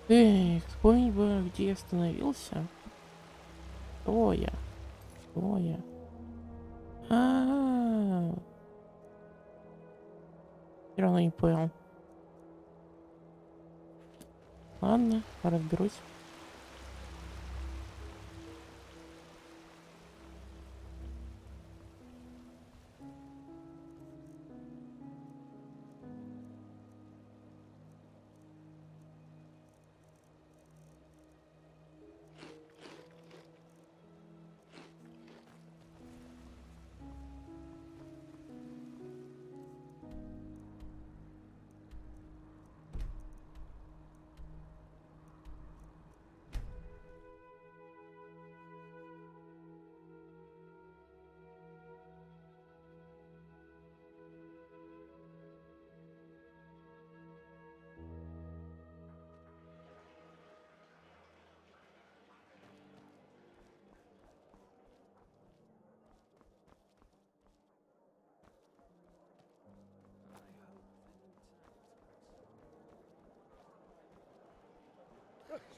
Вспомнить бы, где я остановился. Кто я? Кто я? А, все равно не понял. Ладно, разберусь.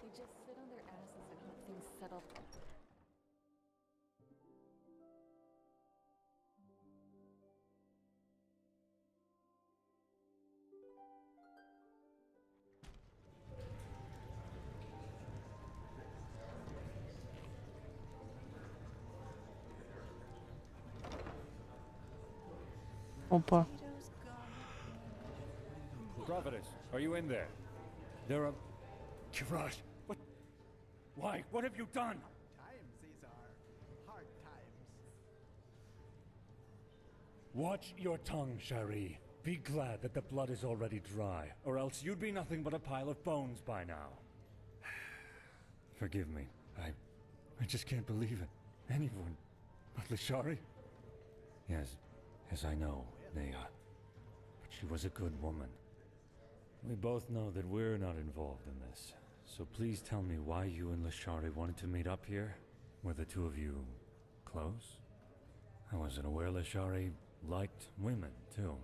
They just sit on their asses and hope things settle. Опа. Prophetess, are you in there? There are... Kirash, what? Why? What have you done? Times these are hard times. Watch your tongue, Shari. Be glad that the blood is already dry, or else you'd be nothing but a pile of bones by now. Forgive me. I just can't believe it. Anyone but Lashari? Yes, I know, Nea. But she was a good woman. We both know that we're not involved in this. So please tell me why you and Lashari wanted to meet up here? Were the two of you close? I wasn't aware Lashari liked women, too.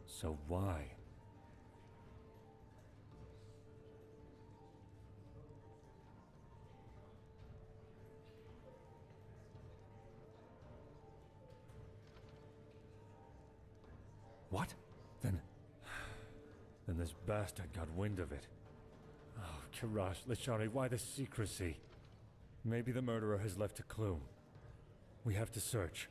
So why? What? Then this bastard got wind of it. Oh, Kirash, Lashari, why the secrecy? Maybe the murderer has left a clue. We have to search.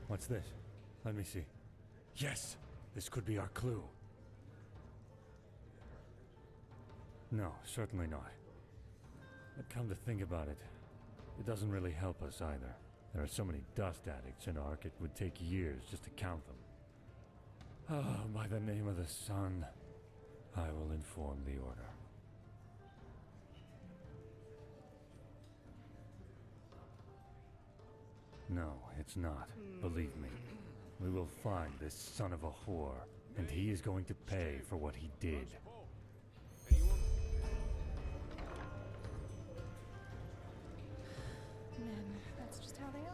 What's this? Let me see. Yes! This could be our clue. No, certainly not. But come to think about it, it doesn't really help us either. There are so many dust addicts in Ark, it would take years just to count them. Ah, by the name of the sun, I will inform the Order. No, it's not. Believe me. We will find this son of a whore, and he is going to pay for what he did. Men, that's just how they are.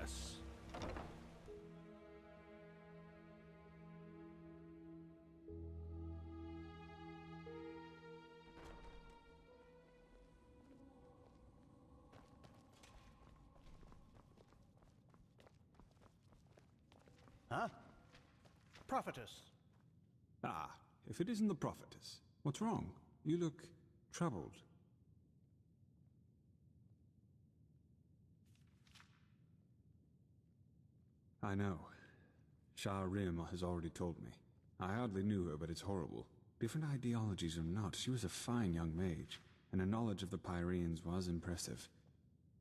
Yes. Huh? Prophetess. Ah, if it isn't the prophetess. What's wrong? You look troubled. I know. Shah Rim has already told me. I hardly knew her, but it's horrible. Different ideologies or not, she was a fine young mage, and her knowledge of the Pyreans was impressive.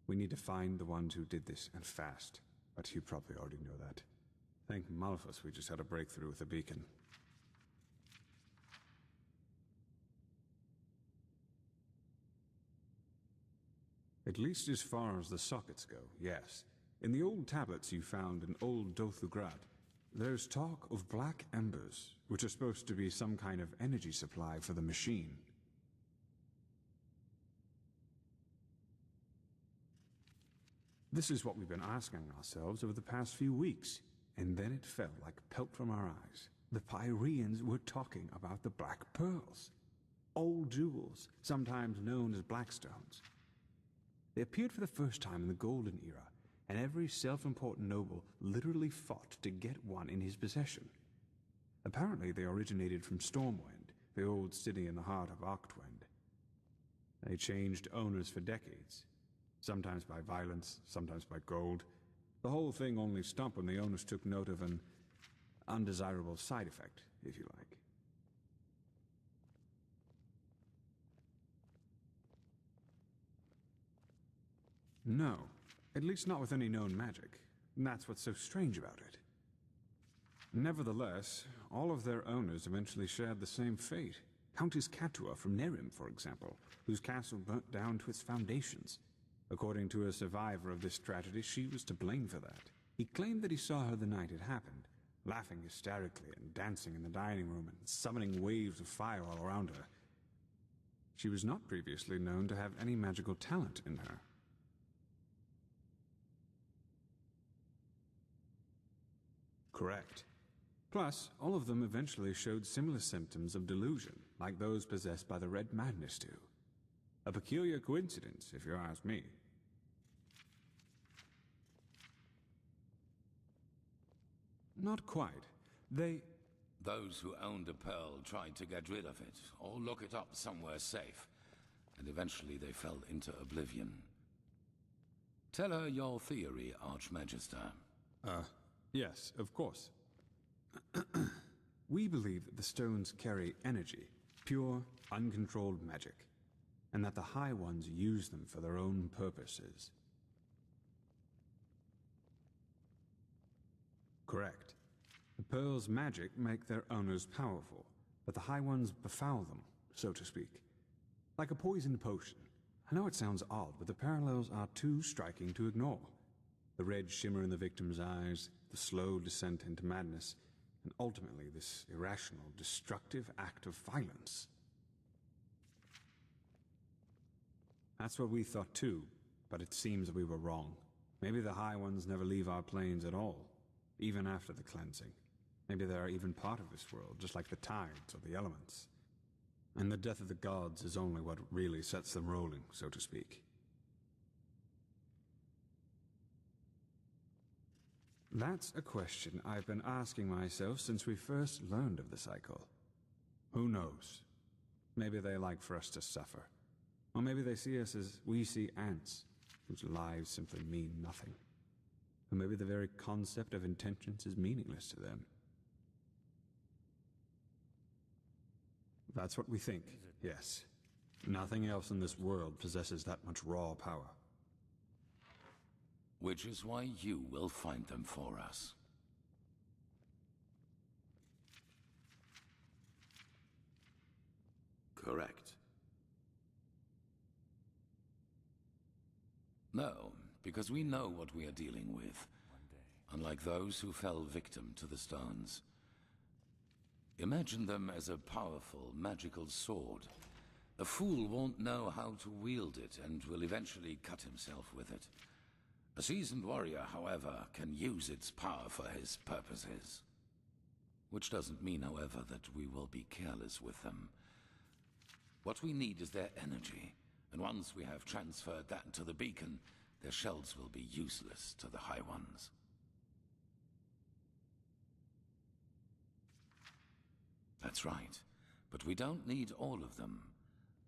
We need to find the ones who did this, and fast. But you probably already know that. Thank Malphus we just had a breakthrough with the beacon. At least as far as the sockets go, yes. In the old tablets you found in old Dothugrad, there's talk of black embers, which are supposed to be some kind of energy supply for the machine. This is what we've been asking ourselves over the past few weeks, and then it fell like pelt from our eyes. The Pyreans were talking about the Black Pearls. Old jewels, sometimes known as Blackstones. They appeared for the first time in the Golden Era, and every self-important noble literally fought to get one in his possession. Apparently they originated from Stormwind, the old city in the heart of Octwind. They changed owners for decades, sometimes by violence, sometimes by gold. The whole thing only stopped when the owners took note of an undesirable side effect, if you like. No, at least not with any known magic. And that's what's so strange about it. Nevertheless, all of their owners eventually shared the same fate. Countess Katua from Nerim, for example, whose castle burnt down to its foundations. According to a survivor of this tragedy, she was to blame for that. He claimed that he saw her the night it happened, laughing hysterically and dancing in the dining room and summoning waves of fire all around her. She was not previously known to have any magical talent in her. Correct. Plus, all of them eventually showed similar symptoms of delusion, like those possessed by the Red Madness do. A peculiar coincidence, if you ask me. Not quite. Those who owned a pearl tried to get rid of it, or lock it up somewhere safe, and eventually they fell into oblivion. Tell her your theory, Archmagister. Yes, of course. We believe that the stones carry energy, pure, uncontrolled magic, and that the High Ones use them for their own purposes. Correct. The pearls' magic make their owners powerful, but the High Ones befoul them, so to speak. Like a poisoned potion. I know it sounds odd, but the parallels are too striking to ignore. The red shimmer in the victim's eyes, the slow descent into madness, and ultimately this irrational, destructive act of violence. That's what we thought too, but it seems we were wrong. Maybe the High Ones never leave our planes at all, even after the cleansing. Maybe they are even part of this world, just like the tides or the elements. And the death of the gods is only what really sets them rolling, so to speak. That's a question I've been asking myself since we first learned of the cycle. Who knows? Maybe they like for us to suffer. Or maybe they see us as we see ants, whose lives simply mean nothing. Or maybe the very concept of intentions is meaningless to them. That's what we think, yes. Nothing else in this world possesses that much raw power. Which is why you will find them for us. Correct. No, because we know what we are dealing with. Unlike those who fell victim to the stones. Imagine them as a powerful, magical sword. A fool won't know how to wield it and will eventually cut himself with it. A seasoned warrior, however, can use its power for his purposes. Which doesn't mean, however, that we will be careless with them. What we need is their energy, and once we have transferred that to the beacon, their shells will be useless to the High Ones. That's right, but we don't need all of them.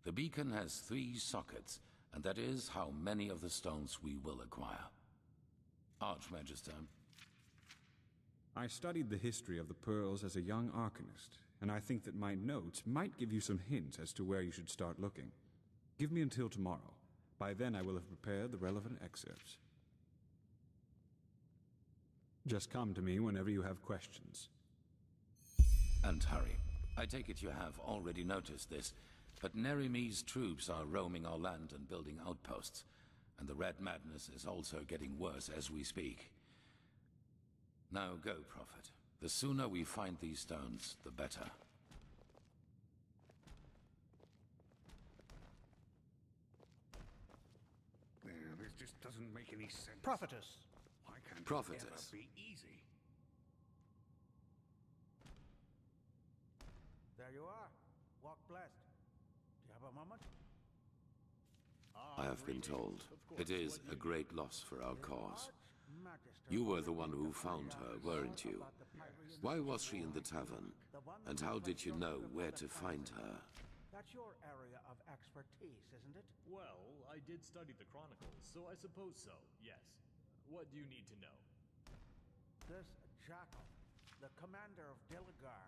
The beacon has 3 sockets, and that is how many of the stones we will acquire. Archmagister. I studied the history of the pearls as a young arcanist, and I think that my notes might give you some hints as to where you should start looking. Give me until tomorrow. By then I will have prepared the relevant excerpts. Just come to me whenever you have questions. And hurry. I take it you have already noticed this, but Nerimi's troops are roaming our land and building outposts, and the Red Madness is also getting worse as we speak. Now go, Prophet. The sooner we find these stones, the better. This just doesn't make any sense. Prophetess. Why can't Prophetess. it ever be easy? There you are. Walk blessed. Do you have a moment? I have been told it is a great loss for our cause. You were the one who found her, weren't you? Why was she in the tavern? And how did you know where to find her? That's your area of expertise, isn't it? Well, I did study the Chronicles, so I suppose so, yes. What do you need to know? This Jackal, the commander of Delagar,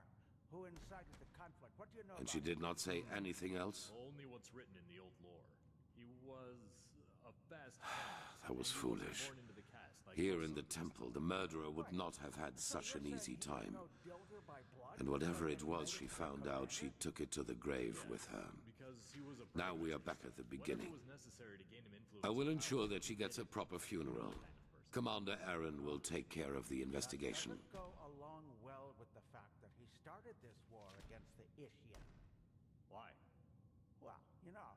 who incited the conflict. What do you know And about she him? did not say anything else? Only what's written in the old lore. He was a fast hand, That was and he wasn't foolish. born into the cast like Here most in the others. temple, the murderer would not have had such an easy time. And whatever it was she found out, she took it to the grave with her. Because he was a Now we are back at the Whatever beginning. was necessary to gain him influence. I will ensure that she gets a proper funeral. Commander Aaron will take care of the investigation. Does it go along well with the fact that he started this war against the Ishyan? Why? Well, you know,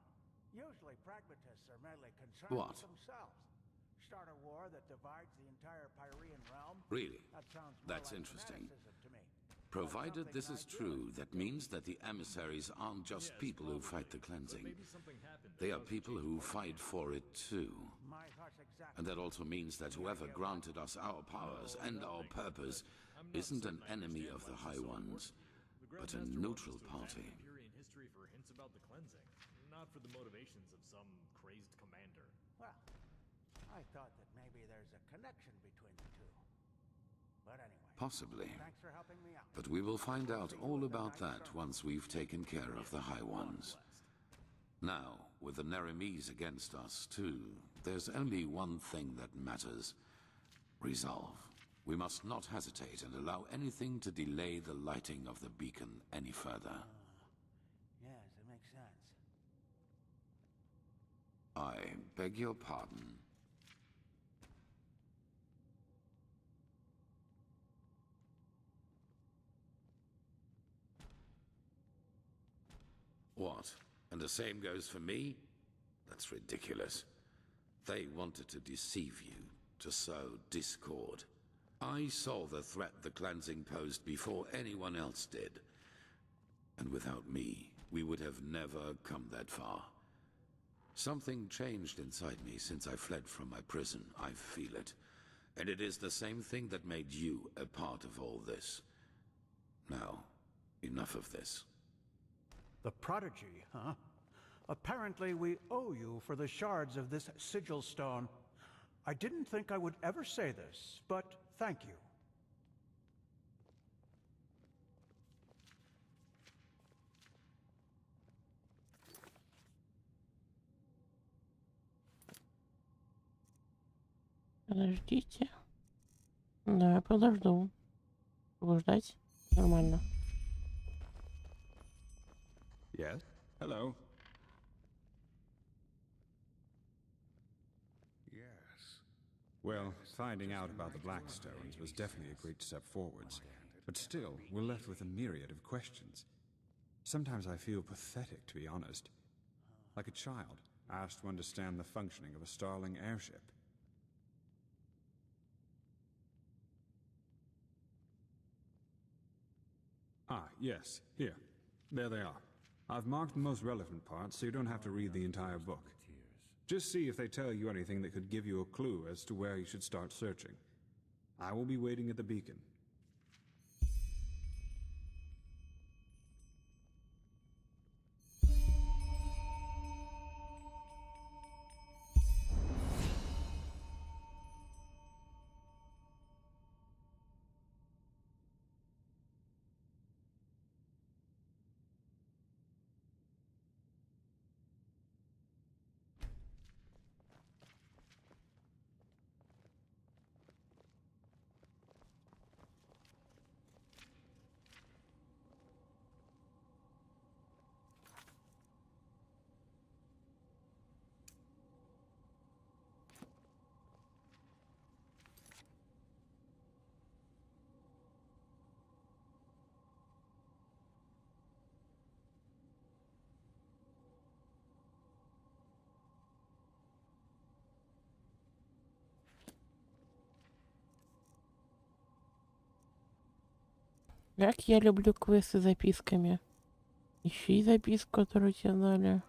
usually pragmatists are mainly concerned What? with themselves. Start a war that divides the entire Pyrean realm? Really? That sounds more That's like interesting. fanaticism to me. Provided Something this is ideal. true, that means that the emissaries aren't just Yes, people who probably, fight the but cleansing. maybe something happened that They are caused people change who of fight for it too. My thoughts exactly. And that also means that whoever granted us our powers and our purpose isn't an enemy of the High Ones, The but a Grandmaster neutral wants us to party. examine Empyrean history for hints about the cleansing, not for the motivations of some crazed commander. Well, I thought that maybe there's a connection between the two. But anyway. Possibly. Thanks for helping me out. But we will find out all about that once we've taken care of the High Ones. Now, with the Nerimis against us too, there's only one thing that matters. Resolve. We must not hesitate and allow anything to delay the lighting of the beacon any further. Yes, it makes sense. I beg your pardon. What? And the same goes for me? That's ridiculous. They wanted to deceive you, to sow discord. I saw the threat the cleansing posed before anyone else did. And without me, we would have never come that far. Something changed inside me since I fled from my prison. I feel it. And it is the same thing that made you a part of all this. Now, enough of this. The prodigy, huh? Apparently we owe you for the shards of this sigil stone. I didn't think I would ever say this, but thank you. Подождите. Да, я подожду. Буду ждать. Нормально. Yes? Hello? Yes. Well, finding out about the Blackstones was definitely a great step forwards. But still, we're left with a myriad of questions. Sometimes I feel pathetic, to be honest. Like a child asked to understand the functioning of a Starling airship. Ah, yes. Here. There they are. I've marked the most relevant parts so you don't have to read the entire book. Just see if they tell you anything that could give you a clue as to where you should start searching. I will be waiting at the beacon. Как я люблю квесты с записками. Ищи записку, которую тебе дали.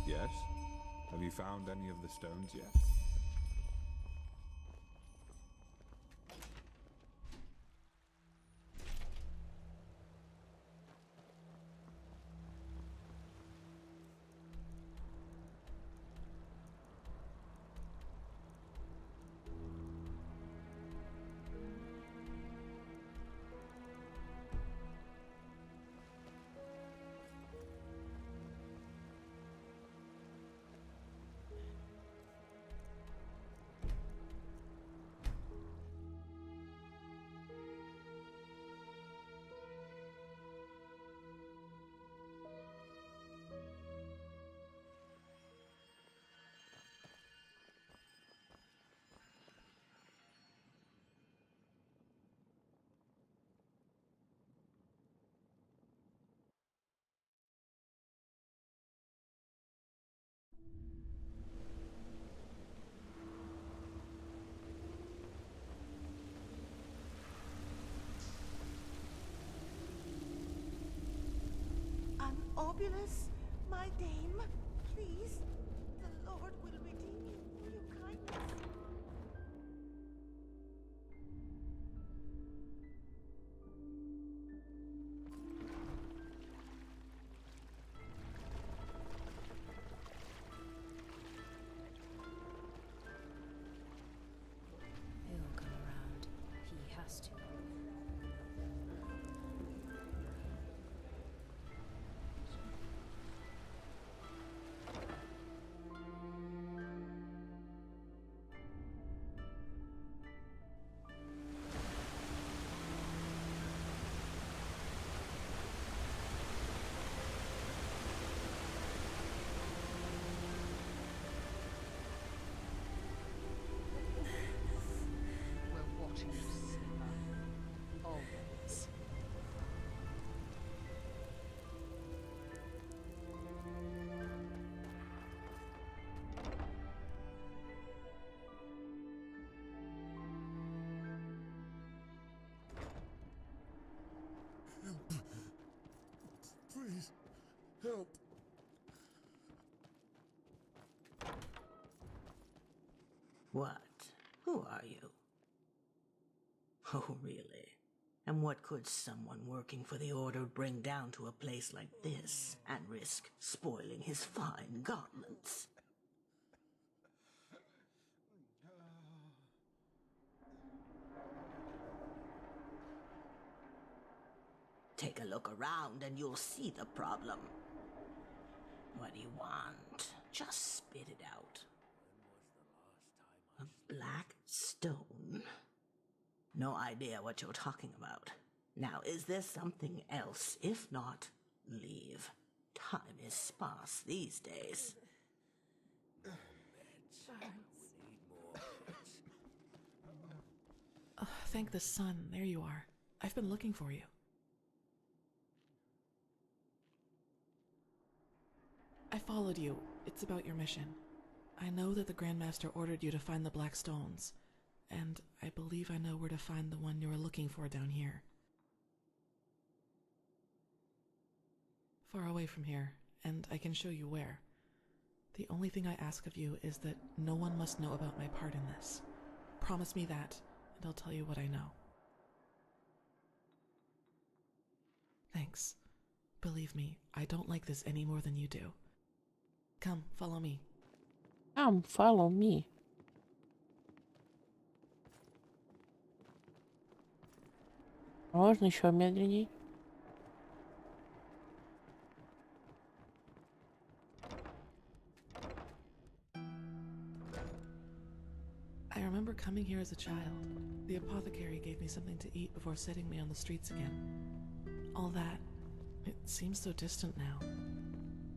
Yes? Have you found any of the stones yet? Obulus, my dame, please, the Lord will redeem you for your kindness. He'll come around. He has to. What? Who are you? Oh, really? And what could someone working for the Order bring down to a place like this and risk spoiling his fine garments? Take a look around and you'll see the problem. What do you want? Just spit it out. A black stone? No idea what you're talking about. Now, is there something else? If not, leave. Time is sparse these days. Thank the sun. There you are. I've been looking for you. I followed you. It's about your mission. I know that the Grandmaster ordered you to find the Black Stones, and I believe I know where to find the one you are looking for down here. Far away from here, and I can show you where. The only thing I ask of you is that no one must know about my part in this. Promise me that, and I'll tell you what I know. Thanks. Believe me, I don't like this any more than you do. Come, follow me. Come, follow me. Можно еще медленней? I remember coming here as a child. The apothecary gave me something to eat before setting me on the streets again. All that, it seems so distant now.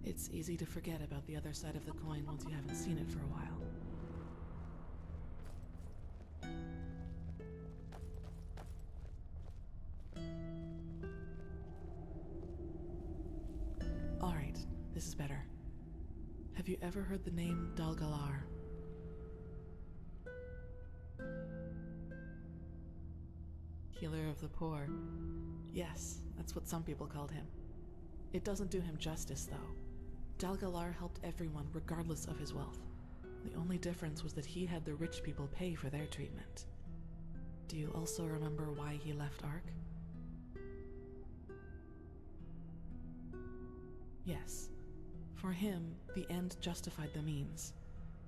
It's easy to forget about the other side of the coin once you haven't seen it for a while. All right, this is better. Have you ever heard the name Dalgalar? Healer of the poor. Yes, that's what some people called him. It doesn't do him justice, though. Dalgalar helped everyone regardless of his wealth. The only difference was that he had the rich people pay for their treatment. Do you also remember why he left Ark? Yes. For him, the end justified the means.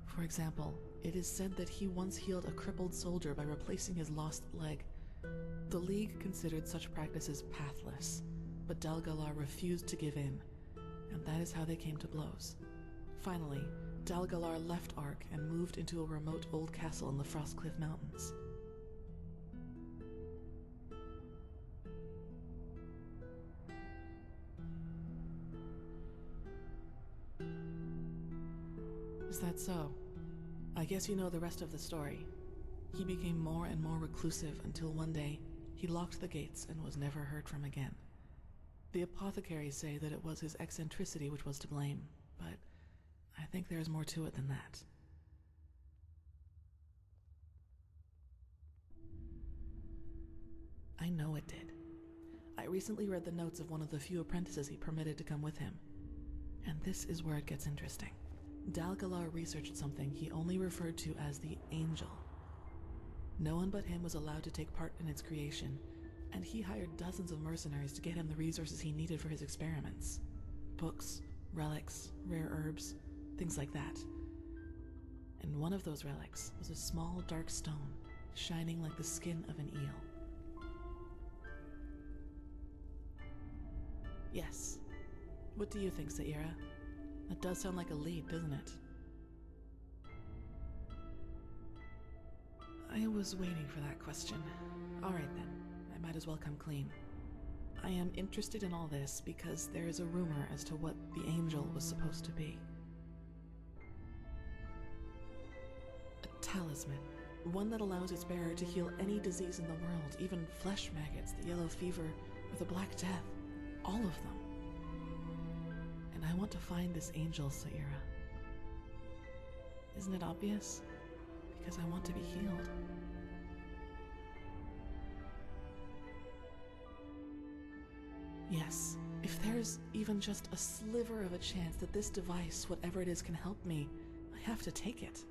For example, it is said that he once healed a crippled soldier by replacing his lost leg. The League considered such practices pathless, but Dalgalar refused to give in, and that is how they came to blows. Finally, Dalgalar left Ark and moved into a remote old castle in the Frostcliff Mountains. Is that so? I guess you know the rest of the story. He became more and more reclusive until one day he locked the gates and was never heard from again. The apothecaries say that it was his eccentricity which was to blame, but I think there's more to it than that. I know it did. I recently read the notes of one of the few apprentices he permitted to come with him, and this is where it gets interesting. Dalgalar researched something he only referred to as the Angel. No one but him was allowed to take part in its creation, and he hired dozens of mercenaries to get him the resources he needed for his experiments. Books, relics, rare herbs, things like that. And one of those relics was a small dark stone, shining like the skin of an eel. Yes. What do you think, Saira? That does sound like a lead, doesn't it? I was waiting for that question. All right then, I might as well come clean. I am interested in all this because there is a rumor as to what the Angel was supposed to be. A talisman, one that allows its bearer to heal any disease in the world, even flesh maggots, the yellow fever, or the Black Death. All of them. And I want to find this Angel, Saira. Isn't it obvious? Because I want to be healed. Yes, if there's even just a sliver of a chance that this device, whatever it is, can help me, I have to take it.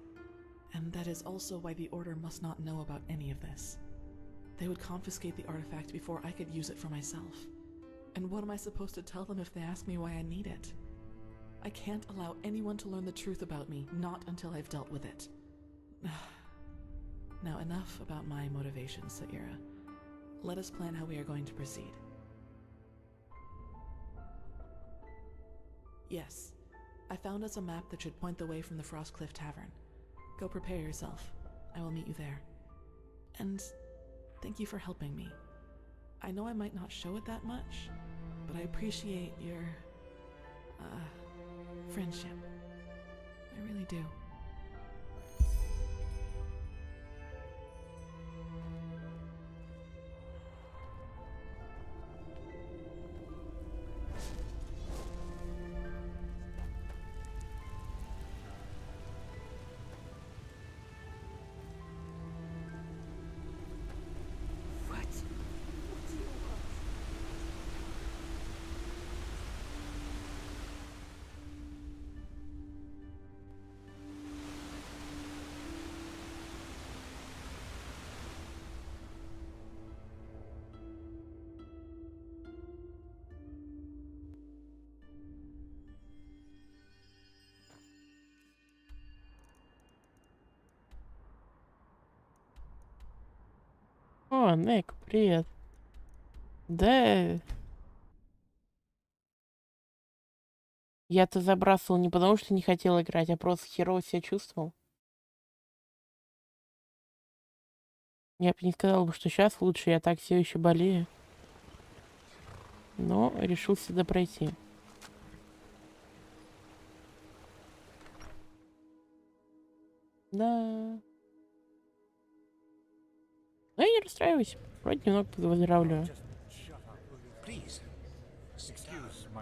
And that is also why the Order must not know about any of this. They would confiscate the artifact before I could use it for myself. And what am I supposed to tell them if they ask me why I need it? I can't allow anyone to learn the truth about me, not until I've dealt with it. Now, enough about my motivations, Saira. Let us plan how we are going to proceed. Yes, I found us a map that should point the way from the Frostcliff Tavern. Go prepare yourself. I will meet you there. And thank you for helping me. I know I might not show it that much, but I appreciate your, friendship. I really do. О, Нек, привет. Да, я-то забрасывал не потому, что не хотел играть, а просто херово себя чувствовал. Я бы не сказал бы, что сейчас лучше, я так все еще болею. Но решил сюда пройти. Да. Ну и не расстраивайся. Вроде немного выздоравливаю.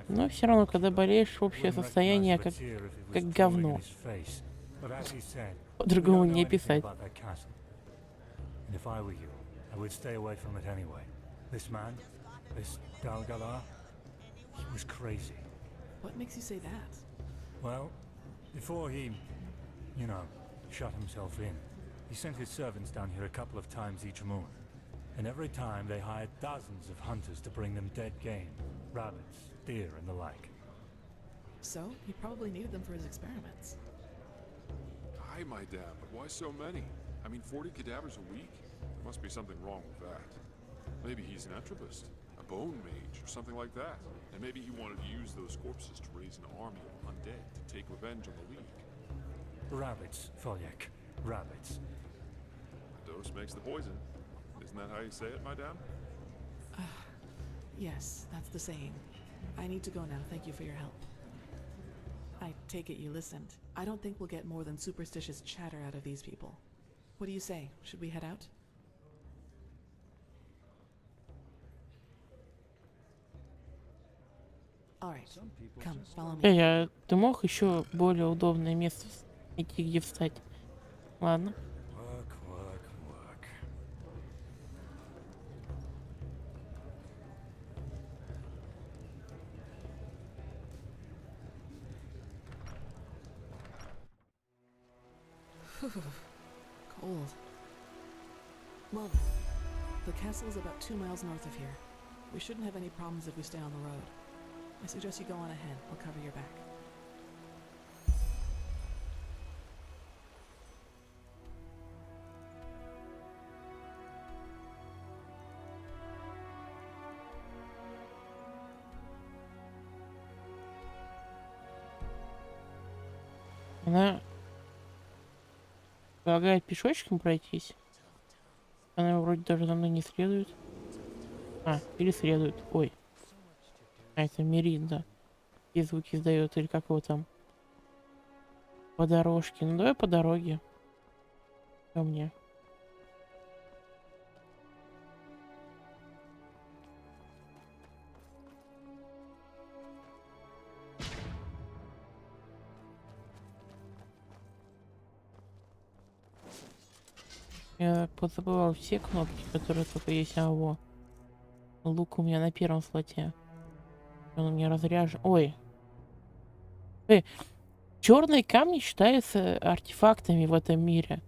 Но все равно, когда болеешь, общее состояние как говно. По-другому не описать. What makes you say that? Well, before he, shut himself in, he sent his servants down here a couple of times each moon. And every time they hired dozens of hunters to bring them dead game, rabbits, deer, and the like. So, he probably needed them for his experiments. Hi, my dad, but why so many? I mean, 40 cadavers a week? There must be something wrong with that. Maybe he's an entropist, a bone mage, or something like that. And maybe he wanted to use those corpses to raise an army of undead to take revenge on the League. Rabbits, Foljek. Rabbits. The dose makes the poison. Isn't that how you say it, my dad? Yes, that's the saying. I need to go now. Thank you for your help. I take it you listened. I don't think we'll get more than superstitious chatter out of these people. What do you say? Should we head out? Alright, come, follow me. Ты мог еще более удобное место найти, где встать? Ладно. Cold. Well then, the castle is about 2 miles north of here. We shouldn't have any problems if we stay on the road. I suggest you go on ahead. I'll cover your back. Она предлагает пешочком пройтись. Она вроде даже за мной не следует. Или следует. Ой. Это Меринда. И звуки издает, или как его там. По дорожке. Ну давай по дороге. Ко мне. Я позабывал все кнопки, которые только есть. Лук у меня на первом слоте. Он у меня разряжен. Ой. Черные камни считаются артефактами в этом мире.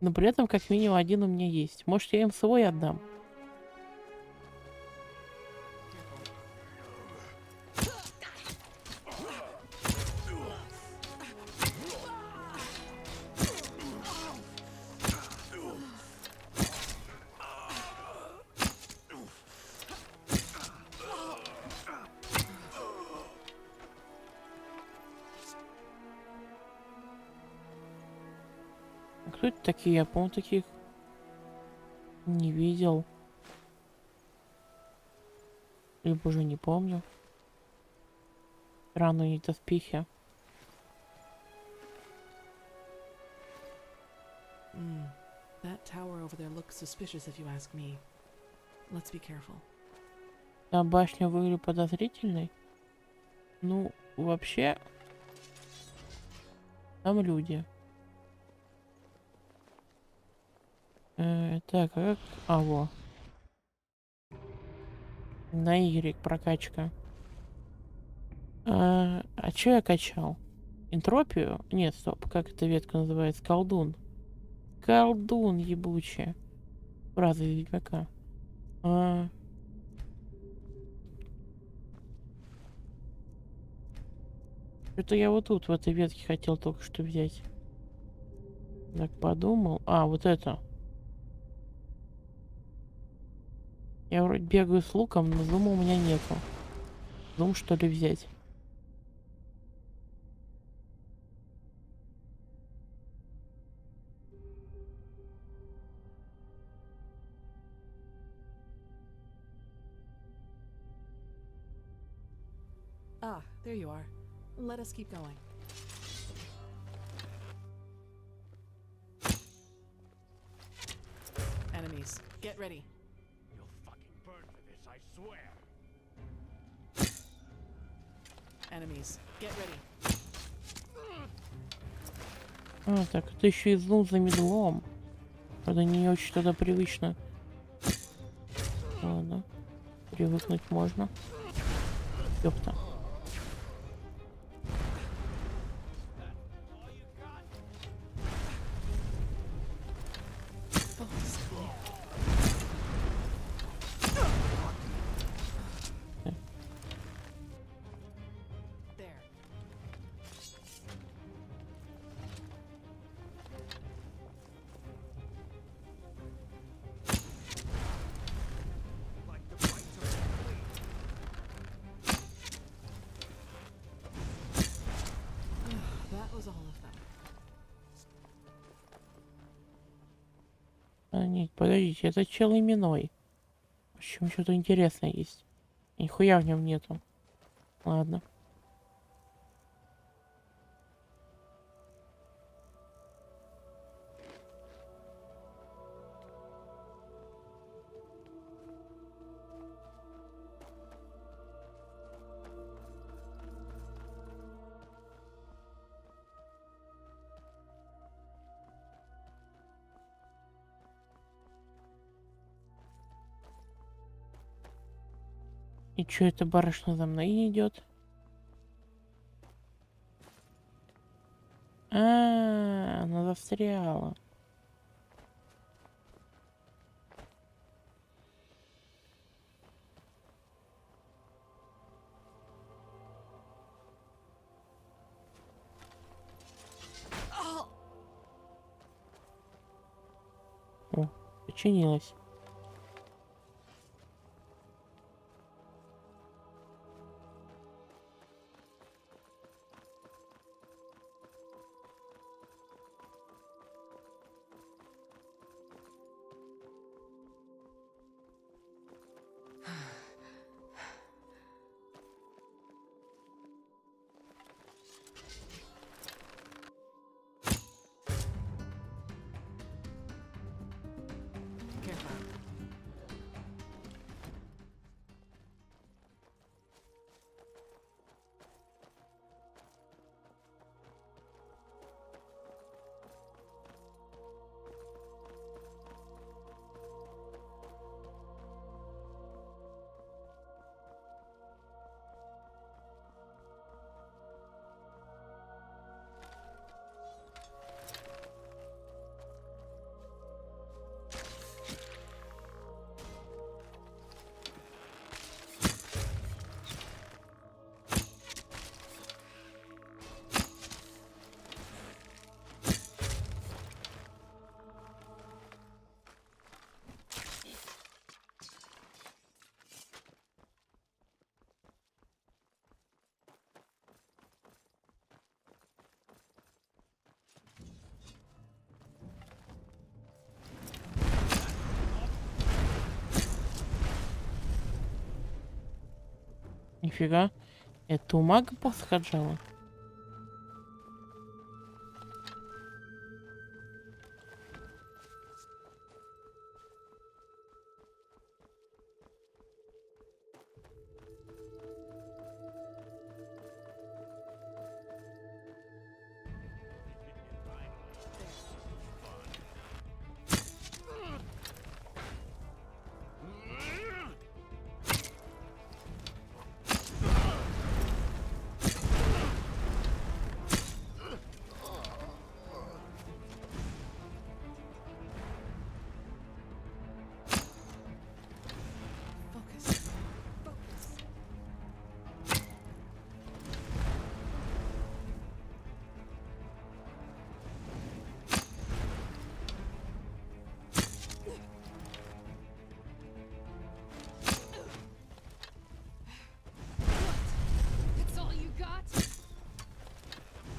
Но при этом как минимум один у меня есть. Может, я им свой отдам? А кто это такие? Я, по-моему, таких не видел. Либо уже не помню. Странные у них доспехи. That tower over there looks suspicious if you ask me. Let's be careful. А башня выглядит подозрительной. Ну, вообще, там люди. Так, а как... А, во. На Y прокачка. А что я качал? Энтропию? Нет, стоп, как эта ветка называется? Колдун. Колдун ебучая. Фраза из Ведьмака. Что-то я вот тут, в этой ветке хотел только что взять. Так подумал. А, вот это. Я вроде бегаю с луком, но зума у меня нету. Зум что ли взять? Ah, there you are. Let us keep going. Enemies, get ready. You'll fucking burn for this, I swear. Enemies, get ready. А, так, это еще и зум за медлом. Правда, не очень тогда привычно. Ладно. Привыкнуть можно. Ёпта. That was all of them. А, нет, подождите, это чел именной. В общем, что-то интересное есть. Нихуя в нем нету. Ладно. И чё эта барышня за мной не идет? Она застряла. О, починилась. Careful. Нифига. Это у мага посох отжала.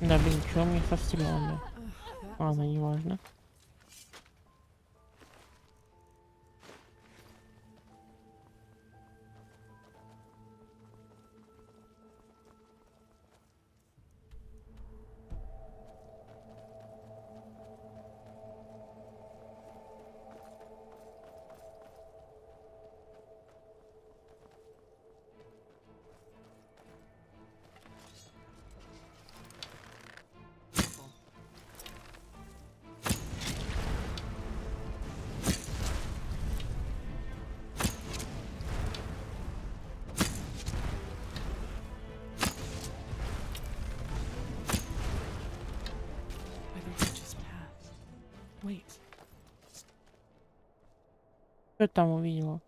Да, блин, что мне со стрелами? Ладно, неважно. Wait. Что там увидела?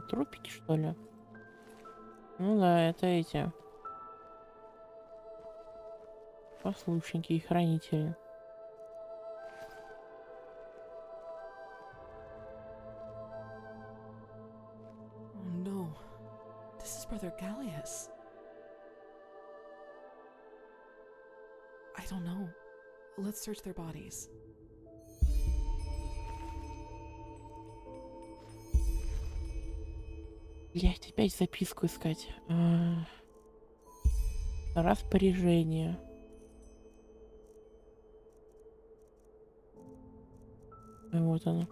Трупики, что ли? Ну да, это эти послушники и хранители. Oh no. This is Brother Gallius. I don't know. Let's search their bodies. Блять, опять записку искать. Распоряжение. Вот оно.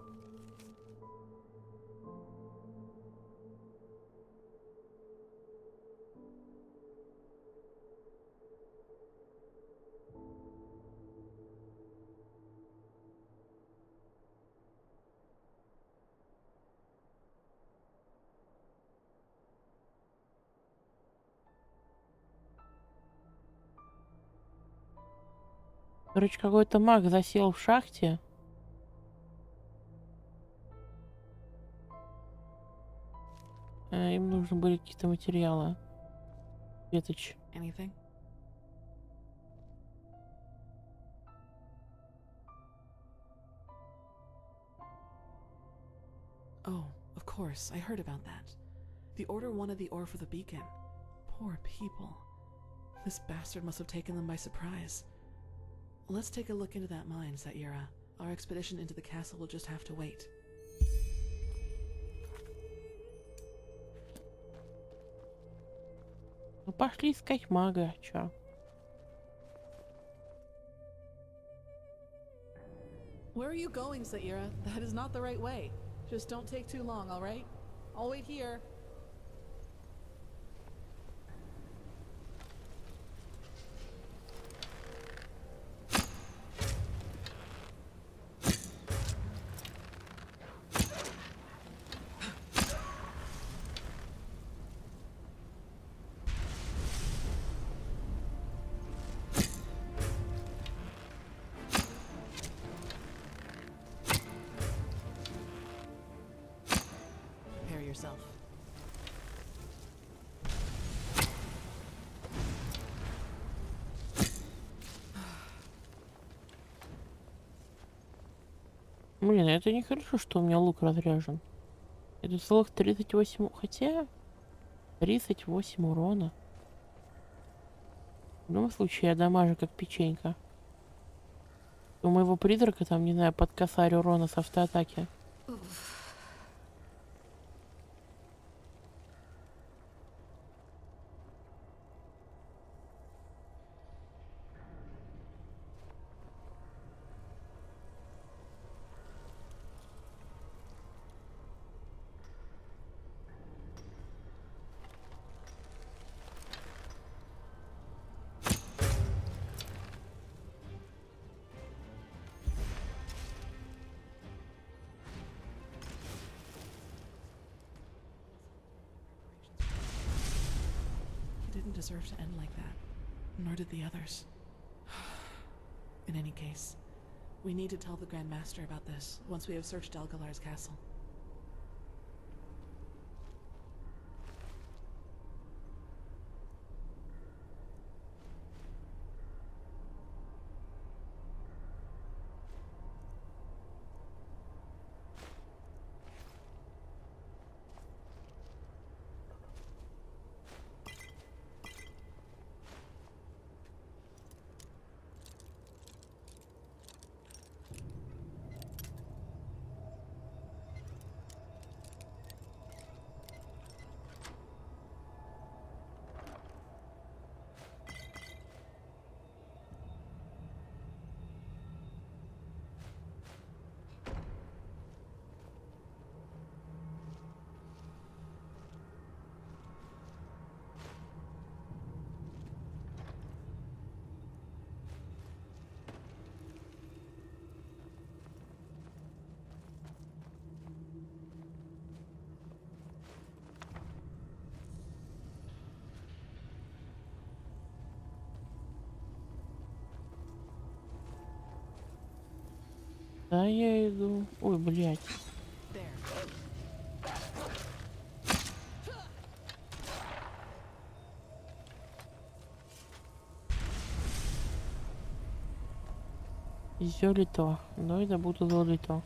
Короче, какой-то маг засел в шахте. Им нужны были какие-то материалы. Веточ. Anything? Oh, of course. I heard about that. The Order wanted the ore for the beacon. Poor people. This bastard must have taken them by surprise. Let's take a look into that mine, Saira. Our expedition into the castle will just have to wait. Ну, пошли искать мага, чё? Where are you going, Saira? That is not the right way. Just don't take too long, all right? I'll wait here. Prepare yourself. Блин, это нехорошо, что у меня лук разряжен. Это целых 38... Хотя... 38 урона. В любом случае, я дамажу как печенька. У моего призрака там, не знаю, под косарь урона с автоатаки. It didn't deserve to end like that, nor did the others. In any case, we need to tell the Grand Master about this once we have searched Dalgalar's castle. Да, я иду. Ой, блядь. Золото. Давай добуду золото.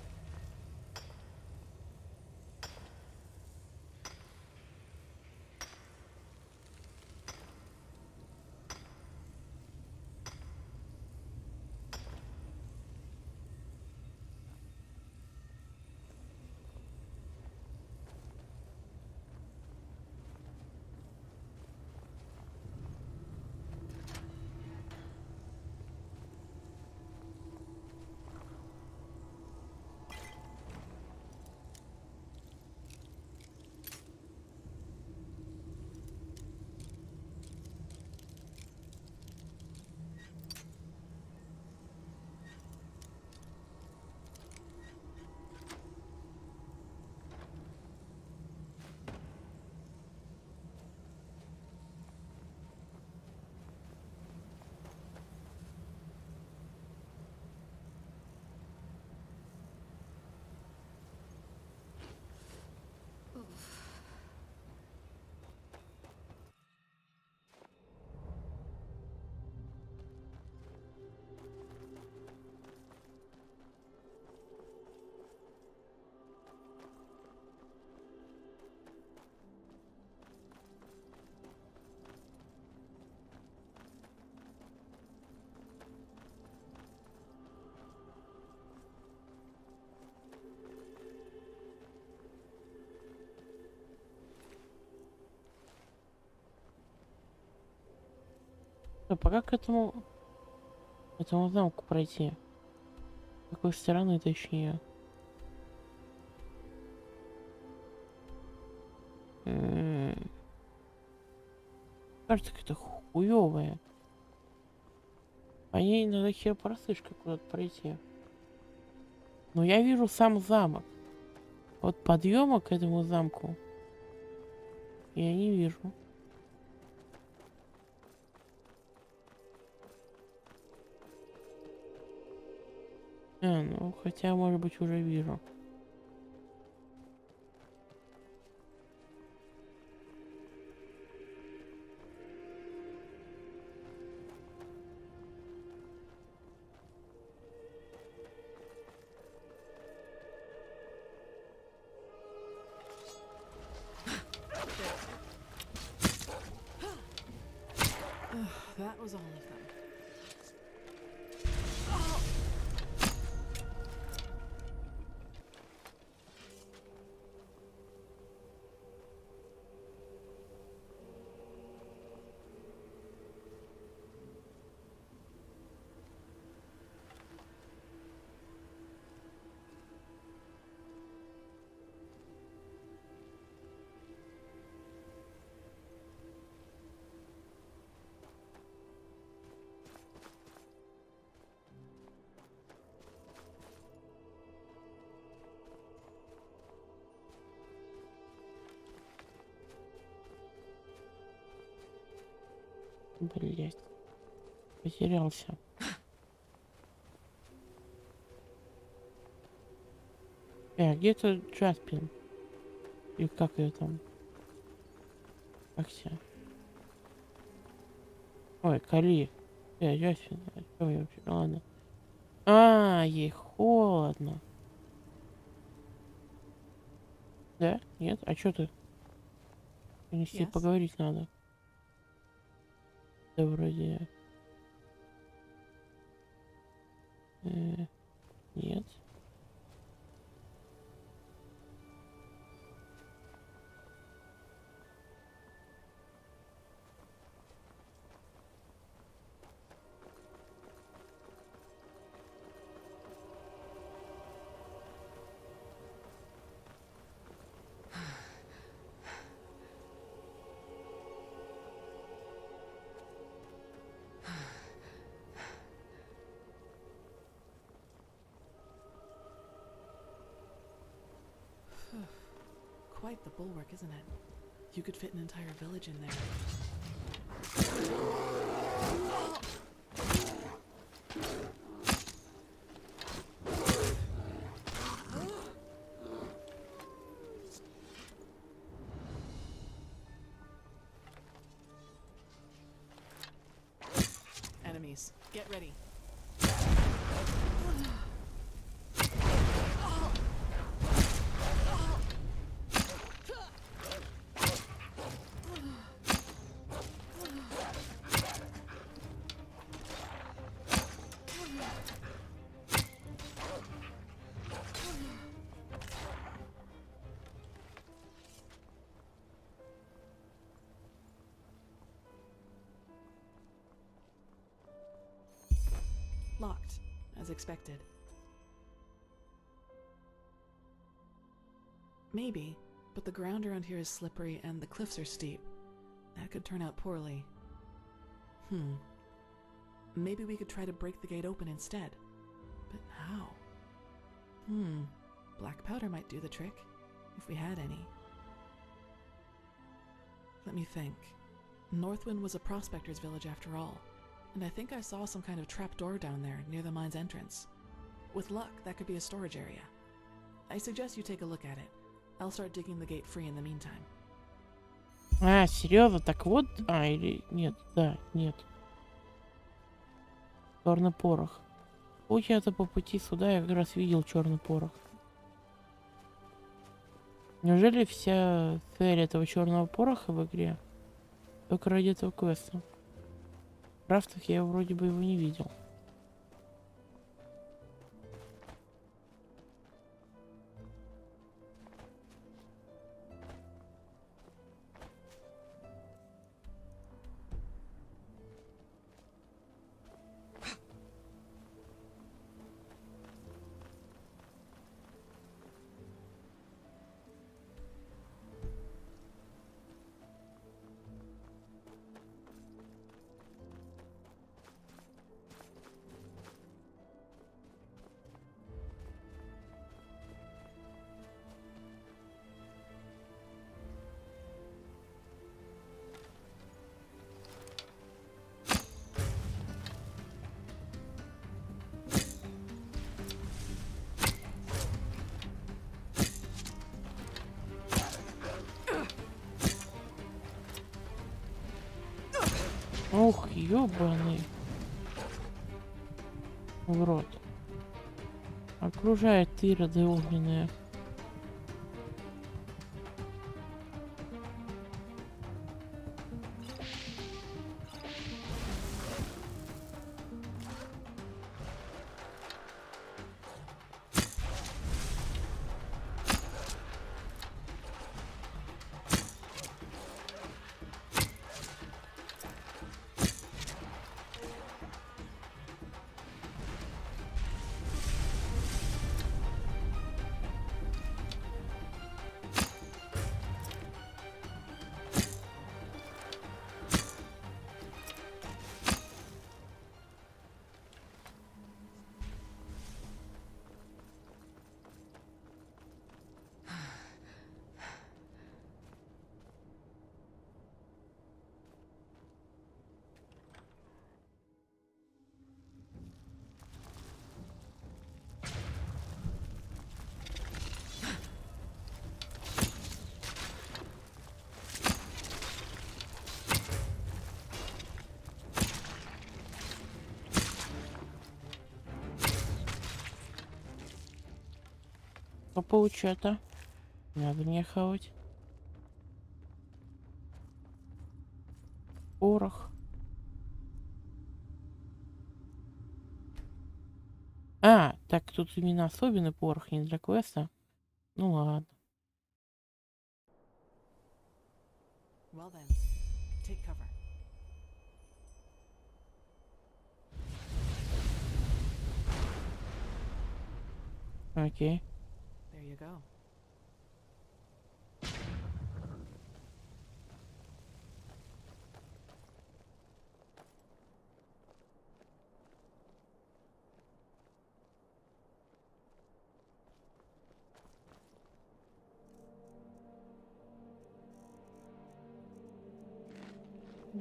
А пока к этому замку пройти? С какой стороны, точнее? Кажется, какая-то хуёвая. По ней надо хер просышка куда-то пройти. Но я вижу сам замок. Вот подъема к этому замку я не вижу. Ну, хотя, может быть, уже вижу. was all of them. Блять. Потерялся. Где-то Джаспин? И как ее там? Как себя? Ой, Кали. Джаспин. Что я вообще? Ладно. Ей холодно. Да? Нет? А что ты? Принести поговорить надо. Да вроде... Нет. Quite the bulwark, isn't it? You could fit an entire village in there. Enemies, get ready. Locked, as expected. Maybe, but the ground around here is slippery and the cliffs are steep. That could turn out poorly. Maybe we could try to break the gate open instead. But how? Black powder might do the trick, if we had any. Let me think. Northwind was a prospector's village after all. And I think I saw some kind of trapdoor down there near the mine's entrance. With luck, that could be a storage area. I suggest you take a look at it. I'll start digging the gate free in the meantime. Серьезно? Так вот? Или... Нет, да, нет. Черный порох. Получается, по пути сюда я как раз видел черный порох. Неужели вся цель этого черного пороха в игре только ради этого квеста? В крафтах я вроде бы его не видел. Ух, ёбаный в рот. Окружает ироды огненные. По паучата. Надо мне хавать. Порох. А, так тут именно особенный порох, не для квеста. Ну ладно. Well then, take cover. Окей. There you go.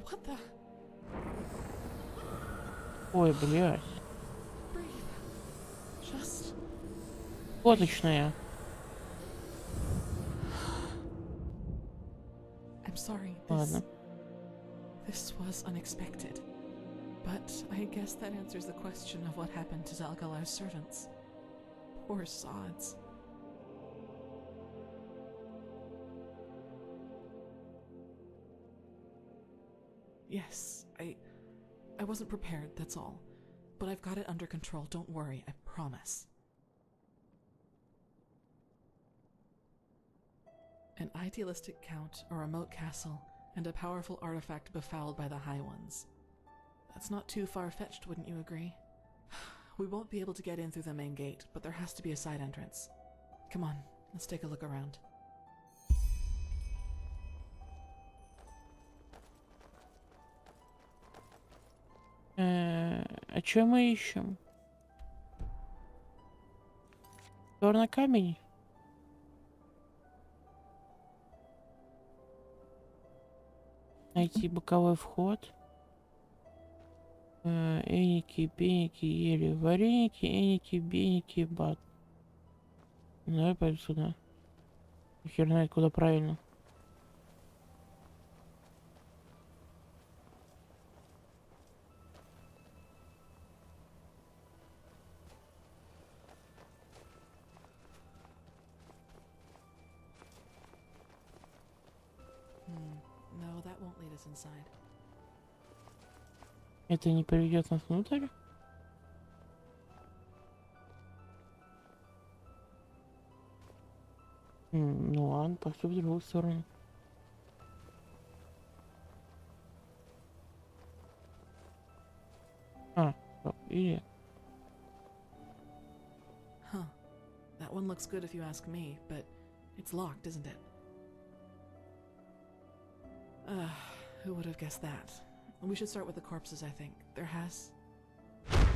What the? Ой, блядь. Breathe. Just. Фоточная. I'm sorry. Ладно. This was unexpected. But I guess that answers the question of what happened to Dalgalar's servants. Poor sods. Yes, I wasn't prepared, that's all. But I've got it under control, don't worry, I promise. An idealistic count, a remote castle, and a powerful artifact befouled by the High Ones. That's not too far-fetched, wouldn't you agree? We won't be able to get in through the main gate, but there has to be a side entrance. Come on, let's take a look around. А чё мы ищем? Черный камень? Найти боковой вход. Эники, беники, ели вареники, эники, беники, бат. Ну, я пойду сюда. Хер знает, куда правильно. No, that won't lead us inside. Это не приведет нас внутрь? Ну ладно, пошли в другую сторону. А, стоп, или... Huh. That one looks good if you ask me, but it's locked, isn't it? Who would have guessed that? We should start with the corpses, I think. There has to be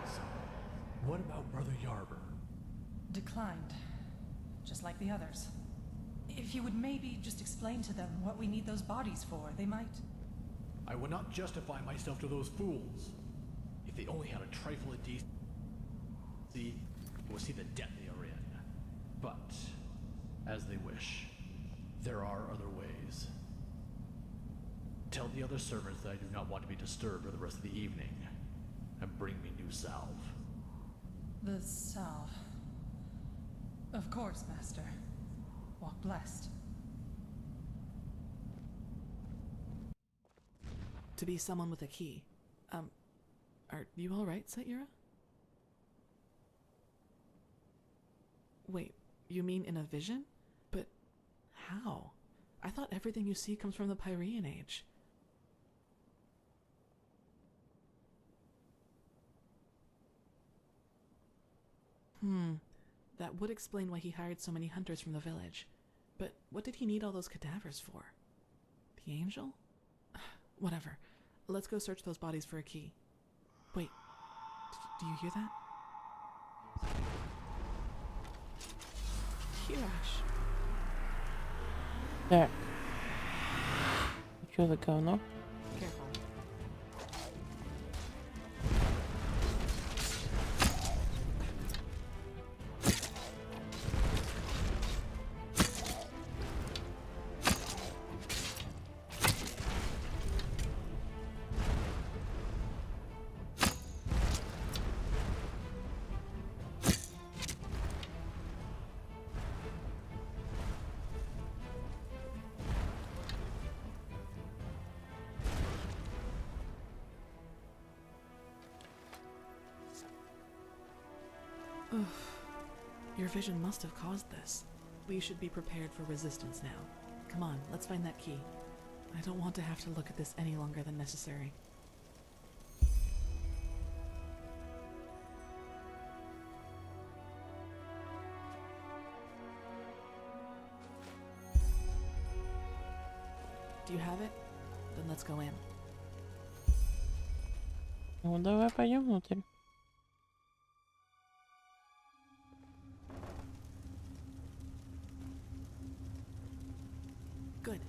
some. What about Brother Yarber? Declined. Just like the others. If you would maybe just explain to them what we need those bodies for, they might... I would not justify myself to those fools. If they only had a trifle of decency, we'll see the debt they are in. But, as they wish, there are other ways. Tell the other servants that I do not want to be disturbed for the rest of the evening, and bring me new salve. The salve. Of course, Master. Walk blessed. to be someone with a key. Are you alright, Satyura? Wait, you mean in a vision? But how? I thought everything you see comes from the Pyrean Age. That would explain why he hired so many hunters from the village. But what did he need all those cadavers for? The angel? Whatever. Let's go search those bodies for a key. Wait, do you hear that? Hirash. Так. Что за говно? Careful. Your vision must have caused this. We should be prepared for resistance now. Come on, let's find that key. I don't want to have to look at this any longer than necessary. Do you have it? Then let's go in. Ну, давай пойдем внутрь. Good.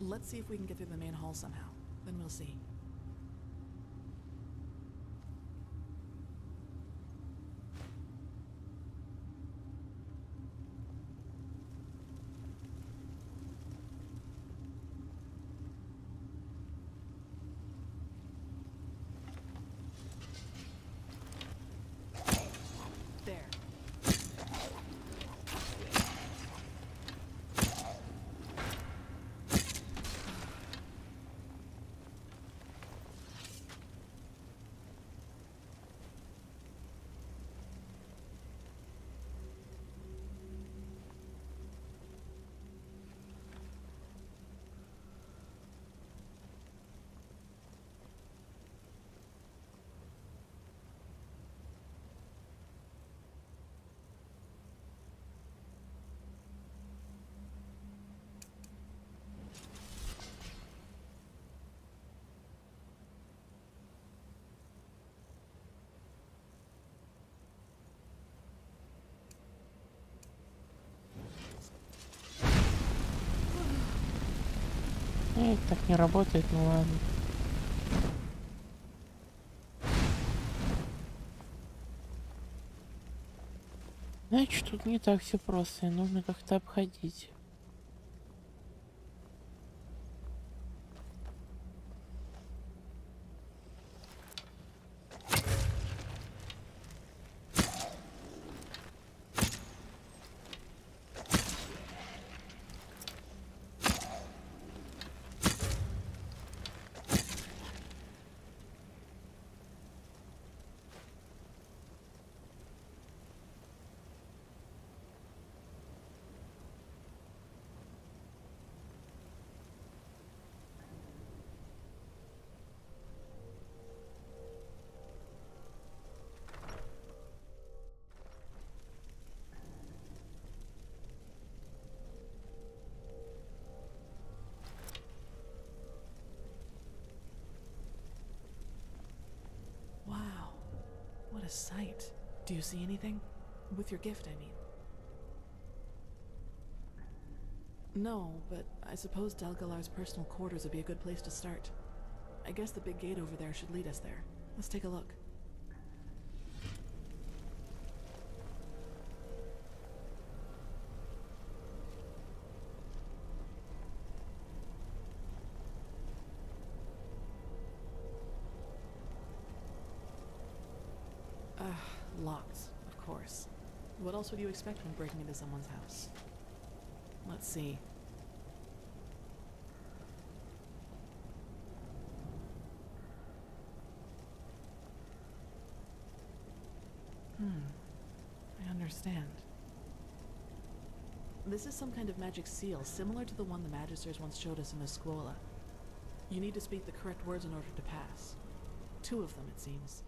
Let's see if we can get through the main hall somehow. Then we'll see. There. Так не работает, ну ладно. Значит, тут не так все просто, и нужно как-то обходить. Wow. What a sight. Do you see anything? With your gift, I mean. No, but I suppose Dalgalar's personal quarters would be a good place to start. I guess the big gate over there should lead us there. Let's take a look. Locked, of course. What else would you expect when breaking into someone's house? Let's see. I understand. This is some kind of magic seal, similar to the one the Magisters once showed us in the Scuola. You need to speak the correct words in order to pass. 2 of them, it seems.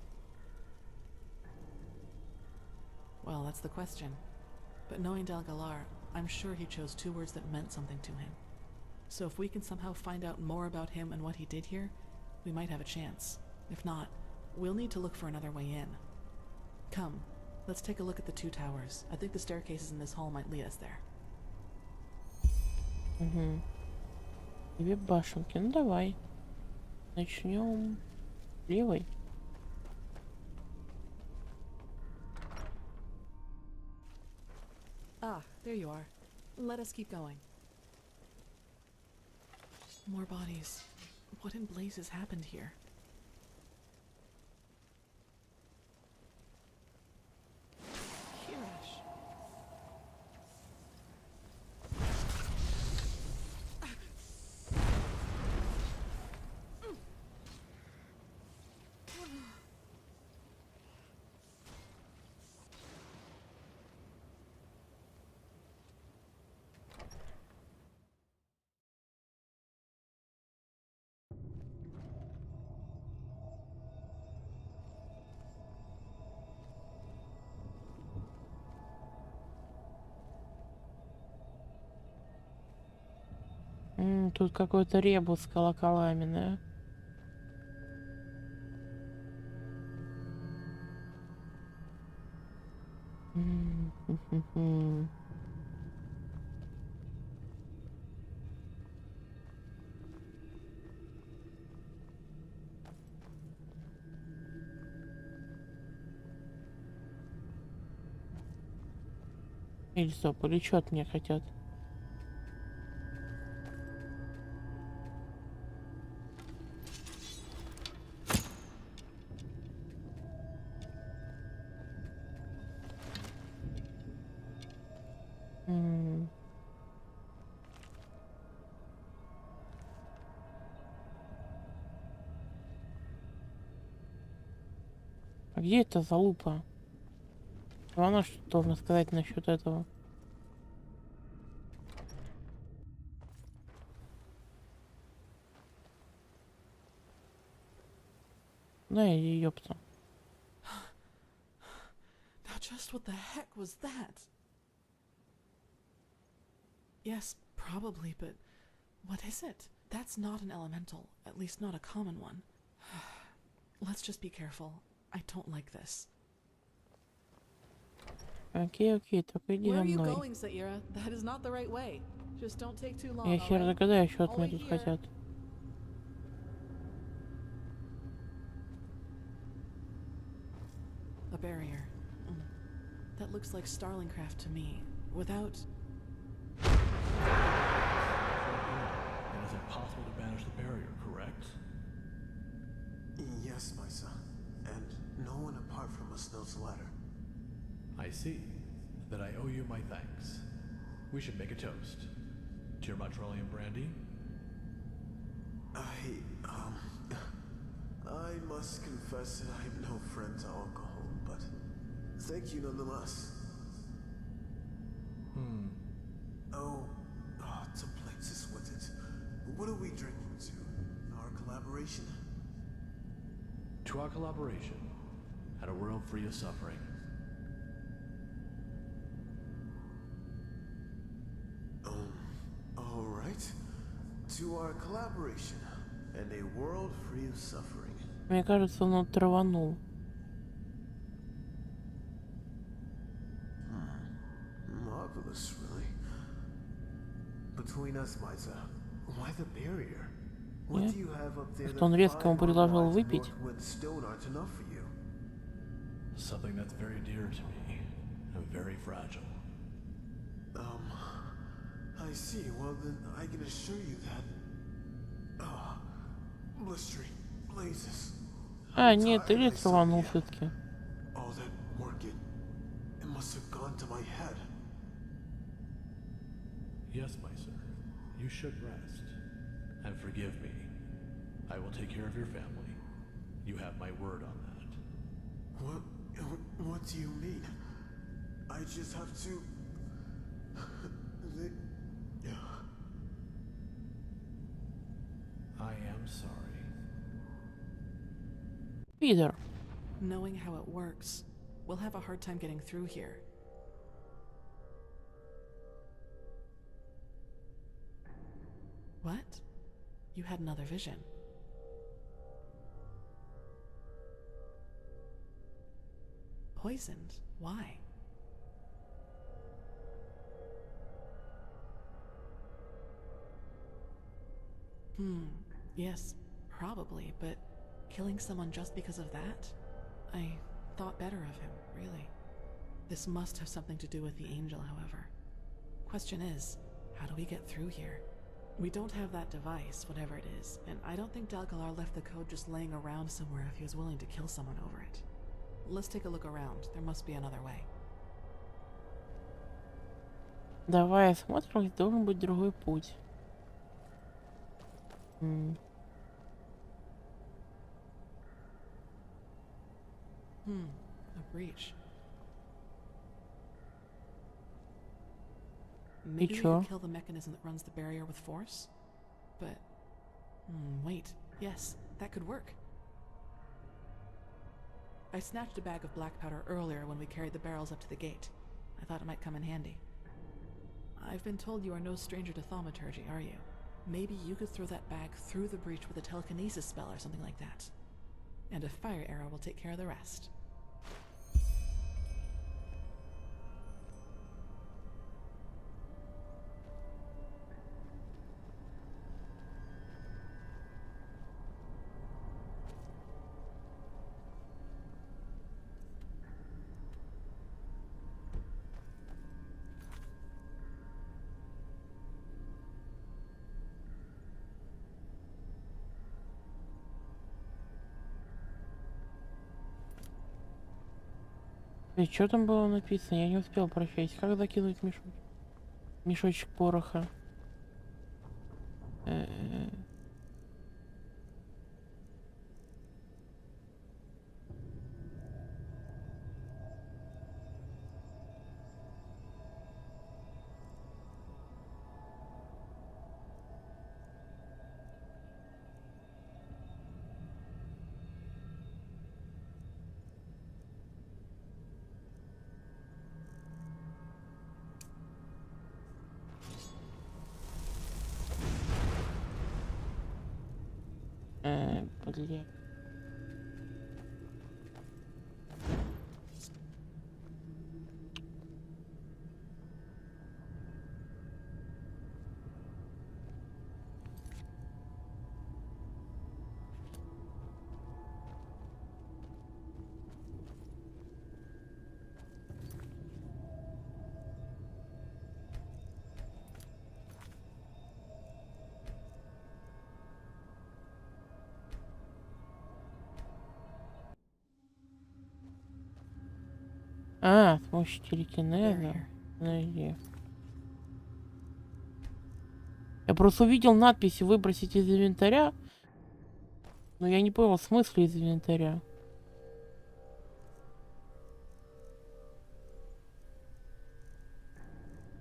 Well, that's the question. But knowing Dalgalar, I'm sure he chose 2 words that meant something to him. So if we can somehow find out more about him and what he did here, we might have a chance. If not, we'll need to look for another way in. Come, let's take a look at the 2 towers. I think the staircases in this hall might lead us there. Угу. 2 башенки. Ну давай. Начнем левой. Ah, there you are. Let us keep going. More bodies. What in blazes happened here? Kirash. Тут какой-то ребус с колоколами, да? Или стоп, или что от меня хотят? А где эта залупа? Она что должна сказать насчет этого? Да, ёпта. Now just what the heck was that? Yes, probably, but what is it? That's not an elemental, at least not a common one. Let's just be careful. I don't like this. Окей, только иди Where за are you мной. going, Saira? That is not the right way. Just don't take too long, Я хер alright? догадаюсь, что от All меня the way тут here. хотят. A barrier. That looks like Starlingcraft to me. Without... It is impossible to banish the barrier, correct? Yes, my son. And no one apart from us knows the latter. I see. Then I owe you my thanks. We should make a toast. To your Motrolian brandy? I must confess that I'm no friend to alcohol, but thank you nonetheless. To places with it. What are we drinking to? Our collaboration? To our collaboration, and a world free of suffering. All right. To our collaboration, and a world free of suffering. Мне кажется, он траванул. Marvelous, really. Between us, Maisa, why the barrier? What do you have up there Что он резко ему предложил выпить? stone aren't enough for you? Something that's very dear to me, and very fragile. I see. Well, then I can assure you that... blistering blazes. А, нет, или траванул все-таки. All that work, it must have gone to my head. Yes, my sir. You should rest. And forgive me. I will take care of your family. You have my word on that. What do you mean? I just have to... I am sorry. Peter. Knowing how it works, we'll have a hard time getting through here. What? You had another vision. Poisoned? Why? Yes, probably, but killing someone just because of that? I thought better of him, really. This must have something to do with the angel, however. Question is, how do we get through here? We don't have that device, whatever it is, and I don't think Dalgalar left the code just laying around somewhere if he was willing to kill someone over it. Let's take a look around. There must be another way. Давай осмотрим, должен быть другой путь. A breach. Maybe we could kill the mechanism that runs the barrier with force? But... wait. Yes, that could work. I snatched a bag of black powder earlier when we carried the barrels up to the gate. I thought it might come in handy. I've been told you are no stranger to thaumaturgy, are you? Maybe you could throw that bag through the breach with a telekinesis spell or something like that. And a fire arrow will take care of the rest. И что там было написано? Я не успел прочесть. Как закинуть мешочек пороха? Блин. А, с помощью телекинеза. Подожди. Я просто увидел надпись «Выбросить из инвентаря», но я не понял смысла из инвентаря.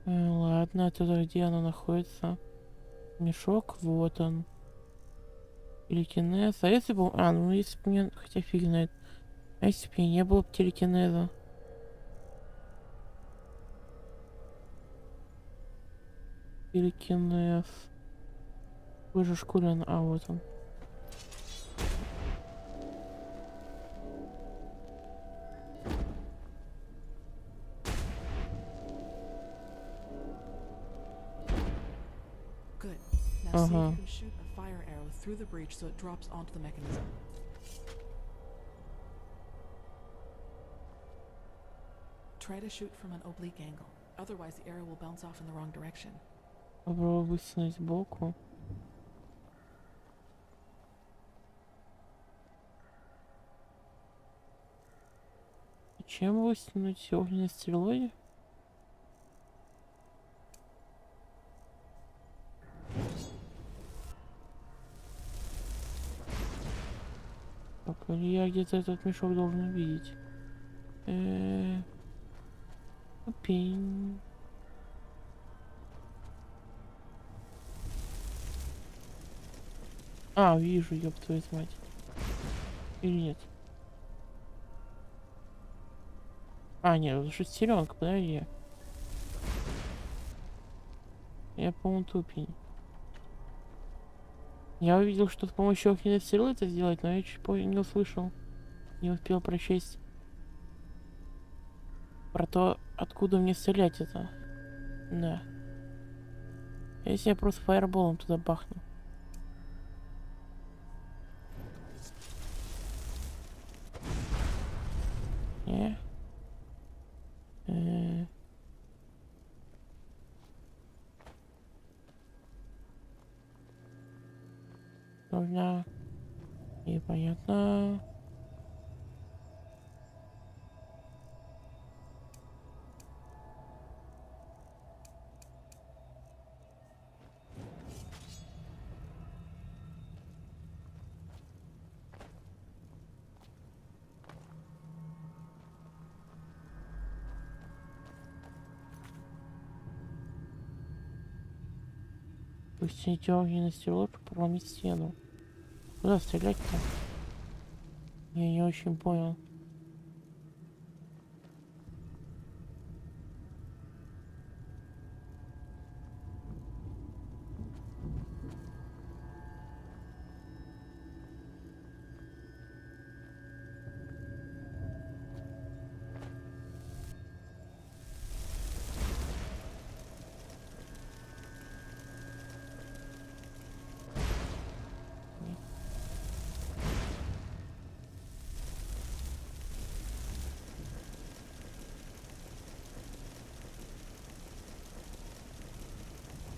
Ладно, это где оно находится? Мешок, вот он. Телекинез. А если бы... А, ну если бы мне... Хотя фиг знает. А если бы не было бы телекинеза? Телекинез. Вы же шкурен. А, вот он. Good. Now see if you can shoot a fire arrow through the breach so it drops onto the mechanism. Try to shoot from an oblique angle. Otherwise, the arrow will bounce off in the wrong direction. Попробую высунуть сбоку. Чем высунуть? Огненной стрелой? Так, или я где-то этот мешок должен увидеть. Пень. А, вижу, ёб твою мать. Или нет? А, нет, это шестеренка, подожди. Я, по-моему, тупень. Я увидел, что с помощью огненной стрелы это сделать, но я чуть позже не услышал. Не успел прочесть про то, откуда мне стрелять это. Да. Если я просто фаерболом туда бахну. Не. Нужно. Непонятно. Пустите огненный стрелу, чтобы проломить стену. Куда стрелять-то? Я не очень понял.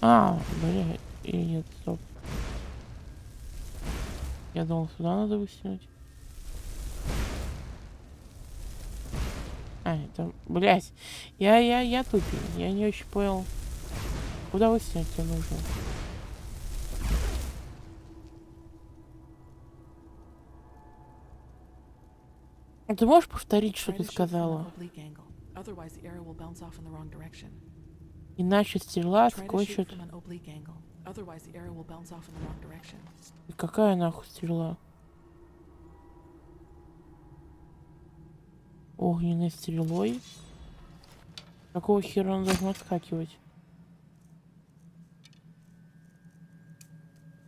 А, блядь. Или нет, стоп. Я думал, сюда надо вытянуть. А, это, блядь. Я тупил. Я не очень понял. Куда вытянуть тебе нужно? Ты можешь повторить, что ты сказала? Иначе стрела скончит. И какая нахуй стрела? Огненной стрелой? Какого хера он должен отскакивать?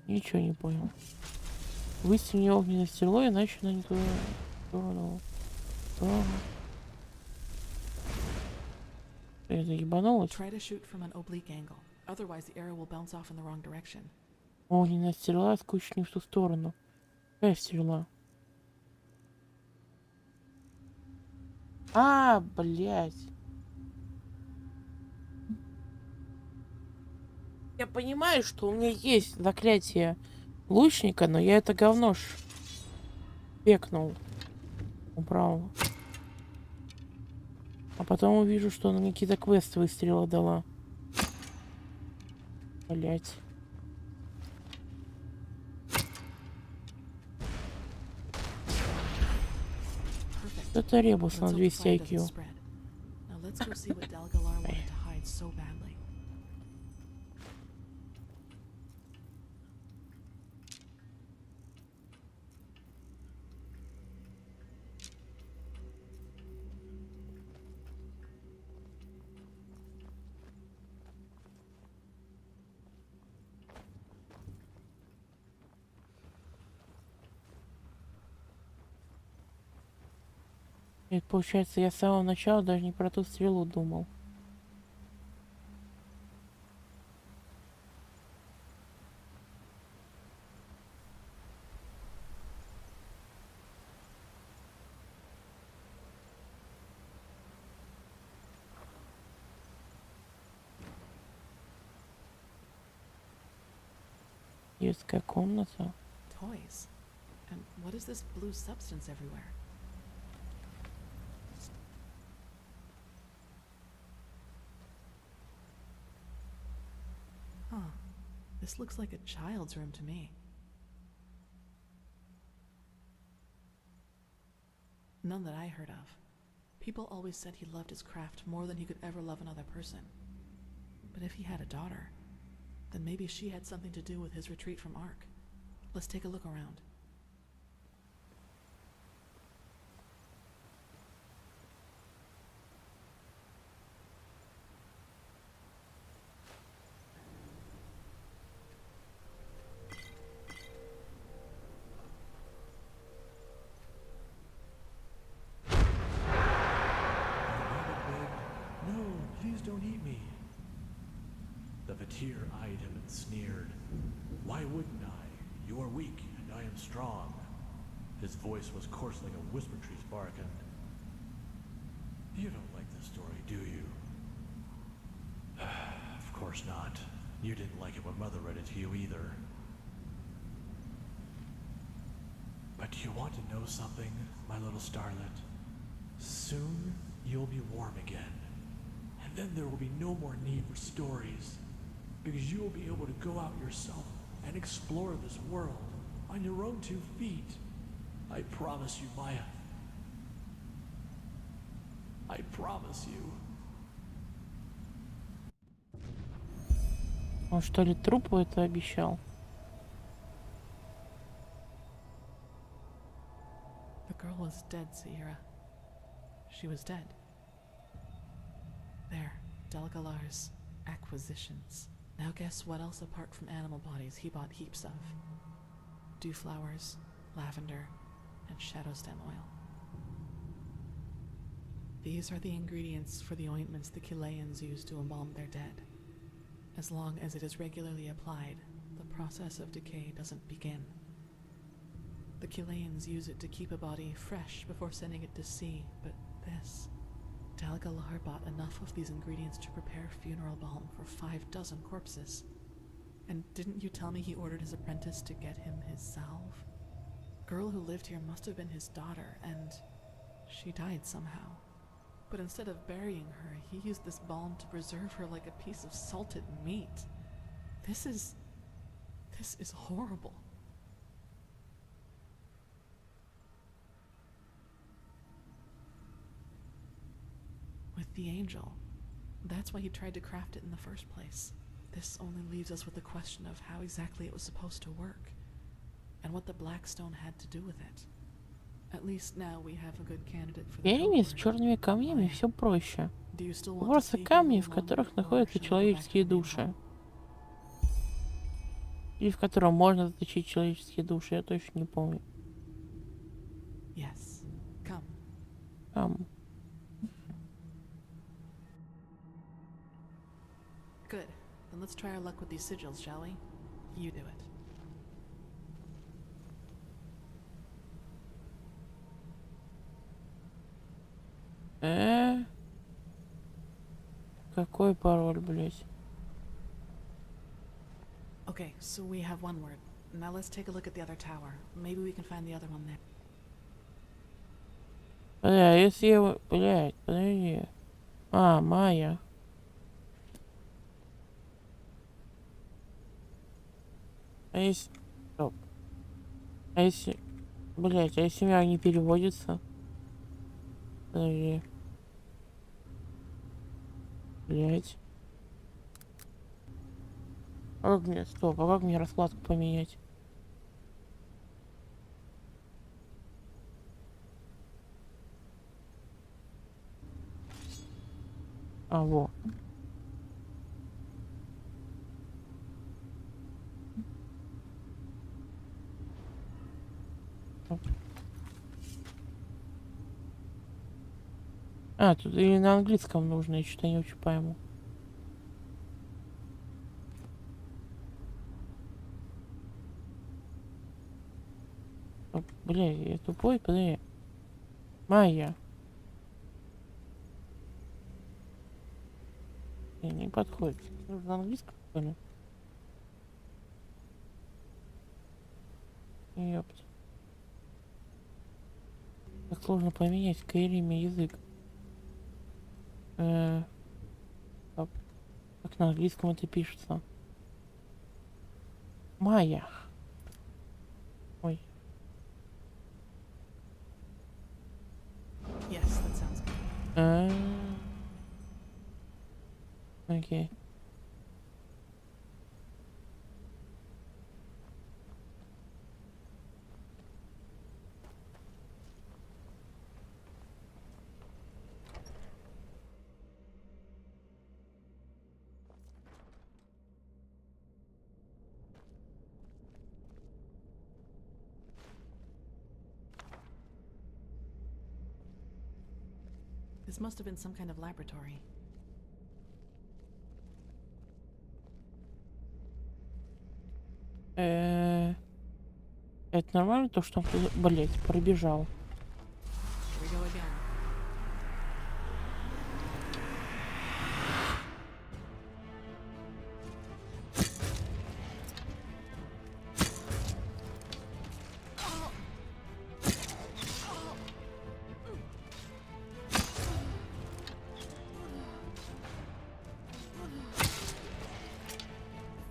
Ничего не понял. Выстрели огненной стрелой, иначе она не туда сторону. Это ебанулось? Огненная стрела скучит не в ту сторону. Какая стрела? А, блядь. Я понимаю, что у меня есть заклятие лучника, но я это говно пекнул. Убрал. А потом увижу, что она мне какие-то квестовые стрелы дала. Блять. Это ребус на 200 IQ. Это получается, я с самого начала даже не про ту стрелу думал. Детская комната. Toys. And what is this blue substance everywhere? Huh. This looks like a child's room to me. None that I heard of. People always said he loved his craft more than he could ever love another person. But if he had a daughter, then maybe she had something to do with his retreat from Ark. Let's take a look around. No, please don't eat me. The Vatir eyed him and sneered. Why wouldn't I? You are weak, and I am strong. His voice was coarse like a whisper tree's bark, and... You don't like this story, do you? Of course not. You didn't like it when Mother read it to you either. But do you want to know something, my little starlet? Soon, you'll be warm again. And then there will be no more need for stories. Because you will be able to go out yourself and explore this world on your own 2 feet. I promise you, Maya. I promise you. Он что ли трупу это обещал? The girl was dead, Sierra. She was dead. There, Dalgalar's acquisitions. Now guess what else apart from animal bodies he bought heaps of. Dewflowers, lavender, and shadow stem oil. These are the ingredients for the ointments the Chileans use to embalm their dead. As long as it is regularly applied, the process of decay doesn't begin. The Chileans use it to keep a body fresh before sending it to sea, but this Dal Galar bought enough of these ingredients to prepare funeral balm for 6 corpses. And didn't you tell me he ordered his apprentice to get him his salve? Girl who lived here must have been his daughter, and she died somehow. But instead of burying her, he used this balm to preserve her like a piece of salted meat. This is horrible. With the angel, that's why he tried to craft it in the first place. This only leaves us with the question of how exactly it was supposed to work, and what the black stone had to do with it. At least now we have a good candidate for the Перьями с черными камнями все проще. Do you still want to Просто see камни, who в won, которых or находятся should we go back человеческие to the main души. hall? Или в котором можно заточить человеческие души, я точно не помню. Yes. Come. Good. Then let's try our luck with these sigils, shall we? You do it. Какой пароль, блять? Okay, so we have one word. Now let's take a look at the other tower. Maybe we can find the other one there. Бля, если я... Блять, подожди. Майя. А если... Стоп. А если... Блять, а если у меня не переводится? Подожди. Блять. А как мне... Стоп, а как мне раскладку поменять? Во. Тут и на английском нужно, я что-то не очень пойму. Бля, я тупой, подожди. Майя. Не подходит. Нужно на английском, что ли? Ёпть. Как сложно поменять в Скайриме язык. Как на английском это пишется? Майя. Ой. Yes, that sounds good. Окей. This must have been some kind of laboratory. Это нормально, то, что он, блять, пробежал? Here we go again.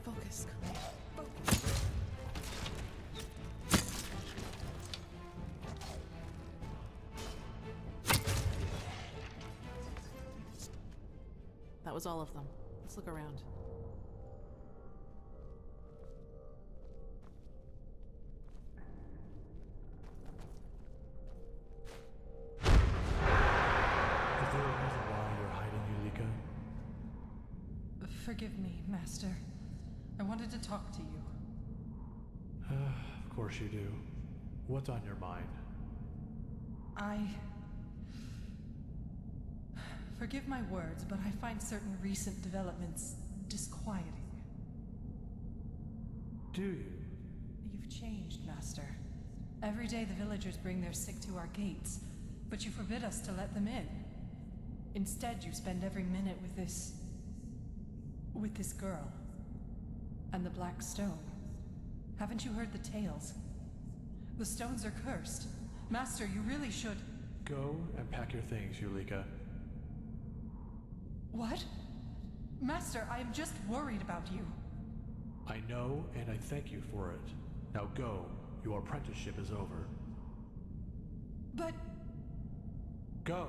Focus, Clay. Focus. That was all of them. Let's look around. Is there a reason why you're hiding, Yulika? Forgive me, Master. I wanted to talk to you. Of course you do. What's on your mind? Forgive my words, but I find certain recent developments disquieting. Do you? You've changed, Master. Every day the villagers bring their sick to our gates, but you forbid us to let them in. Instead, you spend every minute with this girl. And the Black Stone. Haven't you heard the tales? The stones are cursed. Master, you really should... Go and pack your things, Yulika. What? Master, I am just worried about you. I know, and I thank you for it. Now go. Your apprenticeship is over. But... Go!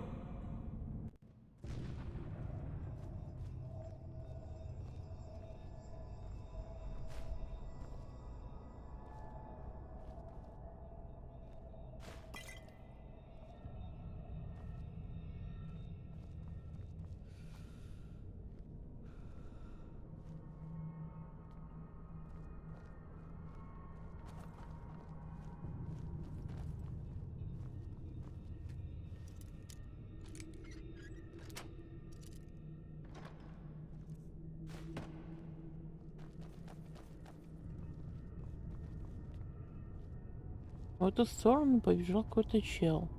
В эту сторону побежал какой-то чел.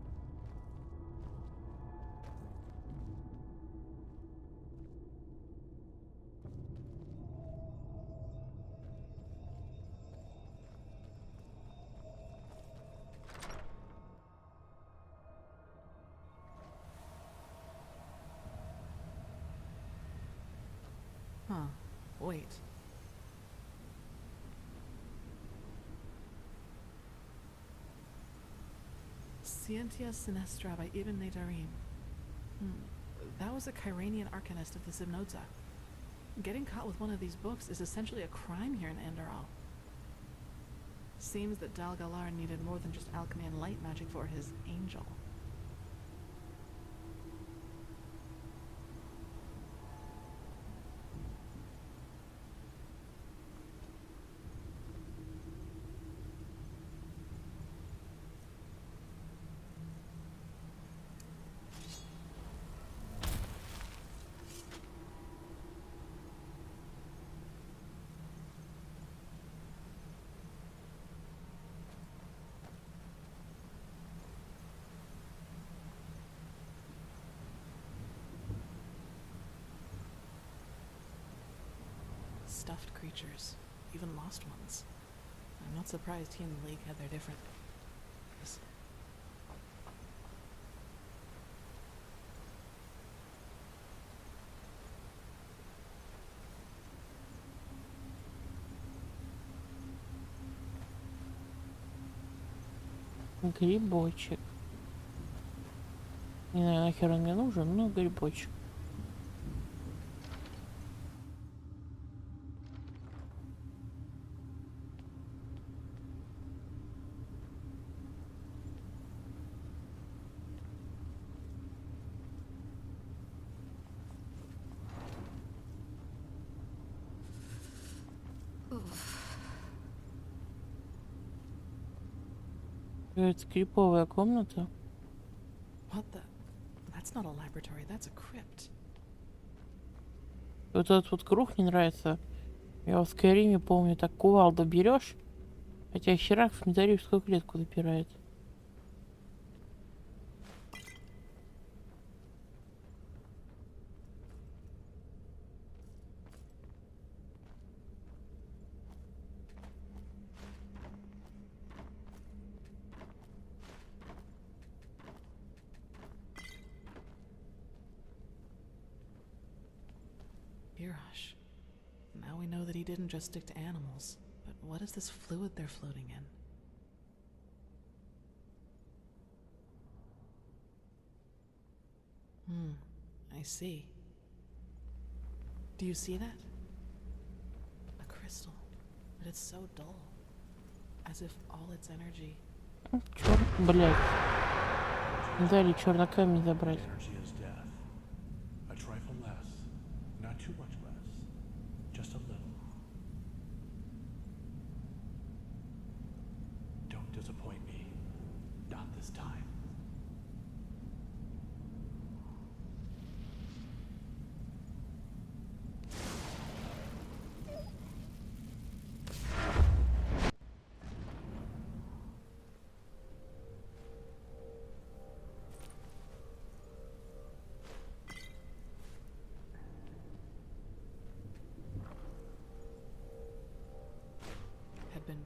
Huh. Wait. Scientia Sinistra by Ibn Nadarim. That was a Kyranian arcanist of the Zimnodza. Getting caught with one of these books is essentially a crime here in Enderal. Seems that Dal Galar needed more than just alchemy and light magic for his angel. Stuffed creatures, even lost ones. I'm not surprised he and the League had their different... Грибочек. Не знаю, нахер он мне нужен, но грибочек. Это криповая комната. What the? That's not a laboratory, that's a crypt. Вот этот вот круг не нравится. Я в Скайриме помню, так кувалду берешь, а тебя херак в металлическую клетку запирает. Birash. Now we know that he didn't just stick to animals. But what is this fluid they're floating in? I see. Do you see that? A crystal. But it's so dull. As if all its energy... Блять. Дали черный камень забрать. Energy is death. A trifle less. Not too much less. Just a little. Don't disappoint me. Not this time.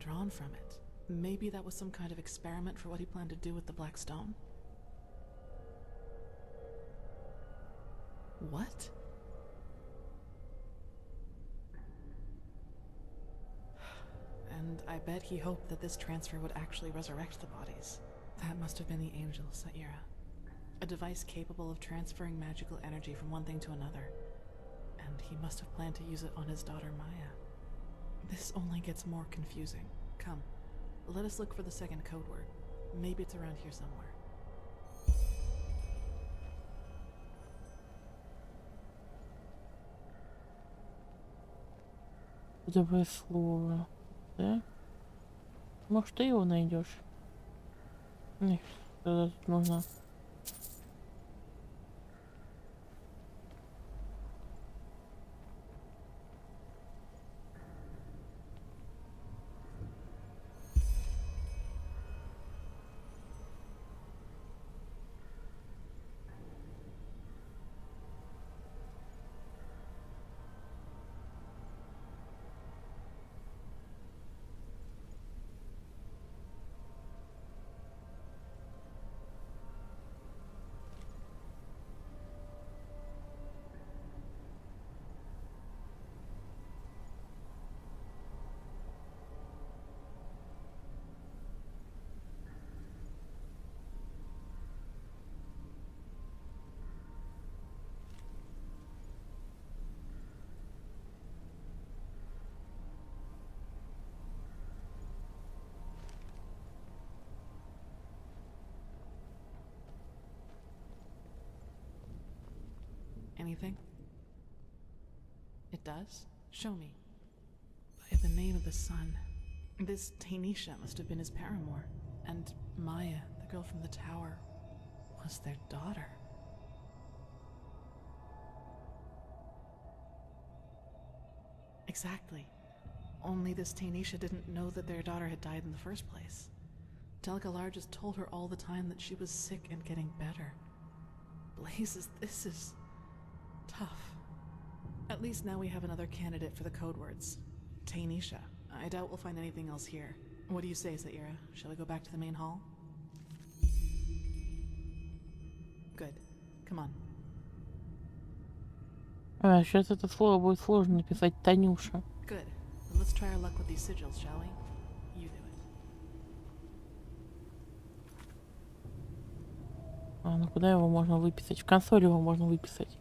withdrawn from it. Maybe that was some kind of experiment for what he planned to do with the Black Stone? What? And I bet he hoped that this transfer would actually resurrect the bodies. That must have been the angel, Saira. A device capable of transferring magical energy from one thing to another. And he must have planned to use it on his daughter Maya. This only gets more confusing. Come, let us look for the second code word. Maybe it's around here somewhere. Кодовое слово, да? Может, ты его найдешь? Эх, что тут нужно? Anything? It does? Show me. By the name of the sun. This Tanisha must have been his paramour. And Maya, the girl from the tower, was their daughter. Exactly. Only this Tanisha didn't know that their daughter had died in the first place. Delgalar just told her all the time that she was sick and getting better. Blazes, this is tough. At least now we have another candidate for the code words. Tanisha. I doubt we'll find anything else here. What do you say, Saira? Shall we go back to the main hall? Good. Come on. А, сейчас это слово будет сложно написать. Танюша. Good. Then let's try our luck with these sigils, shall we? You do it. А, ну куда его можно выписать? В консоль его можно выписать.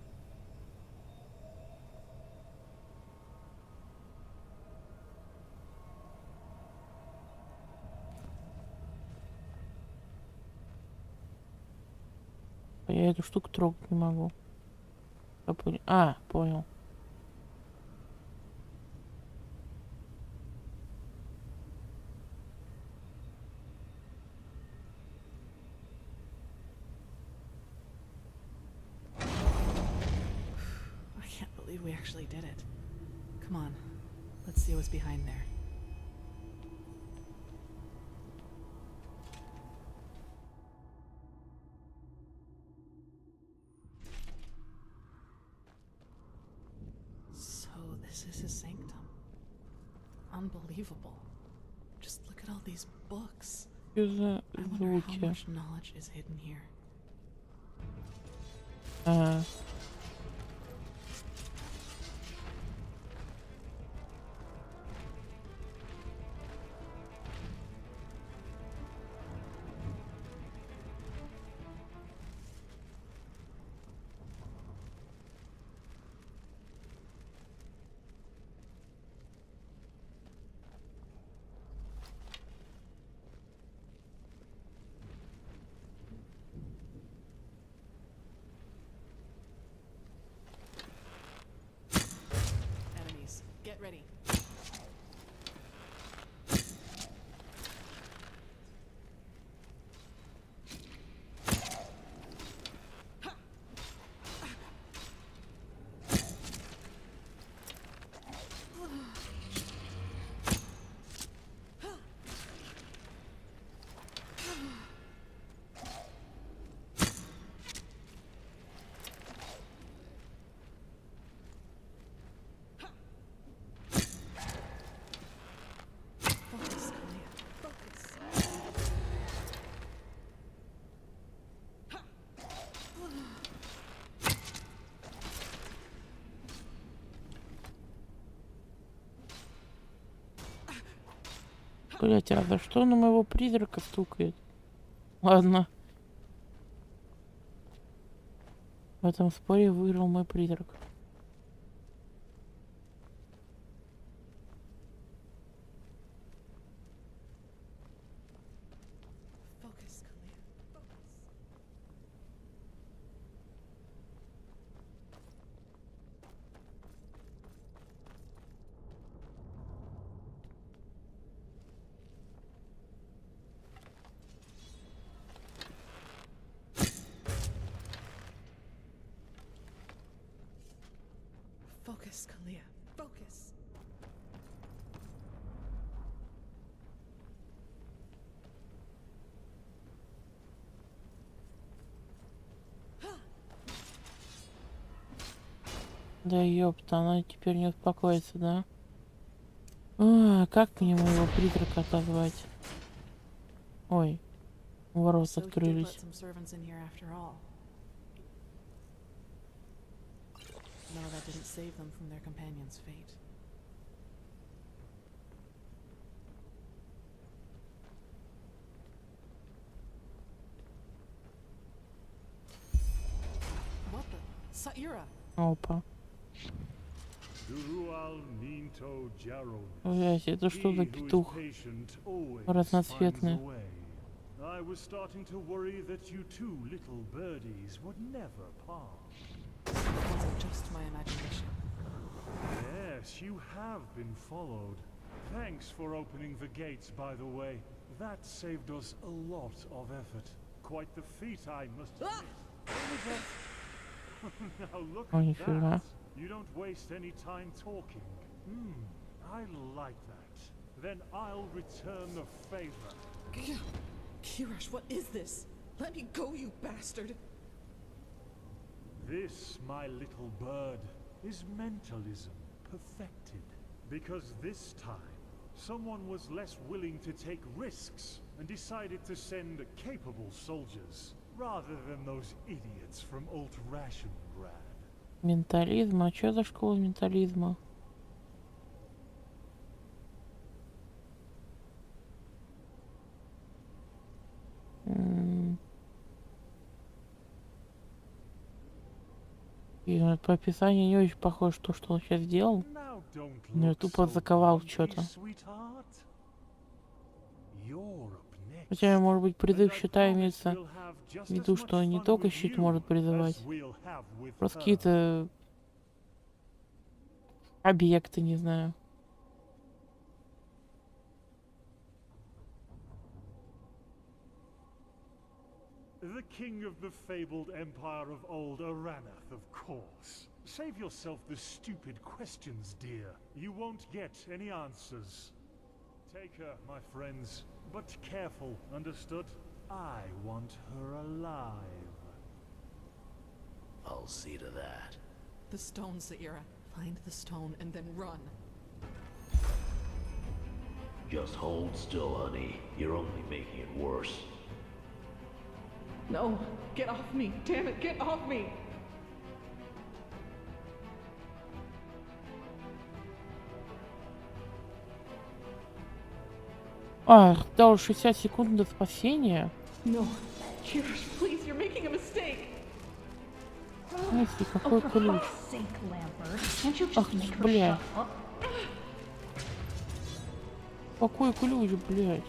Я эту штуку трогать не могу. А, понял. I can't believe we actually did it. Come on. Let's see what's behind there. This is his sanctum. Unbelievable. Just look at all these books. I wonder how much knowledge is hidden here. Блять, а за что на моего призрака стукает? Ладно. В этом споре выиграл мой призрак. Focus, Kalia. Focus. Focus, Kalia. Focus. Да ёпта, она теперь не успокоится, да? А, как мне моего призрака отозвать? Ой, ворот So he did открылись. let some servants in here after all. No, that didn't save them from their companion's fate. What the? Saira! Опа. Блять, это что за петух? Разноцветный. I was starting to worry that you two little birdies would never part. It wasn't just my imagination. Yes, you have been followed. Thanks for opening the gates, by the way. That saved us a lot of effort. Quite the feat, I must admit. Now look at that. You don't waste any time talking. I like that. Then I'll return the favor. Kirash, what is this? Let me go, you bastard! This, my little bird, is mentalism perfected. Because this time, someone was less willing to take risks and decided to send capable soldiers, rather than those idiots from Alt-Rationgrad. Ментализм? А чё за школа ментализма? И по описанию не очень похоже то, что он сейчас сделал. Но я тупо заковал что-то. Хотя, может быть, призыв щита имеется в виду, что не только щит может призывать. Просто какие-то объекты, не знаю. The king of the fabled empire of old Aranath, of course. Save yourself the stupid questions, dear. You won't get any answers. Take her, my friends. But careful, understood? I want her alive. I'll see to that. The stone, Saira. Find the stone and then run. Just hold still, honey. You're only making it worse. No! Get off me! Damn it, get off me! Ах, дал 60 секунд до спасения. No, Kirish, please, you're making a mistake. Мысли, какой ключ? Ах, бля. Какой ключ, блядь?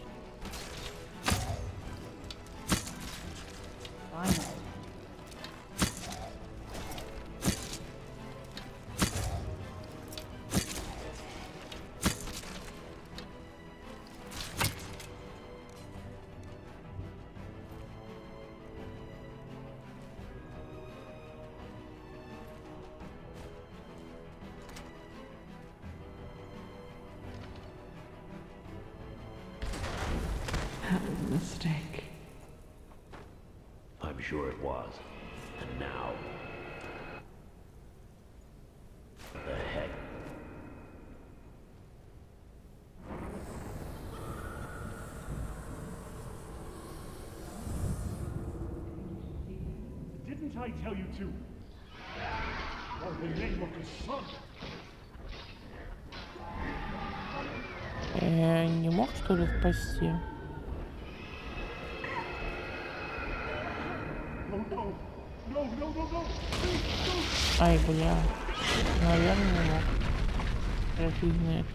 Mistake. I'm sure it was. And now... the heck? Didn't I tell you to? For the name of the sun! Не мог, что ли, спасти? Ай, бля. Наверное, не мог. Я фиг знает.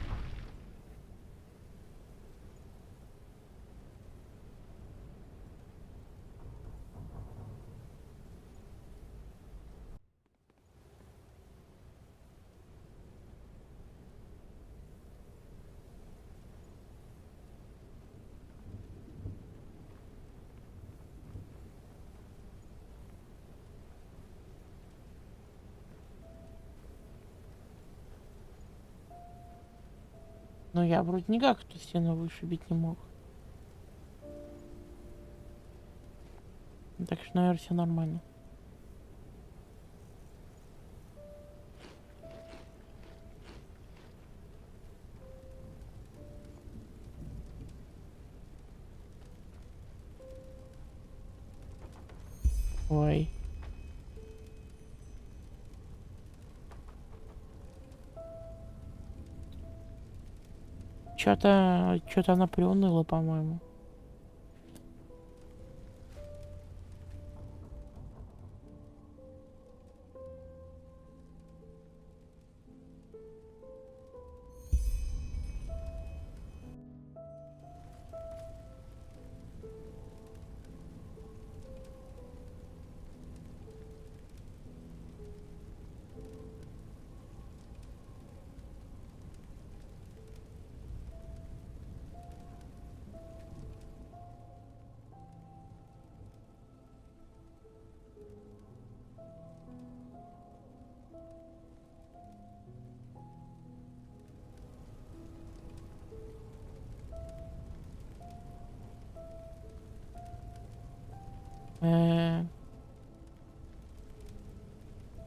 Но я вроде никак эту стену вышибить не мог. Так что, наверное, все нормально. Ой. Что-то она приуныла, по-моему.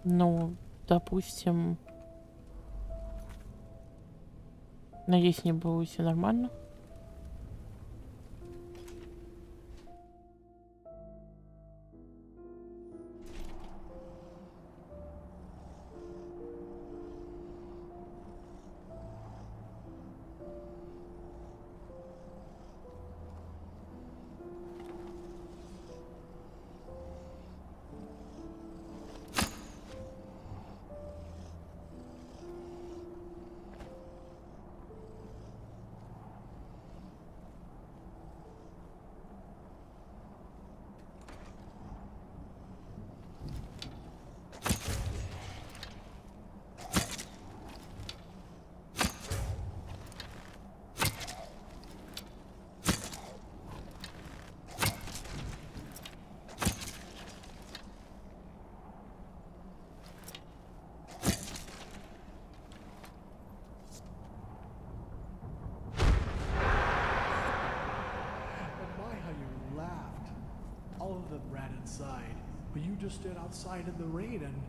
Ну, допустим, надеюсь, не было все нормально. All of them ran inside, but you just stood outside in the rain and...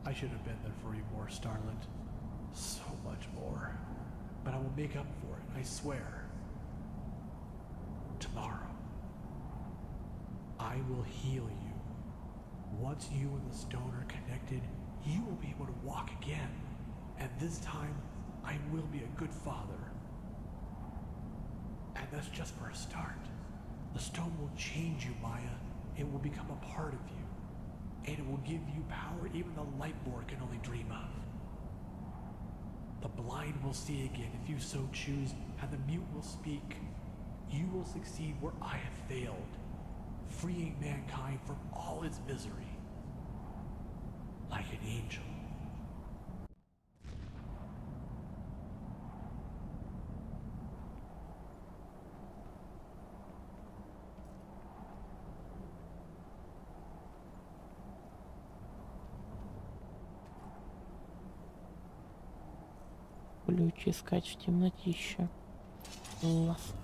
I should have been there for you more, Starlet. So much more. But I will make up for it, I swear. Tomorrow. I will heal you. Once you and the stone are connected, you will be able to walk again. And this time, I will be a good father. And that's just for a start. The stone will change you, Maya. It will become a part of you. And it will give you power even the Lightborn can only dream of. The blind will see again if you so choose, and the mute will speak. You will succeed where I have failed, freeing mankind from all its misery. Like an angel. Ключ искать в темнотище. Класс.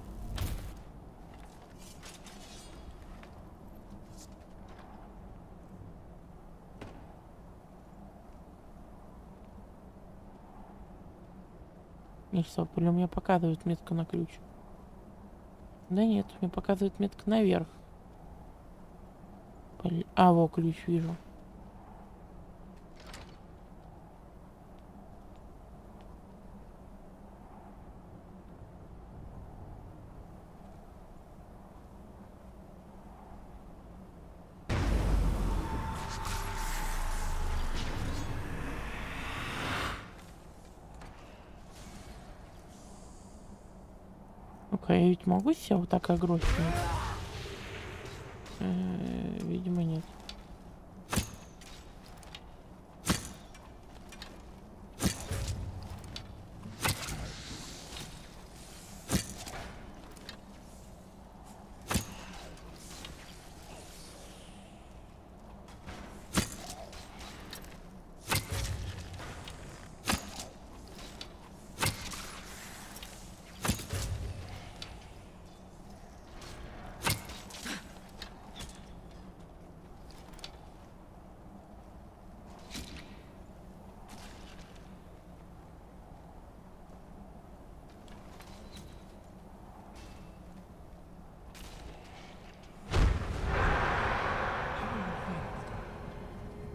И что, или у меня показывает метка на ключ? Да нет, мне показывает метка наверх. А, во, ключ вижу. Так, а я ведь могу себя вот так огрузить? Видимо, нет.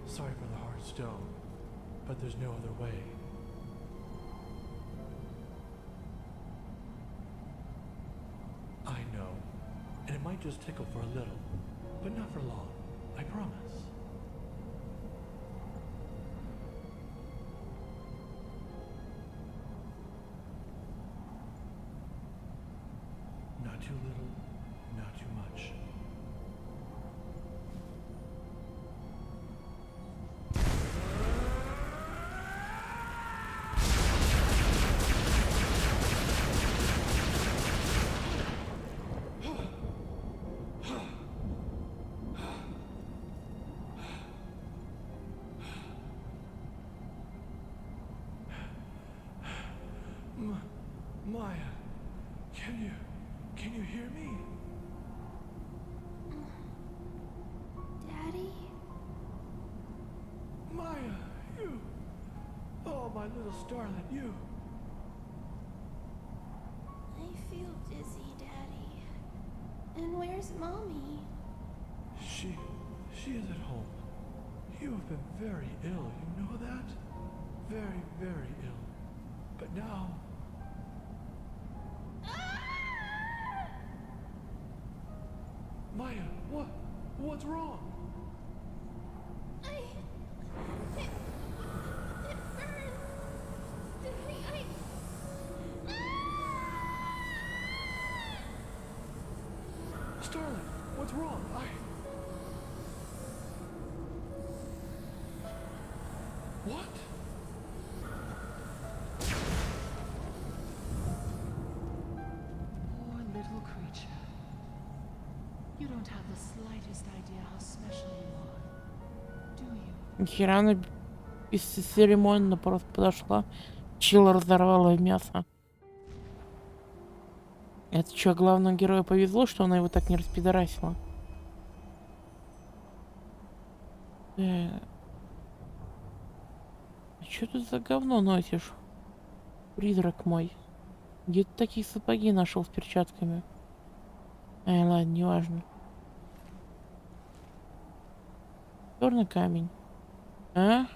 Sorry for the hard stone, but there's no other way. I know, and it might just tickle for a little, but not for long, I promise. Not too little, not too much. Maya, can you hear me? Daddy? Maya, you! Oh, my little starlet, you! I feel dizzy, Daddy. And where's Mommy? She is at home. You have been very ill, you know that? Very, very ill. But now... Maya, what's wrong? It burns. Daddy, Starlet, what's wrong? What? Poor little creature. You don't have the slightest idea how special you are, do you? Нихера она бесцеремонно просто подошла. Чила разорвала мясо. Это что, главному герою повезло, что она его так не распидорасила? Что тут за говно носишь? Призрак мой. Где ты такие сапоги нашел с перчатками? Ай, ладно, неважно. Черный камень. А?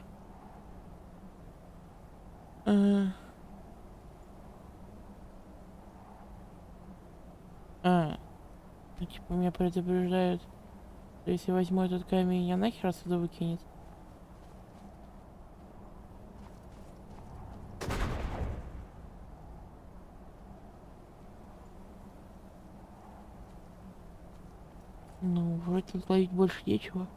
Ну, типа, меня предупреждают, что если возьму этот камень, меня нахер отсюда выкинет. Ну, вроде тут ловить больше нечего.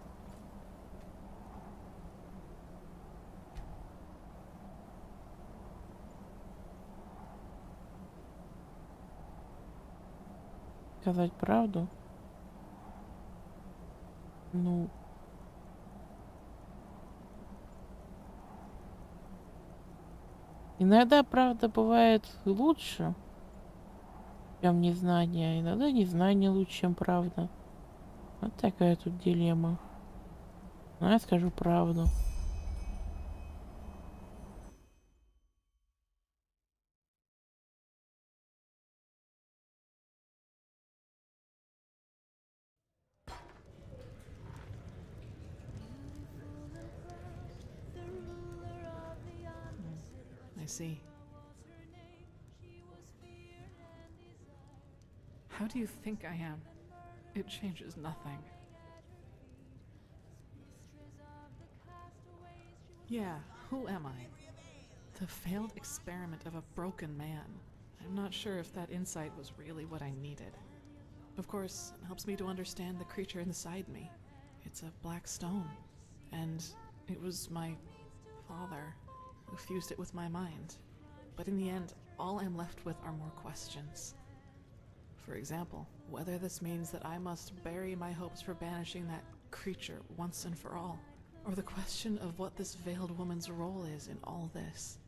Сказать правду? Ну... Иногда правда бывает лучше, чем незнание, а иногда незнание лучше, чем правда. Вот такая тут дилемма. Но я скажу правду. I see. How do you think I am? It changes nothing. Yeah, who am I? The failed experiment of a broken man. I'm not sure if that insight was really what I needed. Of course, it helps me to understand the creature inside me. It's a black stone, and it was my father who fused it with my mind. But in the end, all I'm left with are more questions. For example, whether this means that I must bury my hopes for banishing that creature once and for all, or the question of what this veiled woman's role is in all this.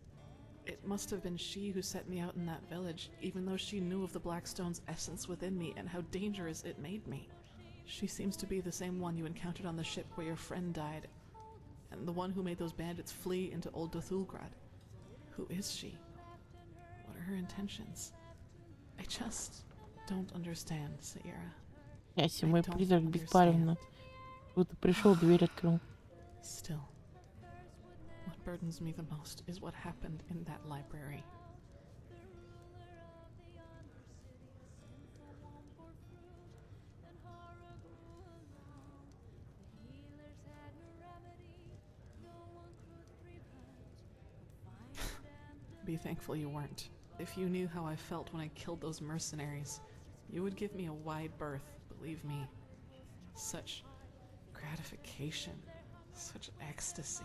It must have been she who set me out in that village, even though she knew of the Black Stone's essence within me and how dangerous it made me. She seems to be the same one you encountered on the ship where your friend died, and the one who made those bandits flee into Old Dothulgrad. Who is she? What are her intentions? I just don't understand, Saira. Яси, мой призрак беспалевно. Вот пришел, дверь открыл. Still, what burdens me the most is what happened in that library. Be thankful you weren't. If you knew how I felt when I killed those mercenaries, you would give me a wide berth, believe me. Such gratification, such ecstasy.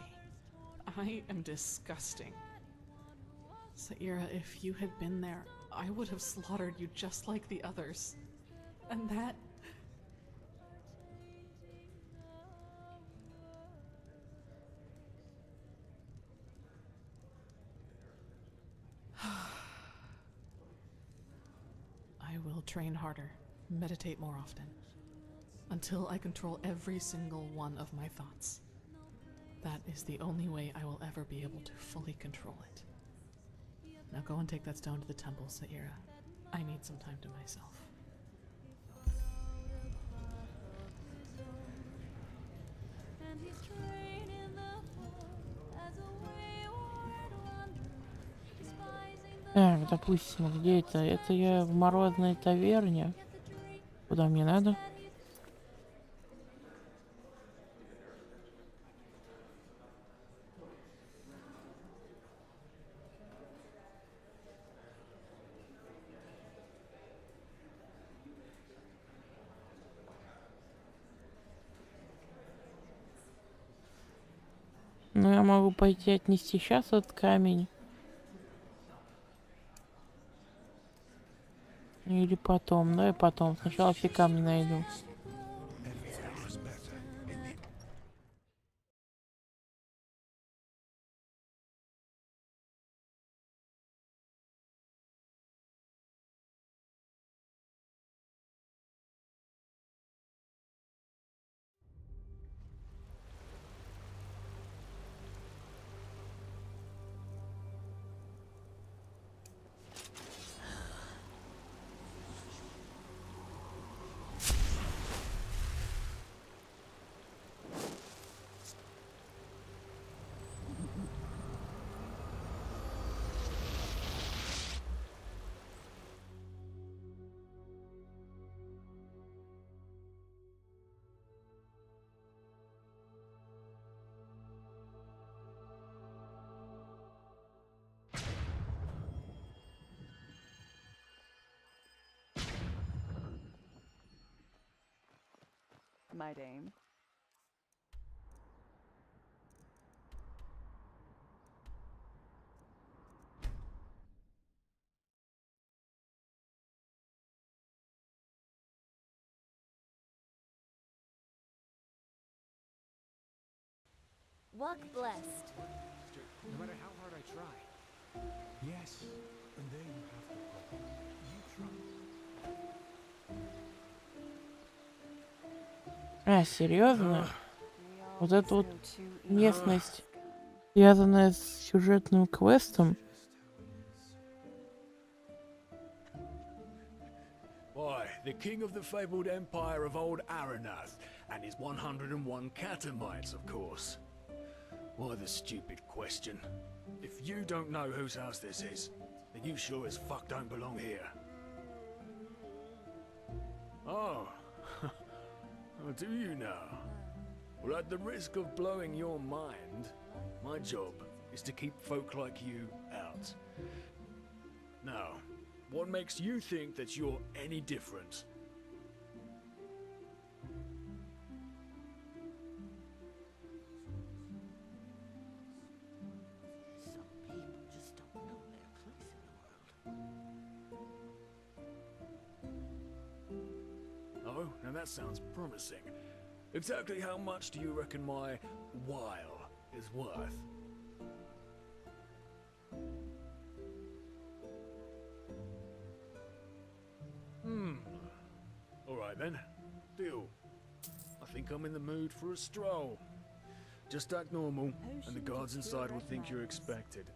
I am disgusting. Saira, if you had been there, I would have slaughtered you just like the others. And that... I will train harder, meditate more often, until I control every single one of my thoughts. That is the only way I will ever be able to fully control it. Now go and take that stone to the temple, Saira. I need some time to myself. Так, допустим, где это? Это я в морозной таверне. Куда мне надо? Ну, я могу пойти отнести сейчас этот камень. Или потом. Давай потом. Сначала все камни найду. My dame. Walk blessed. No matter how hard I try. Yes, and there you have the problem. You try. А, серьезно? Вот эта вот местность, связанная с сюжетным квестом. Why, the king of the fabled empire of old Aranath and his 101 catamites, of course. Why the stupid question? If you don't know whose house this is, then you sure as fuck don't belong here. Oh. Oh, do you now? Well, at the risk of blowing your mind, my job is to keep folk like you out. Now, What makes you think that you're any different? Some people just don't know their place in the world. Oh, now that sounds promising. Exactly how much do you reckon my while is worth? Alright then. Deal. I think I'm in the mood for a stroll. Just act normal, and the guards inside will think you're expected.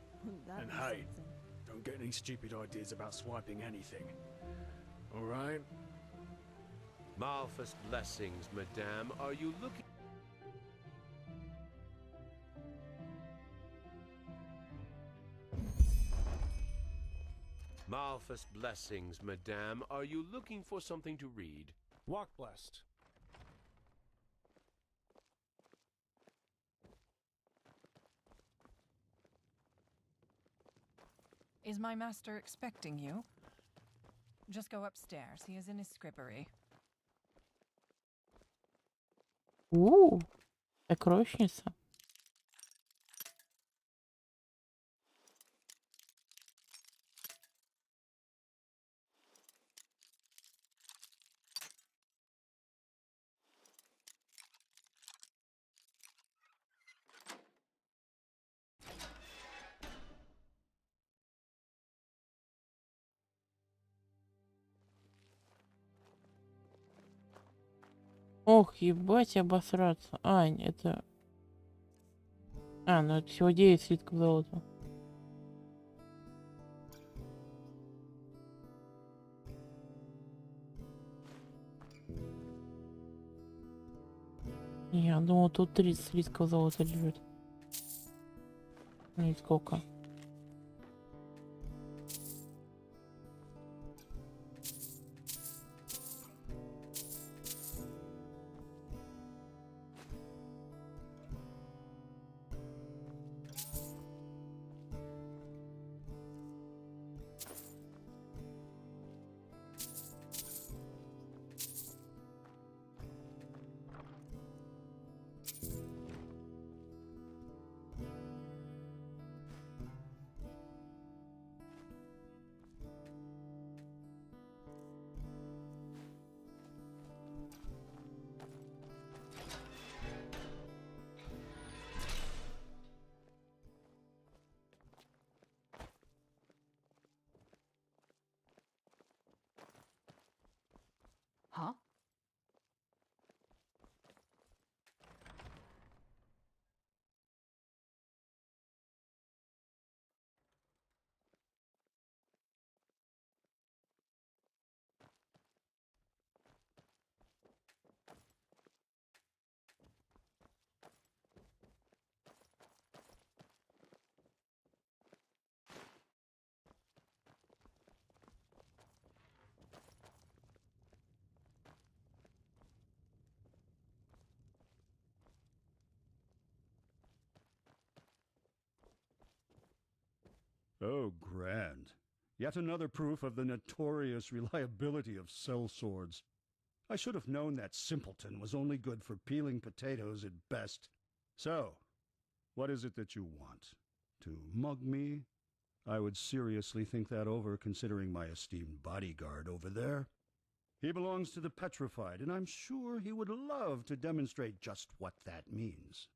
And hey, don't get any stupid ideas about swiping anything. Alright? Malphus blessings, madame. Are you looking... Malphus blessings, madame. Are you looking for something to read? Walk blessed. Is my master expecting you? Just go upstairs. He is in his scribbery. Сокровищница. Ох, ебать, обосраться. Это... ну это всего 9 слитков золота. Я думал, тут 30 слитков золота лежит. Ну и сколько? Huh? Oh, grand. Yet another proof of the notorious reliability of sellswords. I should have known that simpleton was only good for peeling potatoes at best. So, what is it that you want? To mug me? I would seriously think that over, considering my esteemed bodyguard over there. He belongs to the petrified, and I'm sure he would love to demonstrate just what that means.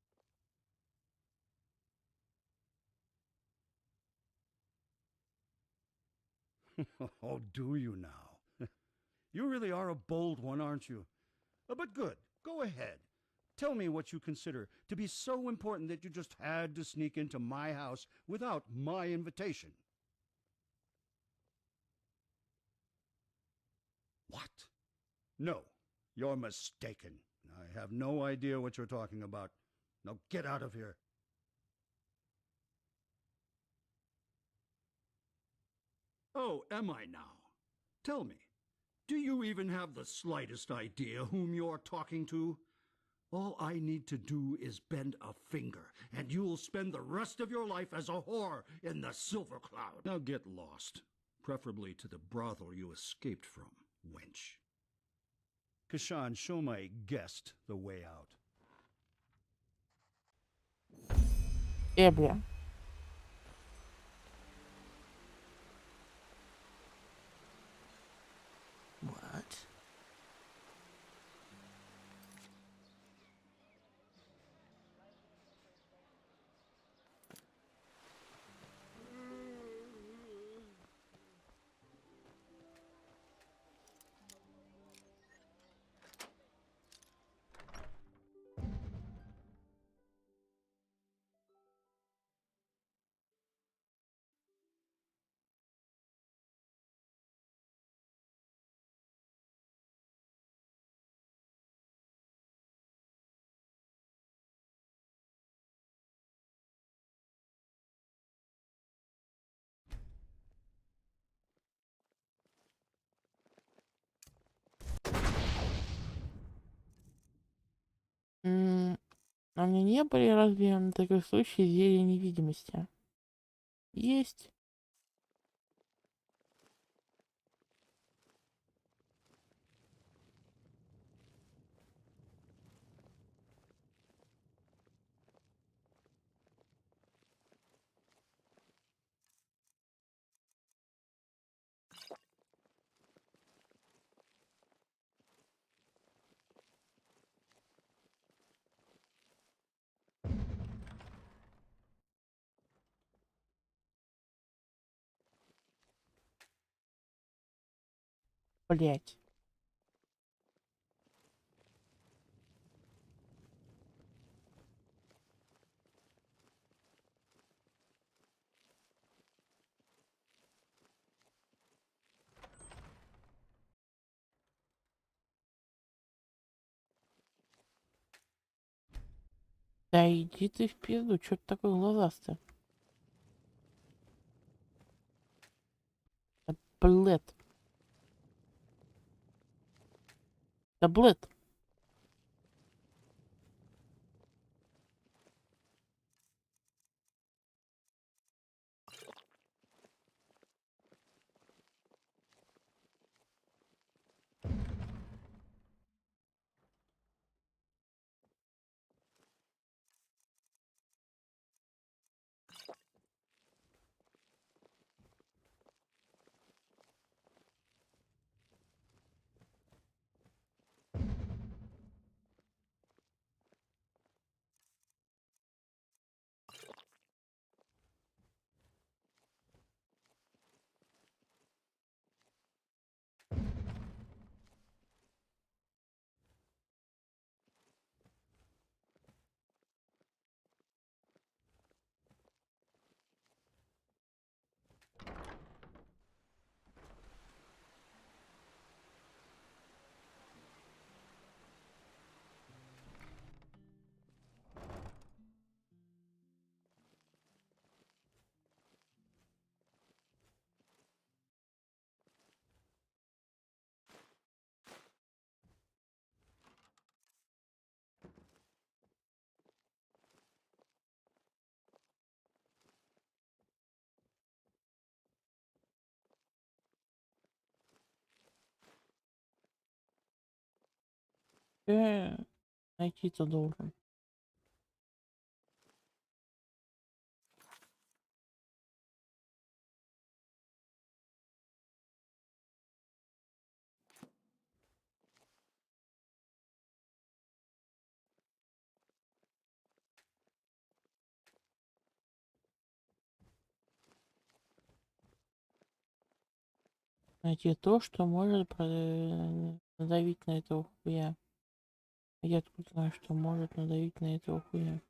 Oh, do you now? You really are a bold one, aren't you? But good. Go ahead. Tell me what you consider to be so important that you just had to sneak into my house without my invitation. What? No, you're mistaken. I have no idea what you're talking about. Now get out of here. Oh, am I now? Tell me, do you even have the slightest idea whom you're talking to? All I need to do is bend a finger, and you'll spend the rest of your life as a whore in the Silver Cloud. Now get lost. preferably to the brothel you escaped from, wench. Kashan, show my guest the way out. Бля. What? А у меня не были разве на такой случай зелья невидимости? Есть. Блять. Да иди ты в пизду, чё ты такой глазастый? Да блэд. Да блэд. Найти-то должен. Найти то, что может надавить на этого хуя. Я откуда знаю, что может надавить на этого хуя.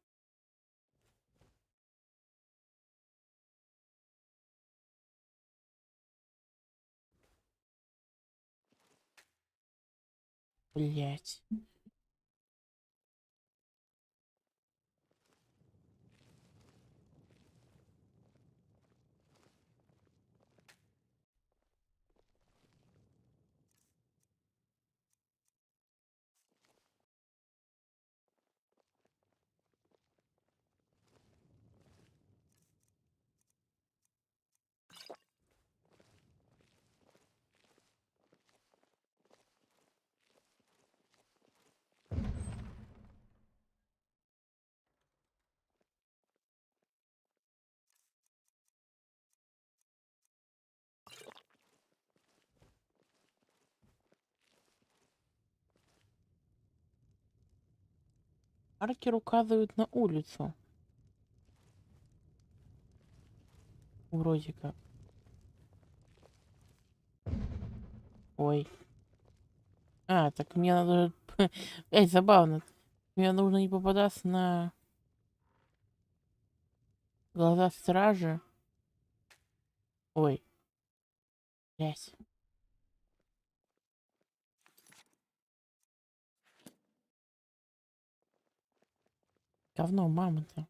Блять. Маркер указывает на улицу. Вроде как. Ой. А, так мне надо... Эй, забавно. Мне нужно не попадаться на глаза стражи. Ой. Блять. Говно, мама-то.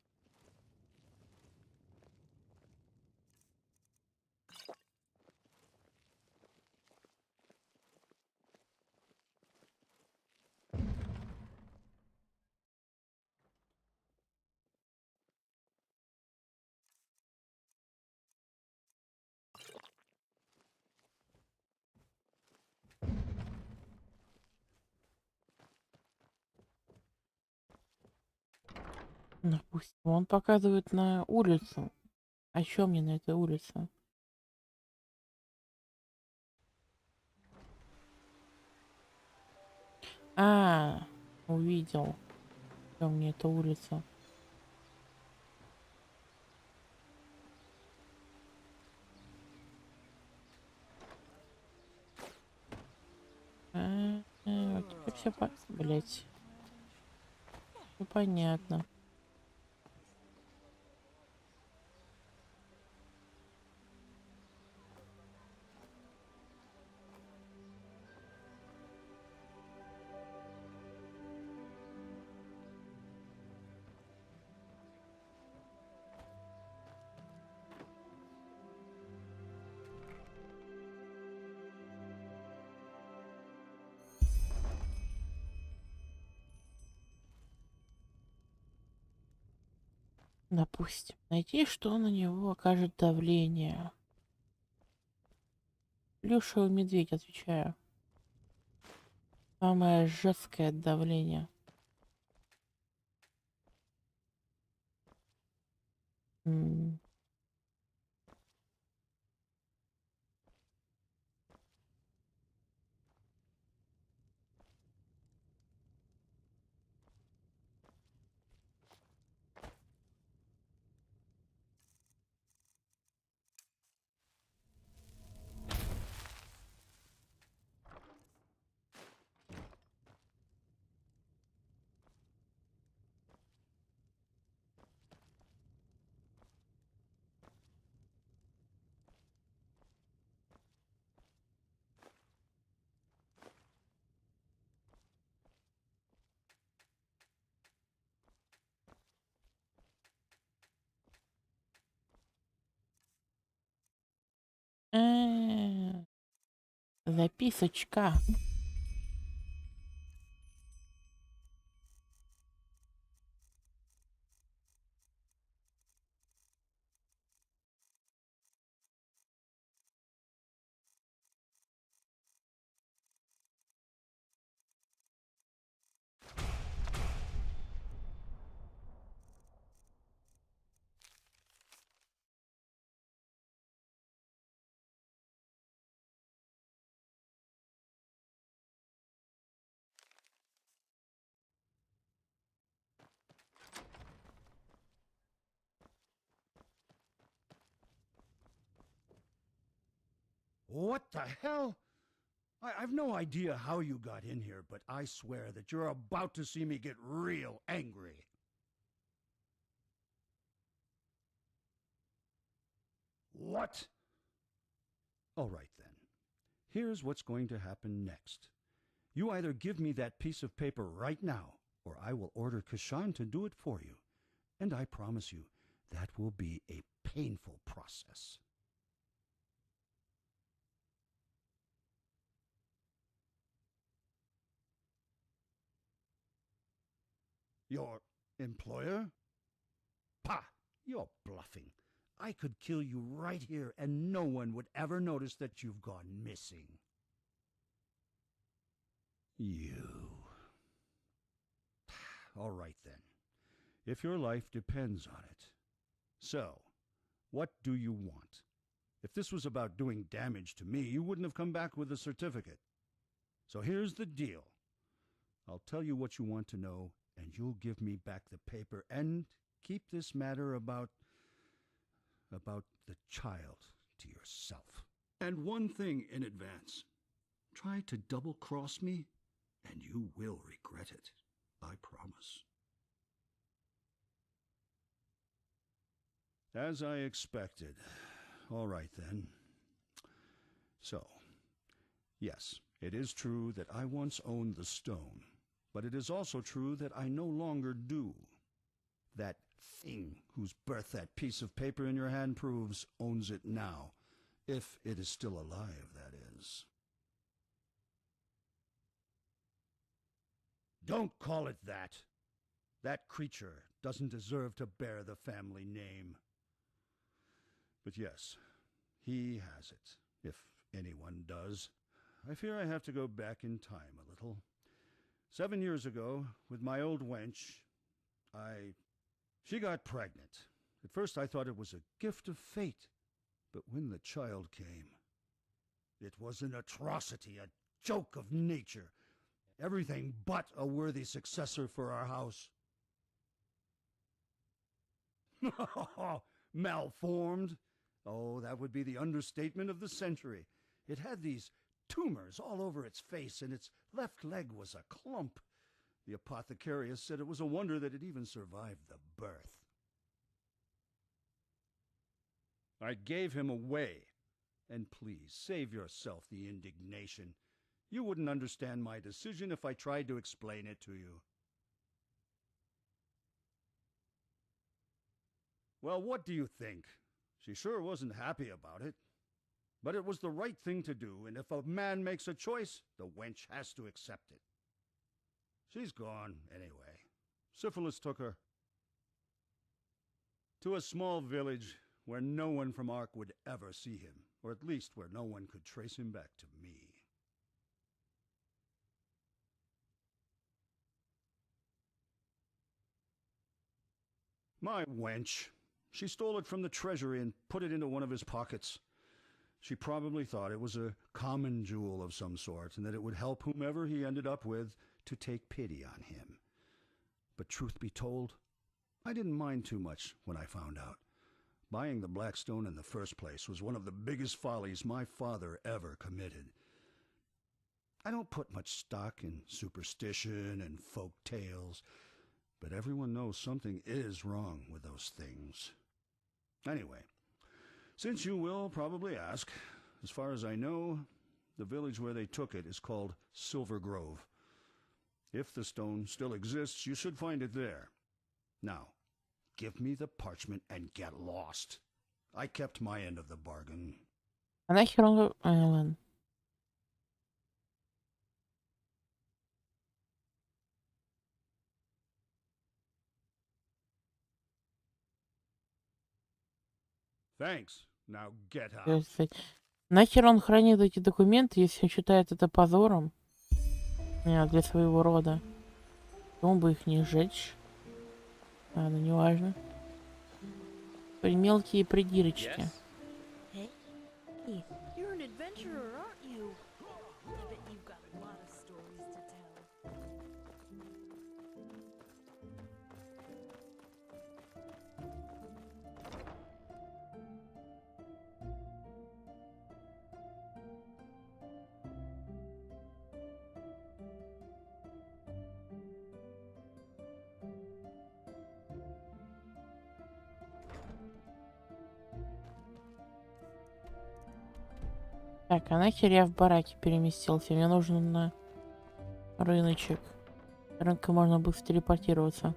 Допустим, он показывает на улицу. А чё мне на этой улице? А, увидел. Чё мне эта улица? Вот теперь все блять. Всё понятно. Допустим, найти, что на него окажет давление. Плюшевый медведь, отвечаю. Самое жесткое давление. М. Записочка. What the hell? I've no idea how you got in here, but I swear that you're about to see me get real angry. What? All right, then. Here's what's going to happen next. You either give me that piece of paper right now, or I will order Kashan to do it for you. And I promise you, that will be a painful process. Your employer? Pah! You're bluffing. I could kill you right here and no one would ever notice that you've gone missing. You. All right then. If your life depends on it. So, what do you want? If this was about doing damage to me, you wouldn't have come back with a certificate. So here's the deal. I'll tell you what you want to know, and you'll give me back the paper and keep this matter about the child to yourself. And one thing in advance. Try to double-cross me, and you will regret it. I promise. As I expected. All right, then. So, yes, it is true that I once owned the stone, but it is also true that I no longer do. That thing whose birth that piece of paper in your hand proves owns it now, if it is still alive, that is. Don't call it that. That creature doesn't deserve to bear the family name. But yes, he has it, if anyone does. I fear I have to go back in time a little. 7 years ago, with my old wench, she got pregnant. At first I thought it was a gift of fate, but when the child came, it was an atrocity, a joke of nature, everything but a worthy successor for our house. Malformed? Oh, that would be the understatement of the century. It had these tumors all over its face, and its left leg was a clump. The apothecarius said it was a wonder that it even survived the birth. I gave him away. And please, save yourself the indignation. You wouldn't understand my decision if I tried to explain it to you. Well, what do you think? She sure wasn't happy about it. But it was the right thing to do, and if a man makes a choice, the wench has to accept it. She's gone, anyway. Syphilis took her to a small village where no one from Ark would ever see him, or at least where no one could trace him back to me. My wench. She stole it from the treasury and put it into one of his pockets. She probably thought it was a common jewel of some sort, and that it would help whomever he ended up with to take pity on him. But truth be told, I didn't mind too much when I found out. Buying the black stone in the first place was one of the biggest follies my father ever committed. I don't put much stock in superstition and folk tales, but everyone knows something is wrong with those things. Anyway, since you will probably ask, as far as I know, the village where they took it is called Silver Grove. If the stone still exists, you should find it there. Now, give me the parchment and get lost. I kept my end of the bargain. А нахер он... ладно. Thanks. Now get То out. есть, нахер он хранит эти документы, если он считает это позором для своего рода? Почему бы их не сжечь? Ладно, неважно. Мелкие придирочки. Hey, you're an adventurer, aren't you? I bet you've got a lot of stories to tell. Так, а нахер я в бараке переместился? Мне нужно на рыночек. С рынка можно быстро телепортироваться.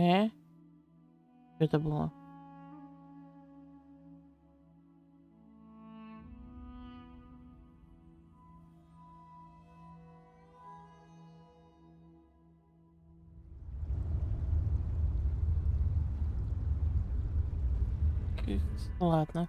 Что это было? Ладно.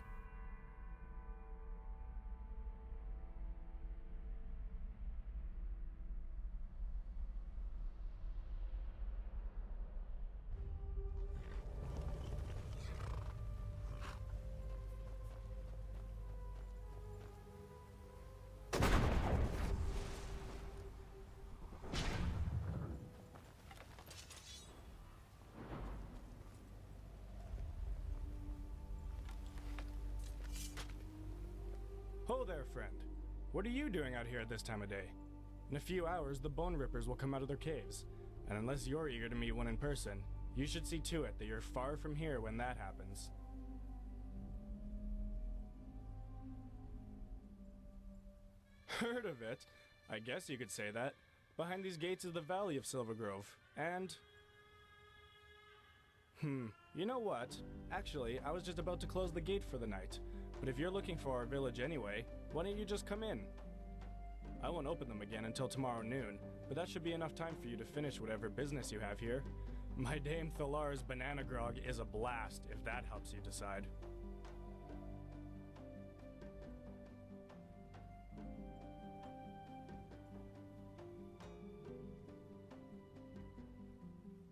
Ho there, friend. What are you doing out here at this time of day? In a few hours, the Bone Rippers will come out of their caves, and unless you're eager to meet one in person, you should see to it that you're far from here when that happens. Heard of it? I guess you could say that. Behind these gates is the Valley of Silvergrove, and... you know what? Actually, I was just about to close the gate for the night. But if you're looking for our village anyway, why don't you just come in? I won't open them again until tomorrow noon, but that should be enough time for you to finish whatever business you have here. My Dame Thalar's banana grog is a blast, if that helps you decide.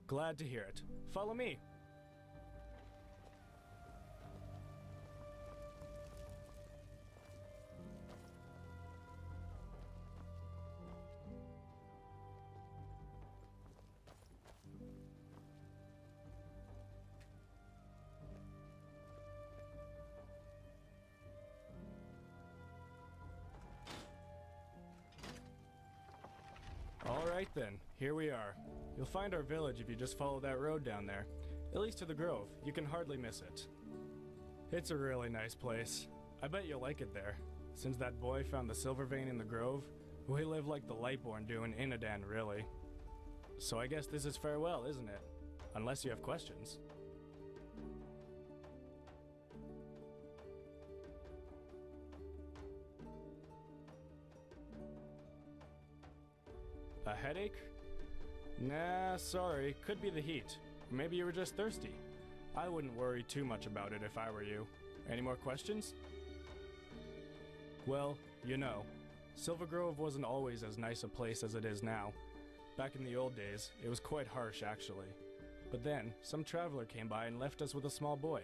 Glad to hear it. Follow me. Alright then, here we are. You'll find our village if you just follow that road down there. At least to the grove, you can hardly miss it. It's a really nice place. I bet you'll like it there. Since that boy found the silver vein in the grove, we live like the Lightborn do in Inadan, really. So I guess this is farewell, isn't it? Unless you have questions. A headache? Nah, sorry. Could be the heat. Maybe you were just thirsty. I wouldn't worry too much about it if I were you. Any more questions? Well, you know, Silvergrove wasn't always as nice a place as it is now. Back in the old days, it was quite harsh actually. But then, some traveler came by and left us with a small boy.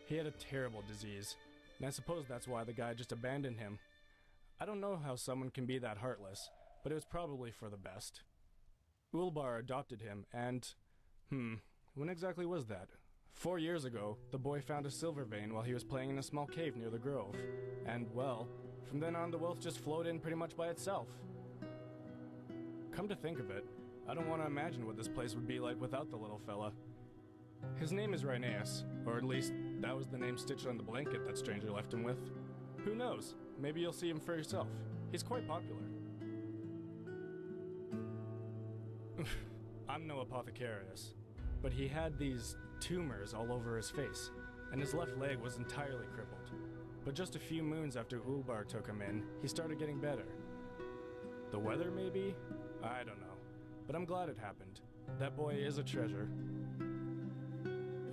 He had a terrible disease, and I suppose that's why the guy just abandoned him. I don't know how someone can be that heartless, but it was probably for the best. Ulbar adopted him, and... when exactly was that? 4 years ago, the boy found a silver vein while he was playing in a small cave near the grove. And, well, from then on the wealth just flowed in pretty much by itself. Come to think of it, I don't want to imagine what this place would be like without the little fella. His name is Rhinaeus, or at least that was the name stitched on the blanket that stranger left him with. Who knows? Maybe you'll see him for yourself. He's quite popular. I'm no apothecarius, but he had these tumors all over his face, and his left leg was entirely crippled. But just a few moons after Ulbar took him in, he started getting better. The weather, maybe? I don't know. But I'm glad it happened. That boy is a treasure.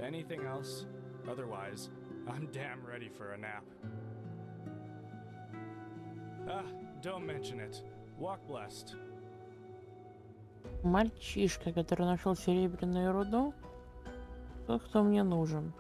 Anything else? Otherwise, I'm damn ready for a nap. Don't mention it. Walk blessed. Мальчишка, который нашел серебряную руду? Тот, кто мне нужен.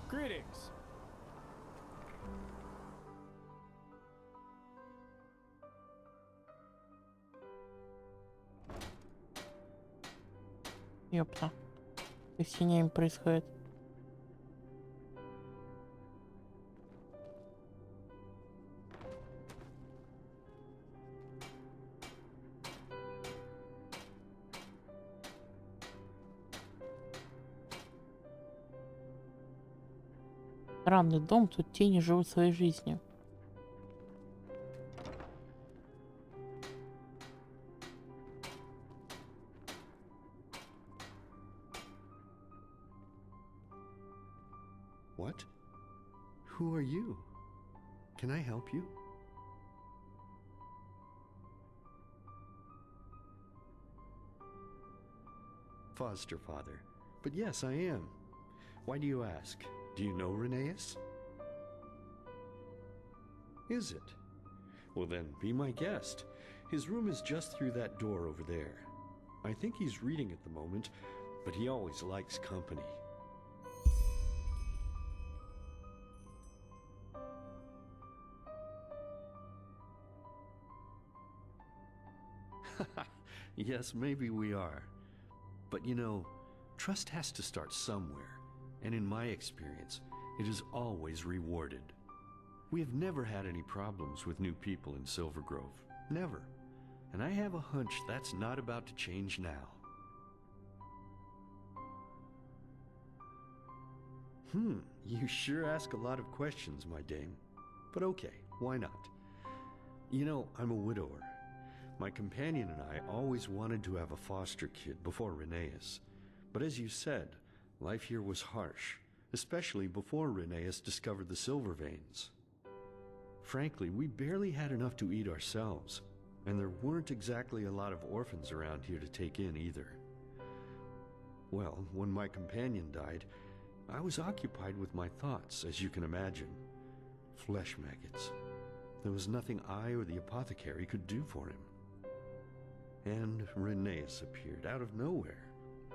Greetings. Ёпта. И с тенями происходит. Странный дом, тут тени живут своей жизнью. What? Who are you? Can I help you? Foster father. But yes, I am. Why do you ask? Do you know Rheneas? Is it? Well then, be my guest. His room is just through that door over there. I think he's reading at the moment, but he always likes company. Yes, maybe we are. But you know, trust has to start somewhere, and in my experience, it is always rewarded. We have never had any problems with new people in Silver Grove. Never. And I have a hunch that's not about to change now. You sure ask a lot of questions, my dame. But okay, why not? You know, I'm a widower. My companion and I always wanted to have a foster kid before Rheneas. But as you said, life here was harsh, especially before Rheneas discovered the silver veins. Frankly, we barely had enough to eat ourselves, and there weren't exactly a lot of orphans around here to take in either. Well, when my companion died, I was occupied with my thoughts, as you can imagine. Flesh maggots. There was nothing I or the apothecary could do for him. And Rheneas appeared out of nowhere,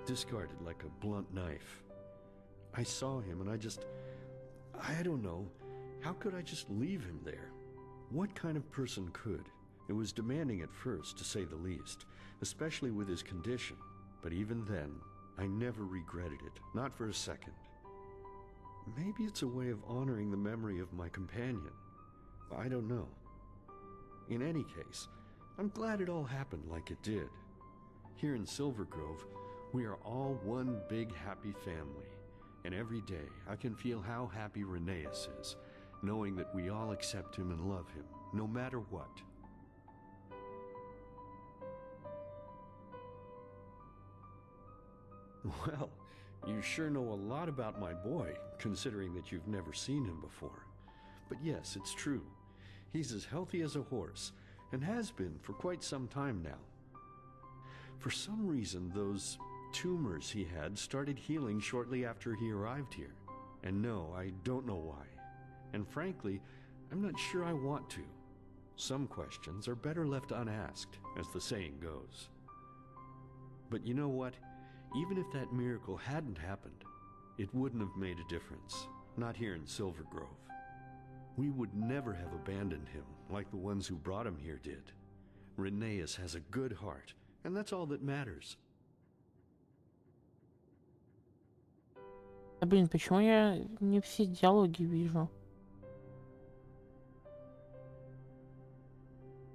discarded like a blunt knife. I saw him and I don't know, how could I just leave him there? What kind of person could? It was demanding at first, to say the least, especially with his condition. But even then, I never regretted it, not for a second. Maybe it's a way of honoring the memory of my companion. I don't know. In any case, I'm glad it all happened like it did. Here in Silver Grove, we are all one big happy family. And every day I can feel how happy Rheneas is, knowing that we all accept him and love him, no matter what. Well, you sure know a lot about my boy, considering that you've never seen him before. But yes, it's true. He's as healthy as a horse, and has been for quite some time now. For some reason, those tumors he had started healing shortly after he arrived here. And no, I don't know why. And frankly, I'm not sure I want to. Some questions are better left unasked, as the saying goes. But you know what? Even if that miracle hadn't happened, it wouldn't have made a difference. Not here in Silver Grove. We would never have abandoned him like the ones who brought him here did. Rheneas has a good heart, and that's all that matters. Да блин, почему я не все диалоги вижу?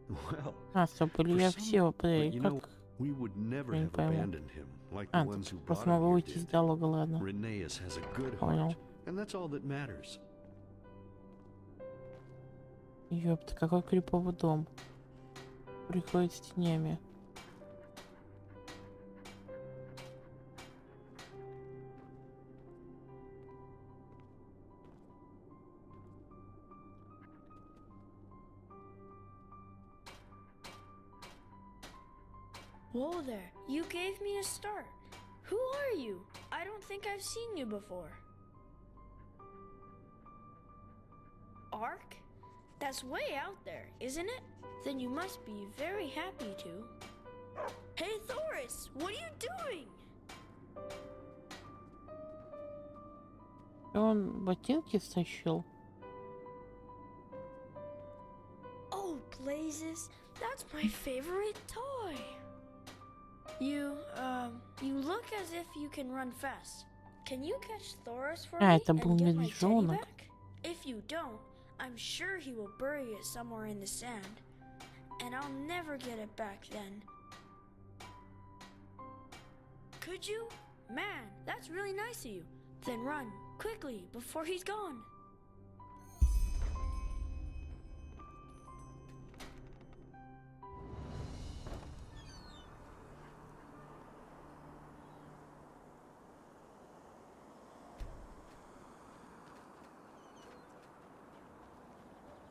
Well, стоп, или я все как? We would never Я не have пойму. abandoned him like the ones who Тут brought просто him могу here выйти из did. диалога, ладно. Rheneas has a good Понял. heart, and that's all that matters. Ёпта, какой криповый дом. Приходит с тенями. Whoa there, you gave me a start. Who are you? I don't think I've seen you before. Ark? That's way out there, isn't it? Then you must be very happy to. Hey Thoris, what are you doing? Он ботинки стащил. Oh, blazes. That's my favorite toy. You look as if you can run fast. Can you catch Thoros for me Это был and get my teddy медвежонок. back? If you don't, I'm sure he will bury it somewhere in the sand. And I'll never get it back then. Could you? Man, that's really nice of you. Then run, quickly, before he's gone.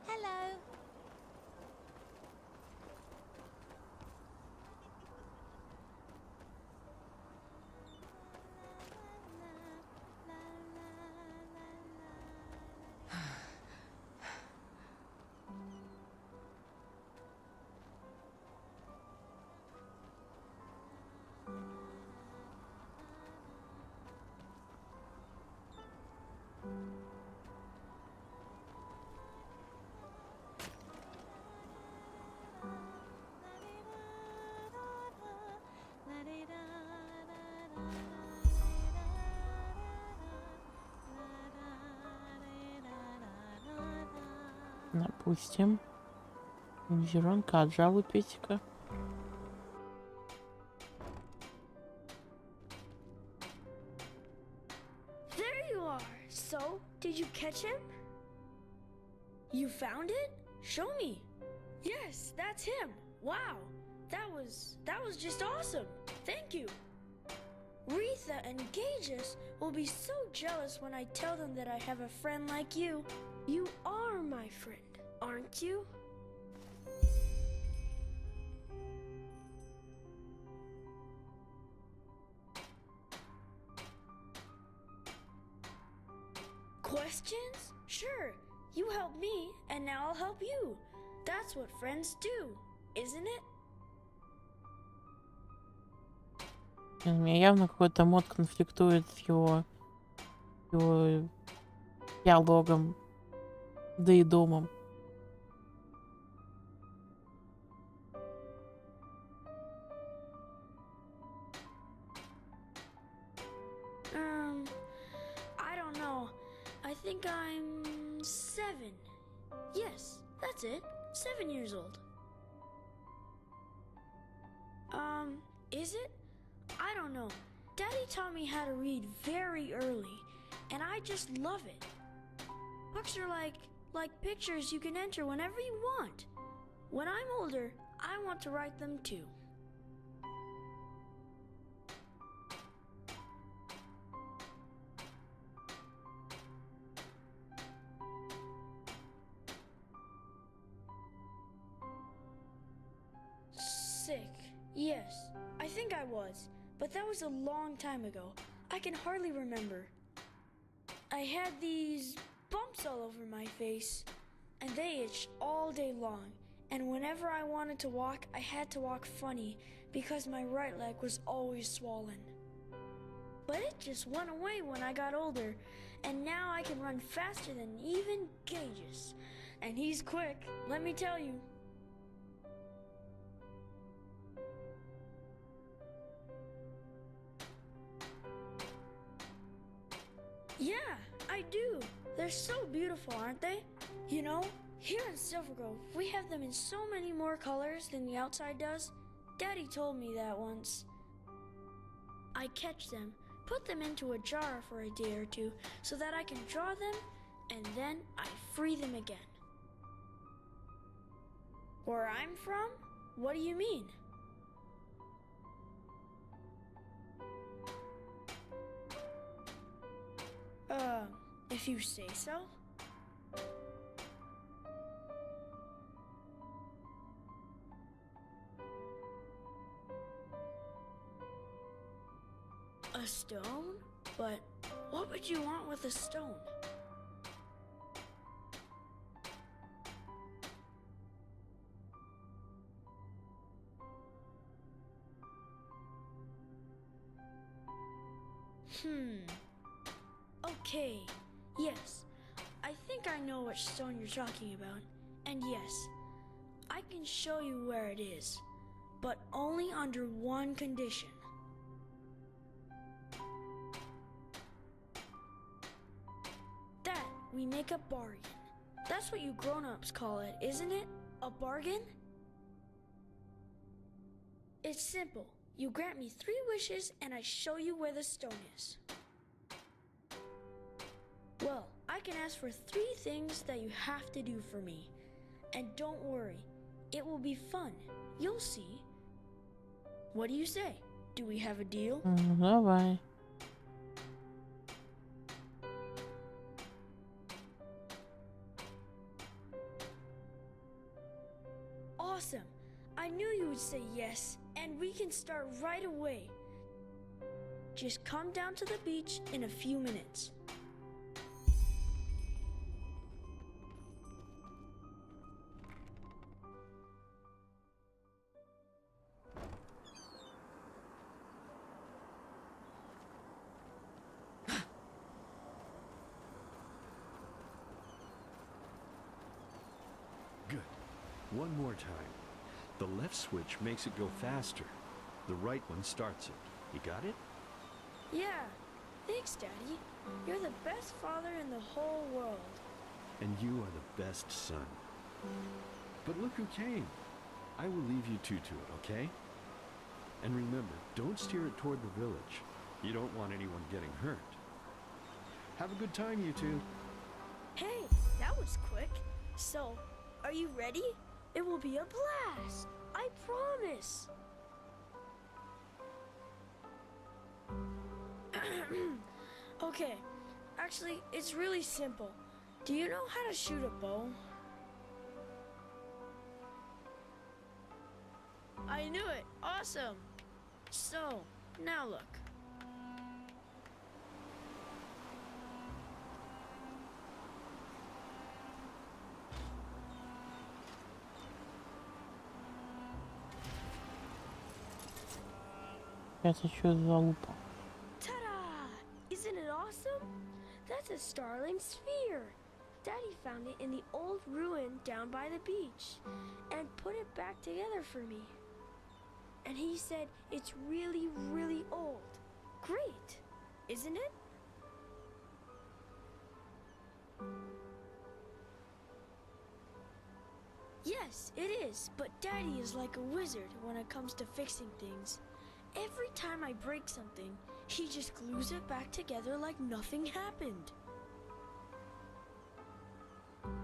Hello. Допустим. Медвежонка отжал у песика. There you are. So, did you catch him? You found it? Show me. Yes, that's him. Wow. That was just awesome. Thank you. Retha and Gages will be so jealous when I tell them that I have a friend like you. You are my friend, aren't you? Questions? Sure. You helped me, and now I'll help you. That's what friends do, isn't it? У меня явно какой-то мод конфликтует с его диалогом, да и домом. I don't know. I think I'm 7. Yes, that's it. 7 years old. Is it? I don't know. Daddy taught me how to read very early, and I just love it. Books are like pictures you can enter whenever you want. When I'm older, I want to write them too. Sick. Yes, I think I was, but that was a long time ago. I can hardly remember. I had these bumps all over my face, and they itched all day long. And whenever I wanted to walk, I had to walk funny because my right leg was always swollen. But it just went away when I got older, and now I can run faster than even Gages. And he's quick, let me tell you. Yeah, I do. They're so beautiful, aren't they? You know, here in Silver Grove, we have them in so many more colors than the outside does. Daddy told me that once. I catch them, put them into a jar for a day or two so that I can draw them, and then I free them again. Where I'm from? What do you mean? If you say so. A stone? But what would you want with a stone? Okay, Yes, I think I know which stone you're talking about. And yes, I can show you where it is, but only under one condition. That we make a bargain. That's what you grown-ups call it, isn't it? A bargain? It's simple. You grant me 3 wishes and I show you where the stone is. Well, I can ask for 3 things that you have to do for me. And don't worry, it will be fun. You'll see. What do you say? Do we have a deal? Давай. Awesome. I knew you would say yes, and we can start right away. Just come down to the beach in a few minutes. Good. One more time. The left switch makes it go faster. The right one starts it. You got it? Yeah. Thanks, Daddy. You're the best father in the whole world. And you are the best son. But look who came. I will leave you two to it, okay? And remember, don't steer it toward the village. You don't want anyone getting hurt. Have a good time, you two. Hey, that was quick. So, are you ready? It will be a blast. I promise. Okay, actually, it's really simple. Do you know how to shoot a bow? I knew it. Awesome. So, now look. Это что за лупа? Ta-da! Isn't it awesome? That's a starling sphere. Daddy found it in the old ruin down by the beach and put it back together for me. And he said it's really, really old. Great, isn't it? Yes, it is, but Daddy is like a wizard when it comes to fixing things. Every time I break something, he just glues it back together like nothing happened.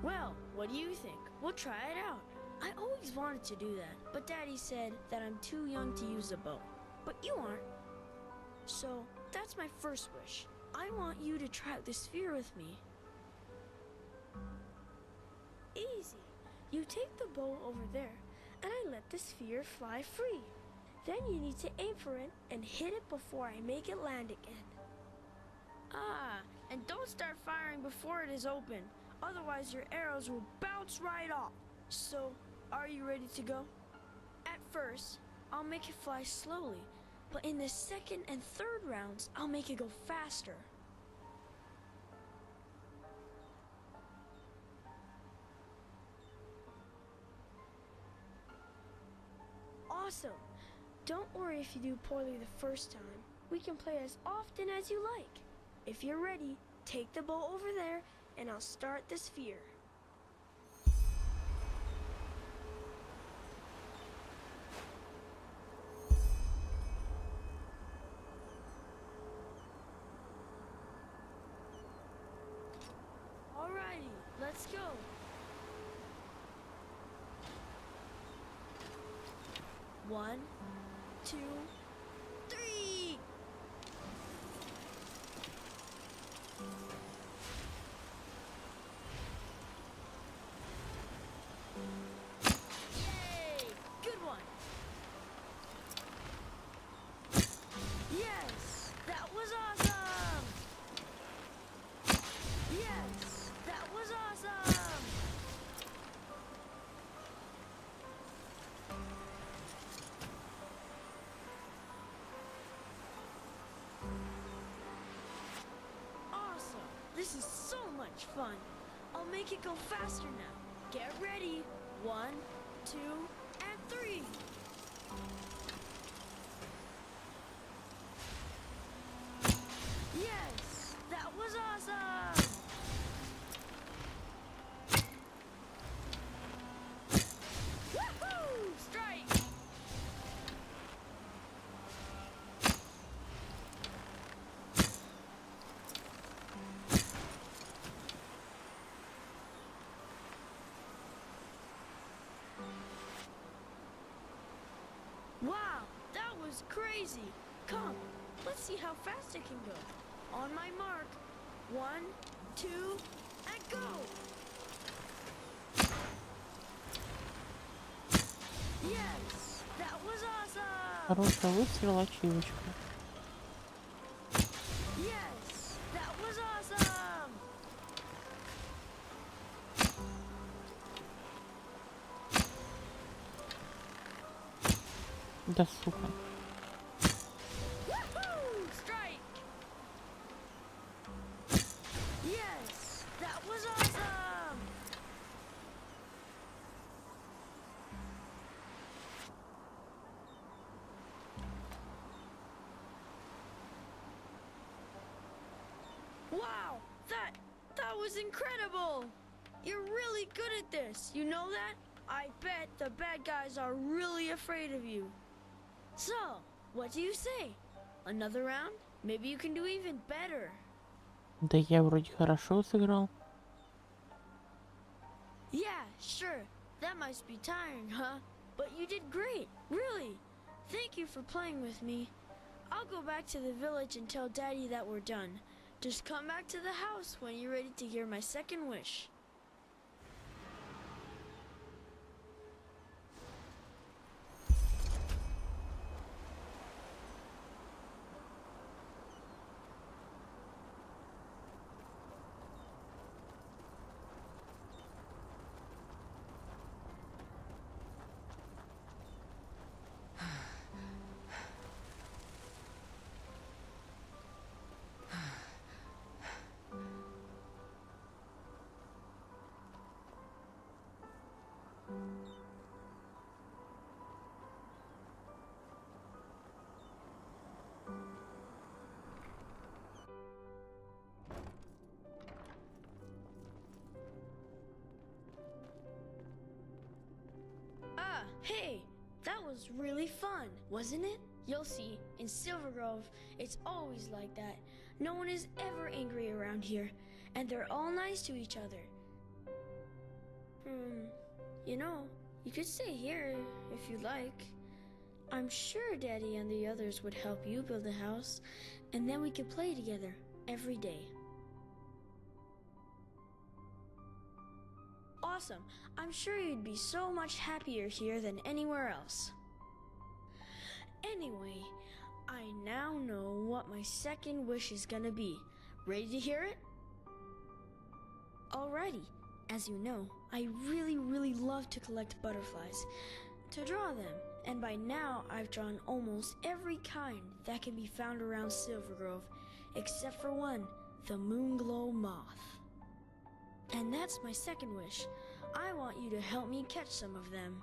Well, what do you think? We'll try it out. I always wanted to do that, but Daddy said that I'm too young to use a bow. But you aren't. So, that's my first wish. I want you to try out the sphere with me. Easy. You take the bow over there, and I let the sphere fly free. Then you need to aim for it and hit it before I make it land again. Ah, and don't start firing before it is open. Otherwise your arrows will bounce right off. So, are you ready to go? At first, I'll make it fly slowly, but in the second and third rounds, I'll make it go faster. Awesome! Don't worry if you do poorly the first time. We can play as often as you like. If you're ready, take the bow over there and I'll start the sphere. Alrighty, let's go. One, 2, 3. Yay! Good one. Yes, that was awesome. Yes, that was awesome. This is so much fun. I'll make it go faster now. Get ready. 1, 2, and 3. Yes, that was awesome. Woohoo! Strike. Wow, that was crazy. Come, let's see how fast it can go. On my mark. 1, 2, and go! Yes, that was awesome! Хорошая выстрел, ачивочка. Yes, that was awesome! Да сука. Woohoo! Strike! Yes, that was awesome! Wow, that was incredible! You're really good at this, you know that? I bet the bad guys are really afraid of you. So, what do you say? Another round? Maybe you can do even better. Да я вроде хорошо сыграл. Yeah, sure. That must be tiring, huh? But you did great, really. Thank you for playing with me. I'll go back to the village and tell Daddy that we're done. Just come back to the house when you're ready to hear my second wish. Hey, that was really fun, wasn't it? You'll see, in Silver Grove, it's always like that. No one is ever angry around here, and they're all nice to each other. You know, you could stay here if you like. I'm sure Daddy and the others would help you build a house, and then we could play together every day. Awesome. I'm sure you'd be so much happier here than anywhere else. Anyway, I now know what my second wish is gonna be. Ready to hear it? Alrighty. As you know, I really love to collect butterflies, to draw them, and by now I've drawn almost every kind that can be found around Silver Grove, except for one, the Moonglow Moth. And that's my second wish. I want you to help me catch some of them.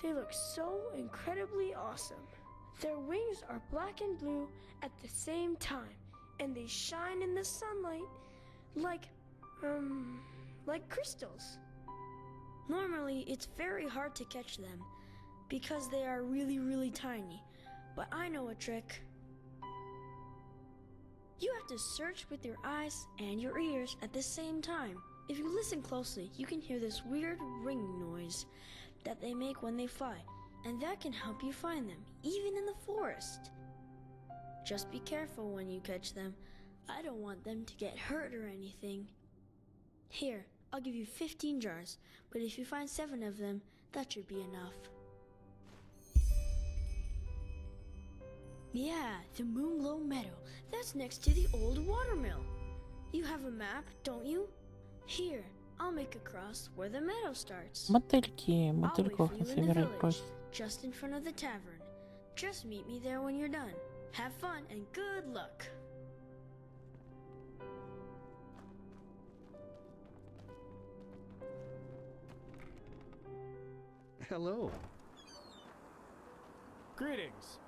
They look so incredibly awesome. Their wings are black and blue at the same time, and they shine in the sunlight like crystals. Normally, it's very hard to catch them because they are really tiny, but I know a trick. You have to search with your eyes and your ears at the same time. If you listen closely, you can hear this weird ringing noise that they make when they fly, and that can help you find them, even in the forest. Just be careful when you catch them. I don't want them to get hurt or anything. Here, I'll give you 15 jars, but if you find 7 of them, that should be enough. Yeah, the Moonglow Meadow. That's next to the old watermill. You have a map, don't you? Here, I'll make a cross where the meadow starts. Мотыльки, I'll wait мотыльков for не you in the собирать village, просто. just in front of the tavern. Just meet me there when you're done. Have fun and good luck. Hello. Greetings.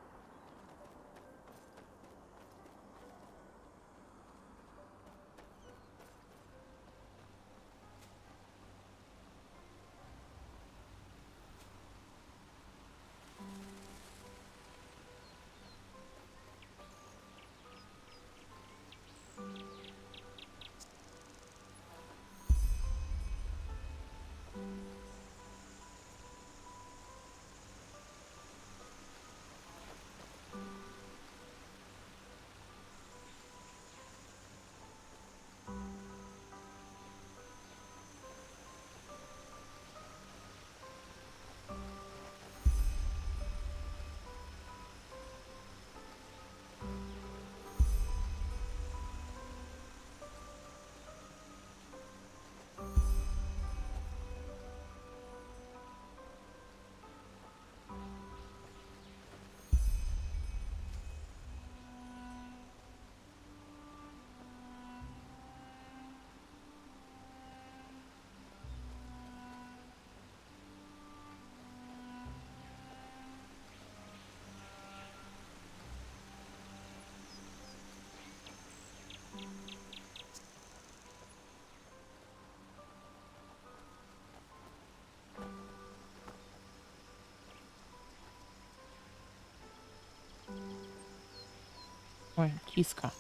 Ой, киска.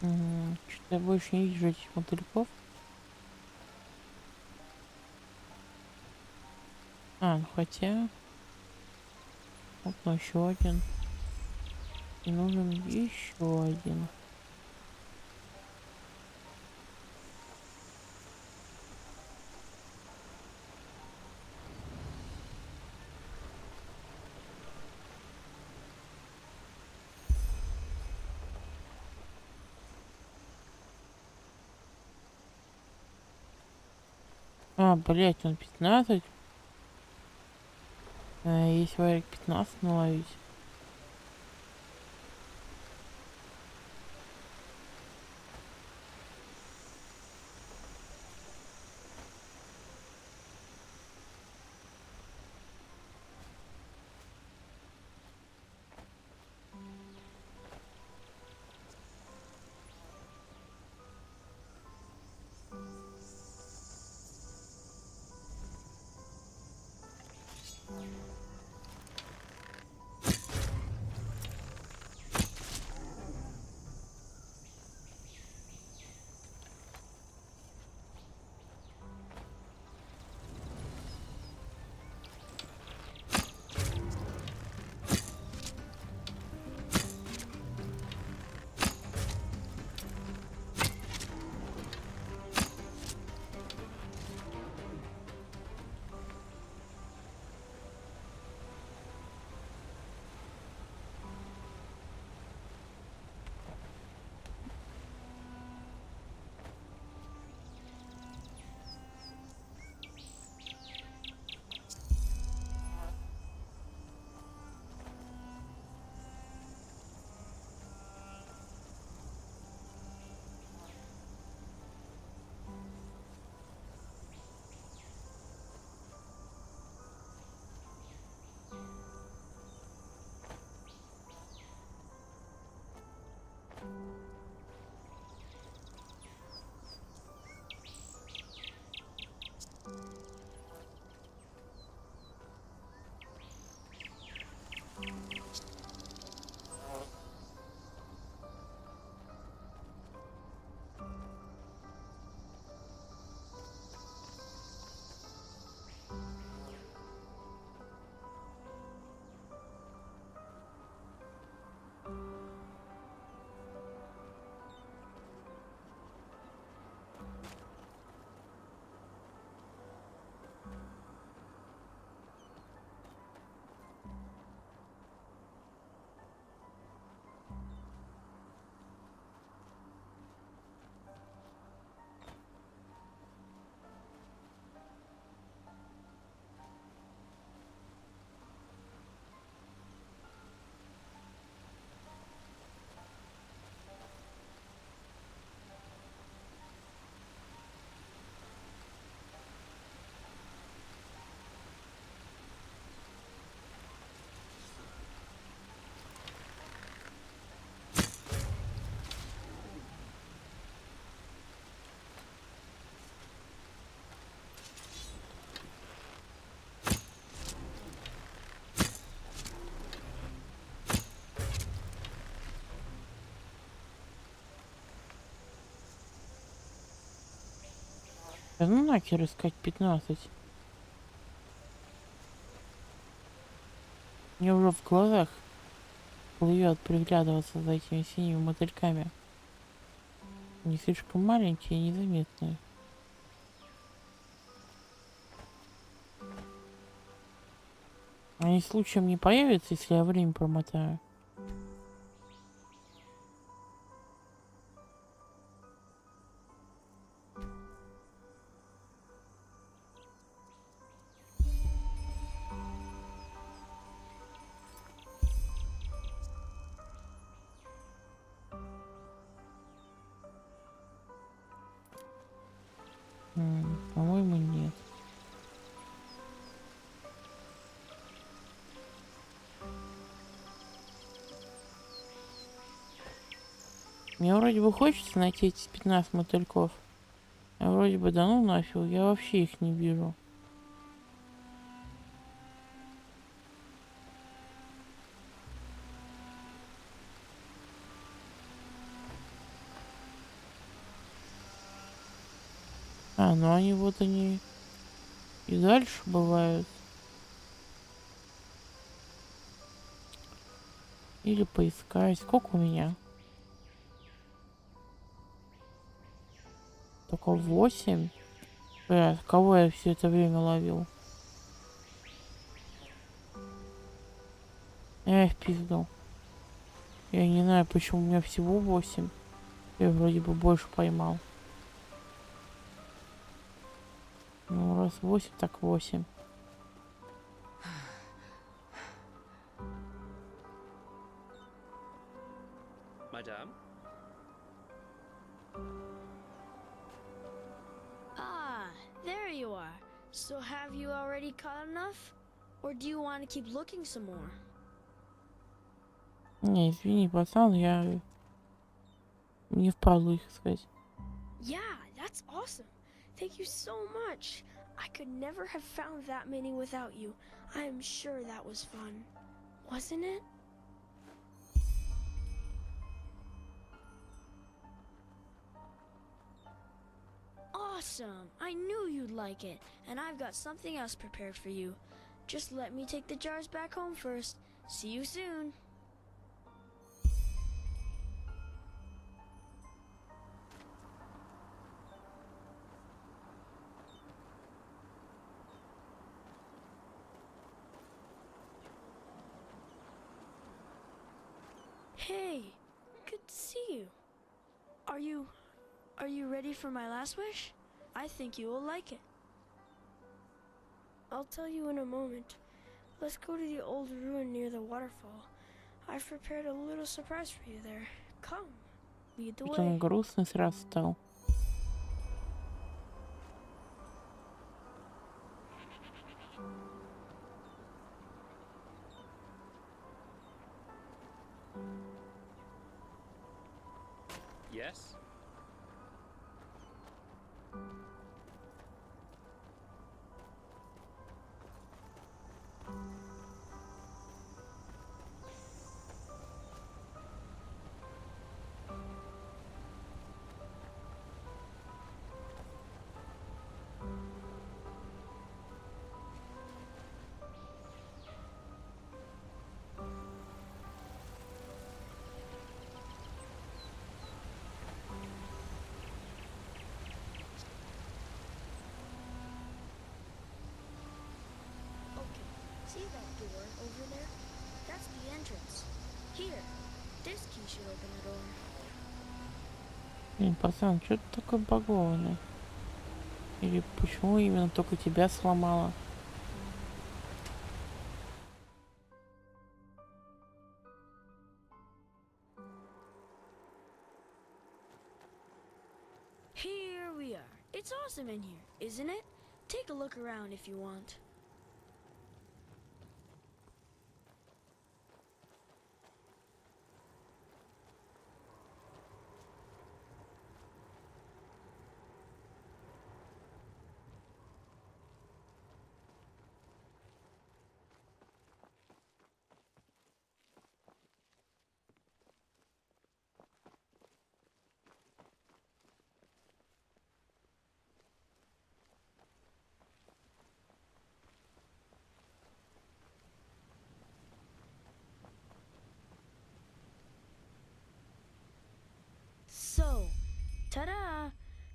Что-то я больше не вижу этих мотыльков. А, ну хотя... Вот, ну еще один. И нужен еще один. А, блять, он 15. Есть варик 15 наловить. Да ну нахер искать 15. Мне уже в глазах плывет приглядываться за этими синими мотыльками. Не слишком маленькие и незаметные. Они случаем не появятся, если я время промотаю? По-моему, нет. Мне вроде бы хочется найти эти 15 мотыльков. А вроде бы да ну нафиг, я вообще их не вижу. А, ну они вот они и дальше бывают. Или поискать. Сколько у меня? Только 8. Кого я все это время ловил? Эх, пизду. Я не знаю, почему у меня всего 8. Я вроде бы больше поймал. Ну, раз 8, так 8. Madame? Ah, there you are. So have you already caught enough? Or do you want to keep looking some more? Не, извини, пацан, я не впадлу их искать. Yeah, that's awesome. Thank you so much. I could never have found that many without you. I am sure that was fun. Wasn't it? Awesome! I knew you'd like it, and I've got something else prepared for you. Just let me take the jars back home first. See you soon. Hey, good to see you. Are you ready for my last wish? I think you will like it. I'll tell you in a moment. Let's go to the old ruin near the waterfall. I've prepared a little surprise for you there. Come, lead the Что-то он way. грустный сразу стал. Yes? Okay, see that door over there? That's the entrance. Here, this key should open the door. Блин, пацан, что ты такой багованный? Или почему именно только тебя сломало? Here we are. It's awesome in here, isn't it? Take a look around if you want.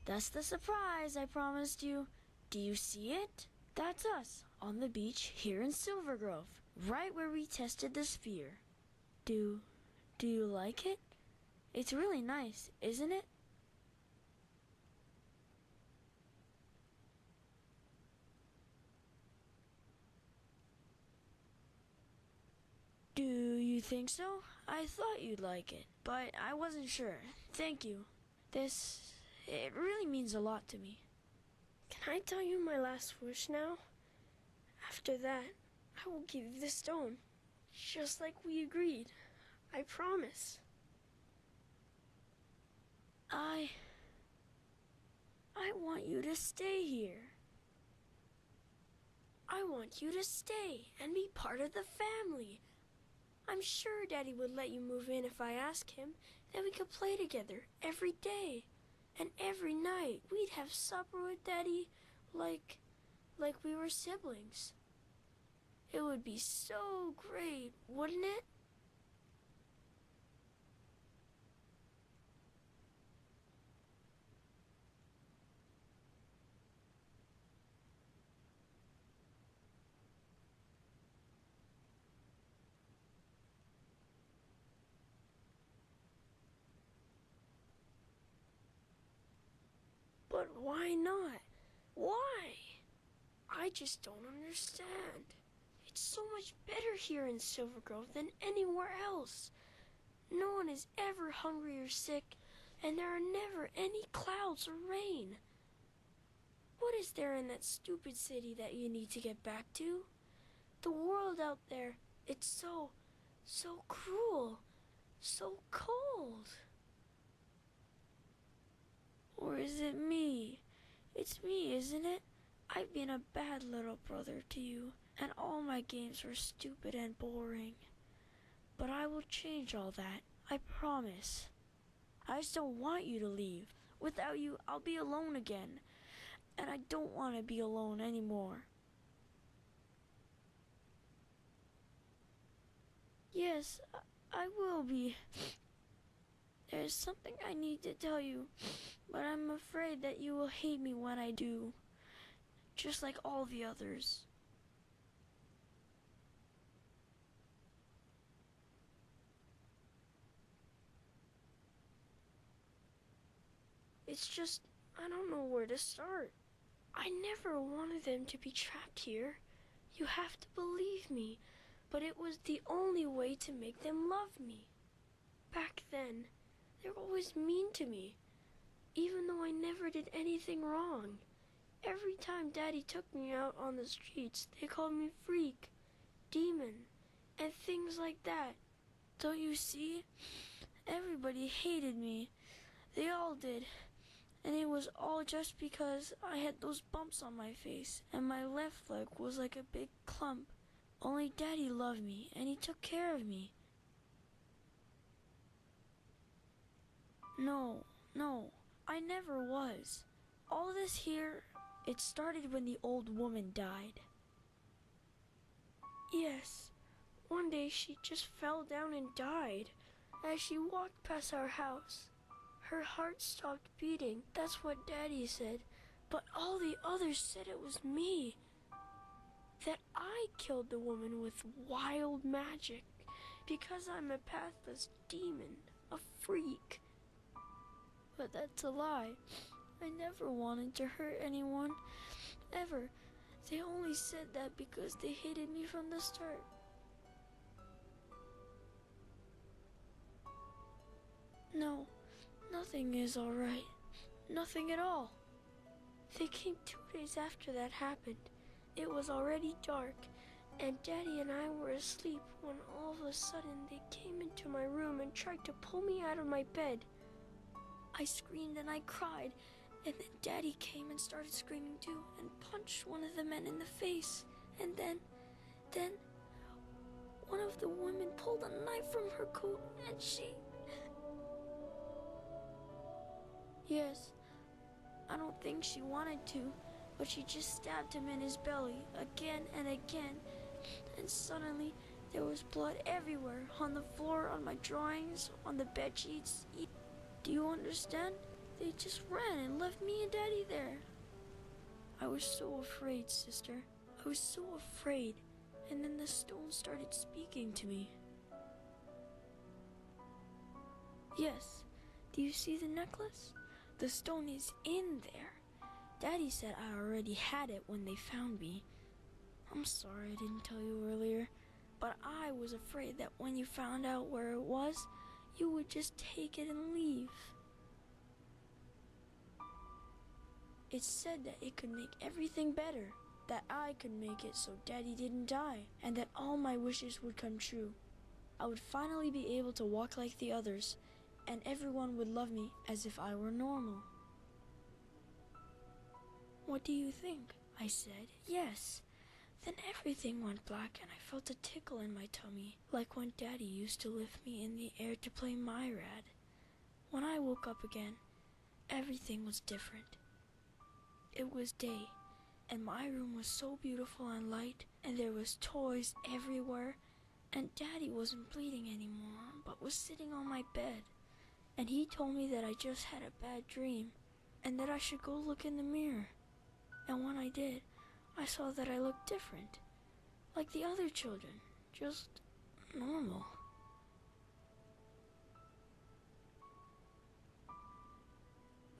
That's the surprise I promised you. Do you see it? That's us, on the beach here in Silver Grove, right where we tested the sphere. Do you like it? It's really nice, isn't it? Do you think so? I thought you'd like it, but I wasn't sure. Thank you. It really means a lot to me. Can I tell you my last wish now? After that, I will give you the stone, just like we agreed. I promise. I want you to stay here. I want you to stay and be part of the family. I'm sure Daddy would let you move in if I asked him. Then we could play together every day. And every night we'd have supper with Daddy like we were siblings. It would be so great, wouldn't it? But why not? Why? I just don't understand. It's so much better here in Silver Grove than anywhere else. No one is ever hungry or sick, and there are never any clouds or rain. What is there in that stupid city that you need to get back to? The world out there, it's so cruel, so cold. Or is it me? It's me, isn't it? I've been a bad little brother to you, and all my games were stupid and boring. But I will change all that, I promise. I just don't want you to leave. Without you, I'll be alone again, and I don't want to be alone anymore. Yes, I will be. There's something I need to tell you, but I'm afraid that you will hate me when I do, just like all the others. It's just, I don't know where to start. I never wanted them to be trapped here. You have to believe me, but it was the only way to make them love me. Back then, they were always mean to me, even though I never did anything wrong. Every time Daddy took me out on the streets, they called me freak, demon, and things like that. Don't you see? Everybody hated me. They all did. And it was all just because I had those bumps on my face, and my left leg was like a big clump. Only Daddy loved me, and he took care of me. No, I never was. All this here, it started when the old woman died. Yes, one day she just fell down and died as she walked past our house. Her heart stopped beating, that's what Daddy said, but all the others said it was me. That I killed the woman with wild magic because I'm a pathless demon, a freak. But that's a lie. I never wanted to hurt anyone, ever. They only said that because they hated me from the start. No, nothing is alright. Nothing at all. They came 2 days after that happened. It was already dark, and Daddy and I were asleep when all of a sudden they came into my room and tried to pull me out of my bed. I screamed and I cried, and then Daddy came and started screaming too and punched one of the men in the face. And then one of the women pulled a knife from her coat and she... Yes, I don't think she wanted to, but she just stabbed him in his belly again and again, and suddenly there was blood everywhere, on the floor, on my drawings, on the bed sheets. Do you understand? They just ran and left me and Daddy there. I was so afraid, sister. I was so afraid. And then the stone started speaking to me. Yes. Do you see the necklace? The stone is in there. Daddy said I already had it when they found me. I'm sorry I didn't tell you earlier, but I was afraid that when you found out where it was, you would just take it and leave. It said that it could make everything better, that I could make it so Daddy didn't die, and that all my wishes would come true. I would finally be able to walk like the others, and everyone would love me as if I were normal. What do you think? I said, yes. Then everything went black and I felt a tickle in my tummy, like when Daddy used to lift me in the air to play my rad. When I woke up again, everything was different. It was day, and my room was so beautiful and light, and there was toys everywhere, and Daddy wasn't bleeding anymore, but was sitting on my bed. And he told me that I just had a bad dream, and that I should go look in the mirror. And when I did, I saw that I looked different, like the other children, just normal.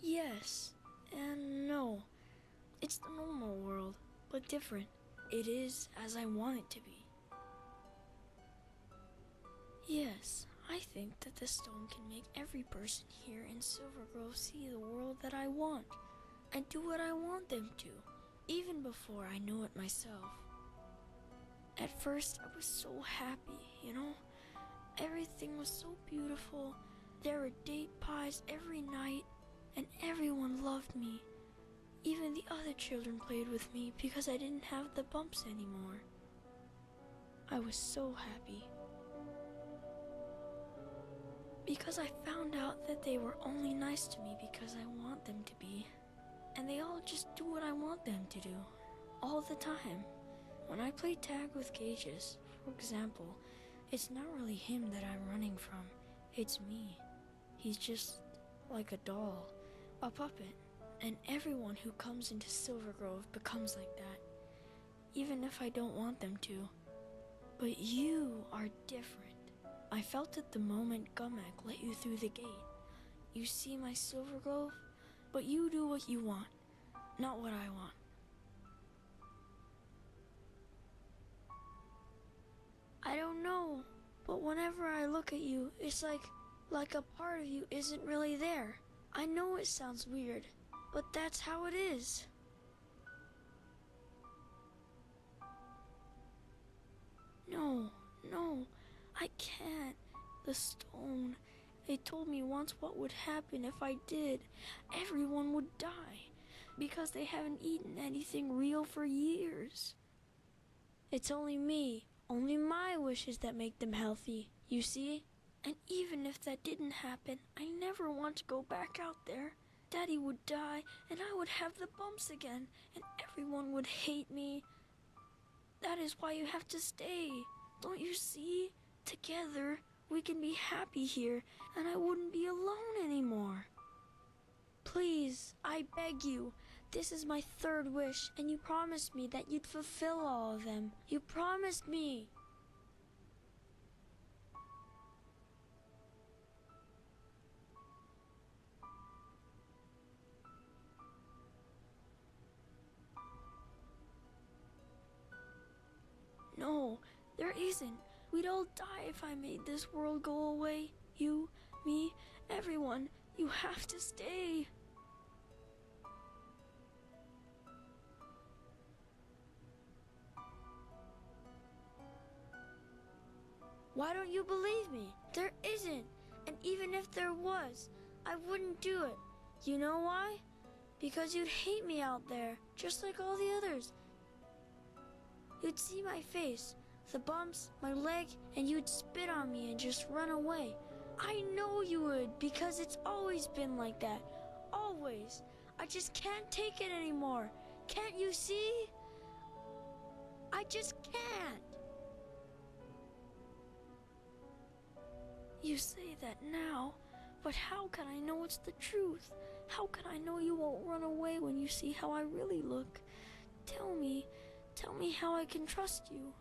Yes and no. It's the normal world, but different. It is as I want it to be. Yes, I think that the stone can make every person here in Silver Grove see the world that I want, and do what I want them to, even before I knew it myself. At first, I was so happy, you know? Everything was so beautiful. There were date pies every night, and everyone loved me. Even the other children played with me because I didn't have the bumps anymore. I was so happy. Because I found out that they were only nice to me because I want them to be. And they all just do what I want them to do, all the time. When I play tag with Gages, for example, it's not really him that I'm running from, it's me. He's just like a doll, a puppet, and everyone who comes into Silver Grove becomes like that, even if I don't want them to. But you are different. I felt it the moment Gumek let you through the gate. You see my Silver Grove, but you do what you want, not what I want. I don't know, but whenever I look at you, it's like a part of you isn't really there. I know it sounds weird, but that's how it is. No, I can't. The stone. They told me once what would happen if I did. Everyone would die, because they haven't eaten anything real for years. It's only me, only my wishes that make them healthy, you see? And even if that didn't happen, I never want to go back out there. Daddy would die, and I would have the bumps again, and everyone would hate me. That is why you have to stay. Don't you see? Together, we can be happy here, and I wouldn't be alone anymore. Please, I beg you. This is my third wish, and you promised me that you'd fulfill all of them. You promised me. No, there isn't. We'd all die if I made this world go away. You, me, everyone. You have to stay. Why don't you believe me? There isn't. And even if there was, I wouldn't do it. You know why? Because you'd hate me out there, just like all the others. You'd see my face, the bumps, my leg, and you'd spit on me and just run away. I know you would, because it's always been like that. Always. I just can't take it anymore. Can't you see? I just can't. You say that now, but how can I know it's the truth? How can I know you won't run away when you see how I really look? Tell me how I can trust you.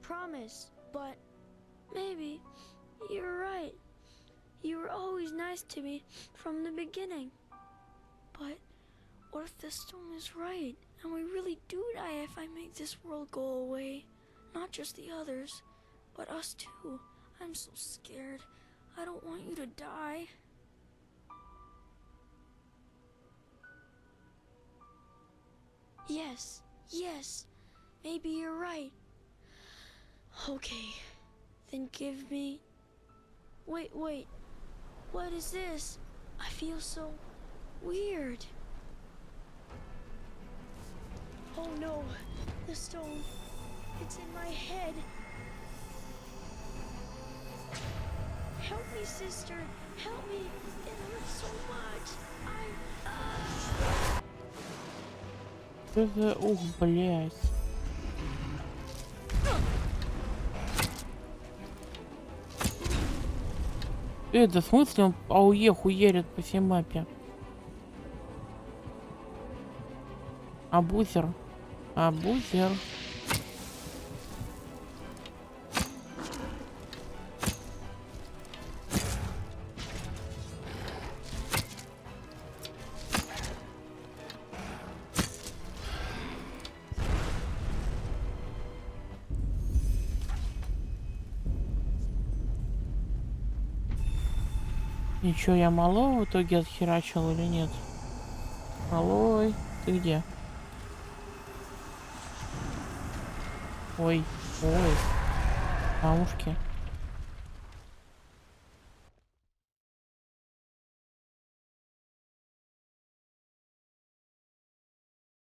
Promise, but maybe you're right. You were always nice to me from the beginning. But what if the stone is right and we really do die if I make this world go away? Not just the others, but us too. I'm so scared. I don't want you to die. Yes, maybe you're right. Okay, then give me... Wait, what is this? I feel so weird. Oh no, the stone, it's in my head. Help me, sister, help me, it hurts so much. Что за... Ух, блядь. Это в смысле он АОЕ хуярит по всей мапе? Абузер. Ничего, я малого в итоге отхерачил или нет? Малой, ты где? Ой, мамушки.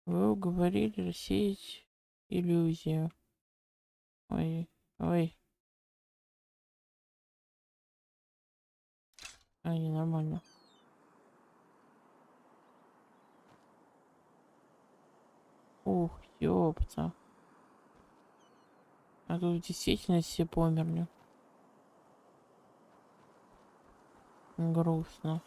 Вы уговорили рассеять иллюзию. Ой. Нормально. Ух, ёпта. А тут действительно все померли. Грустно.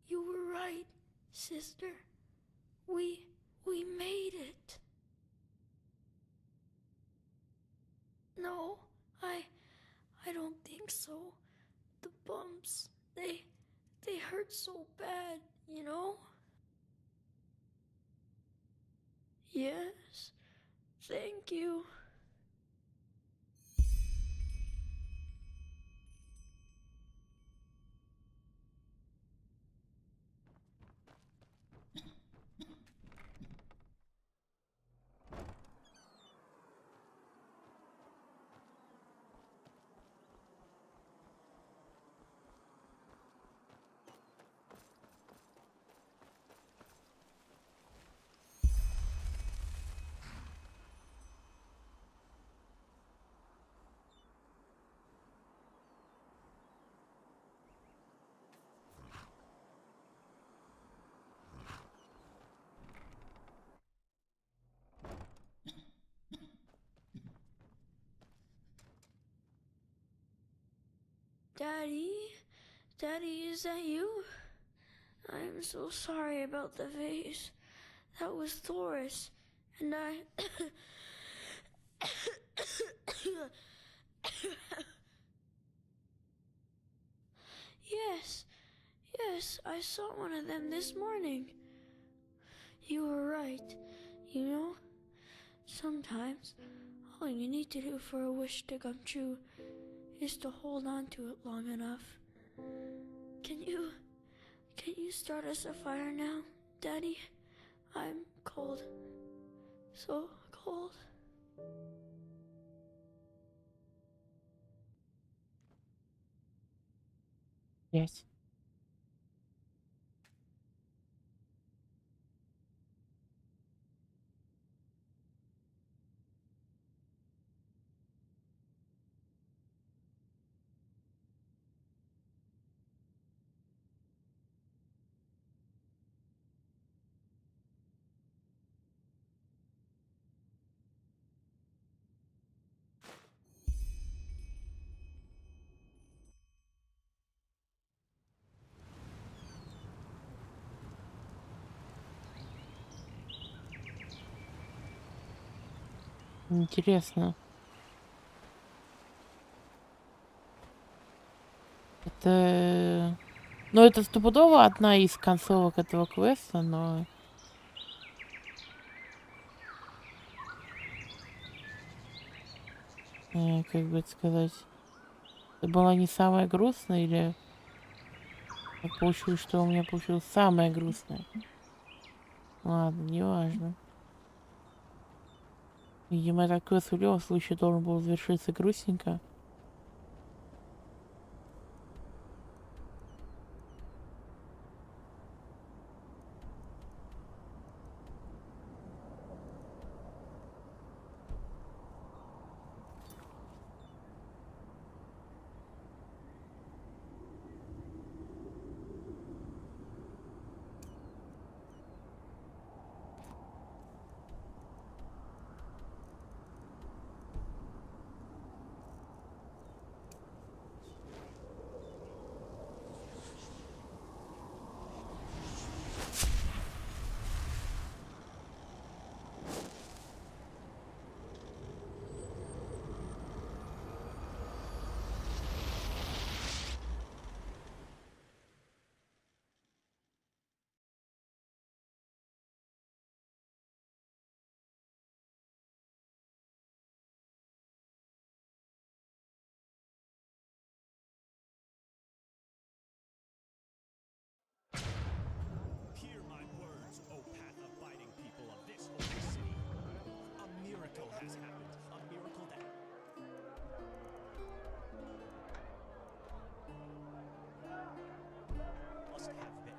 You were right, sister. We made it. No, I don't think so. The bumps, they hurt so bad, you know? Yes, thank you. Daddy, is that you? I'm so sorry about the vase. That was Thoris, and I... Yes, I saw one of them this morning. You were right. You know, sometimes All you need to do for a wish to come true is to hold on to it long enough. Can you start us a fire now, Daddy? I'm cold. So cold. Yes. Интересно. Это... Ну, это стопудово одна из концовок этого квеста, но... как бы это сказать... Это была не самая грустная, или... Я получилось, что у меня получилось самое грустное. Ладно, неважно. Видимо, этот квест в любом случае должен был завершиться грустненько. Hear my words, O path-abiding people of this holy city. A miracle has happened. A miracle that... must have been.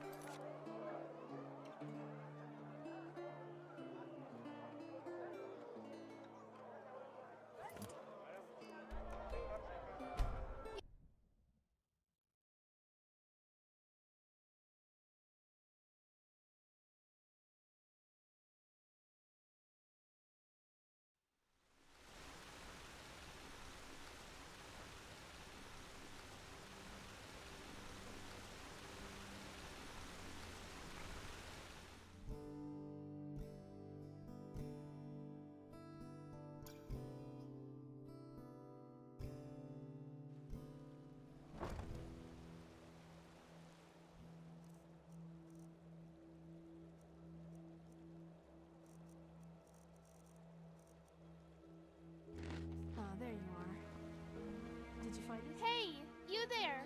There you are. Did you find it? Hey, you there!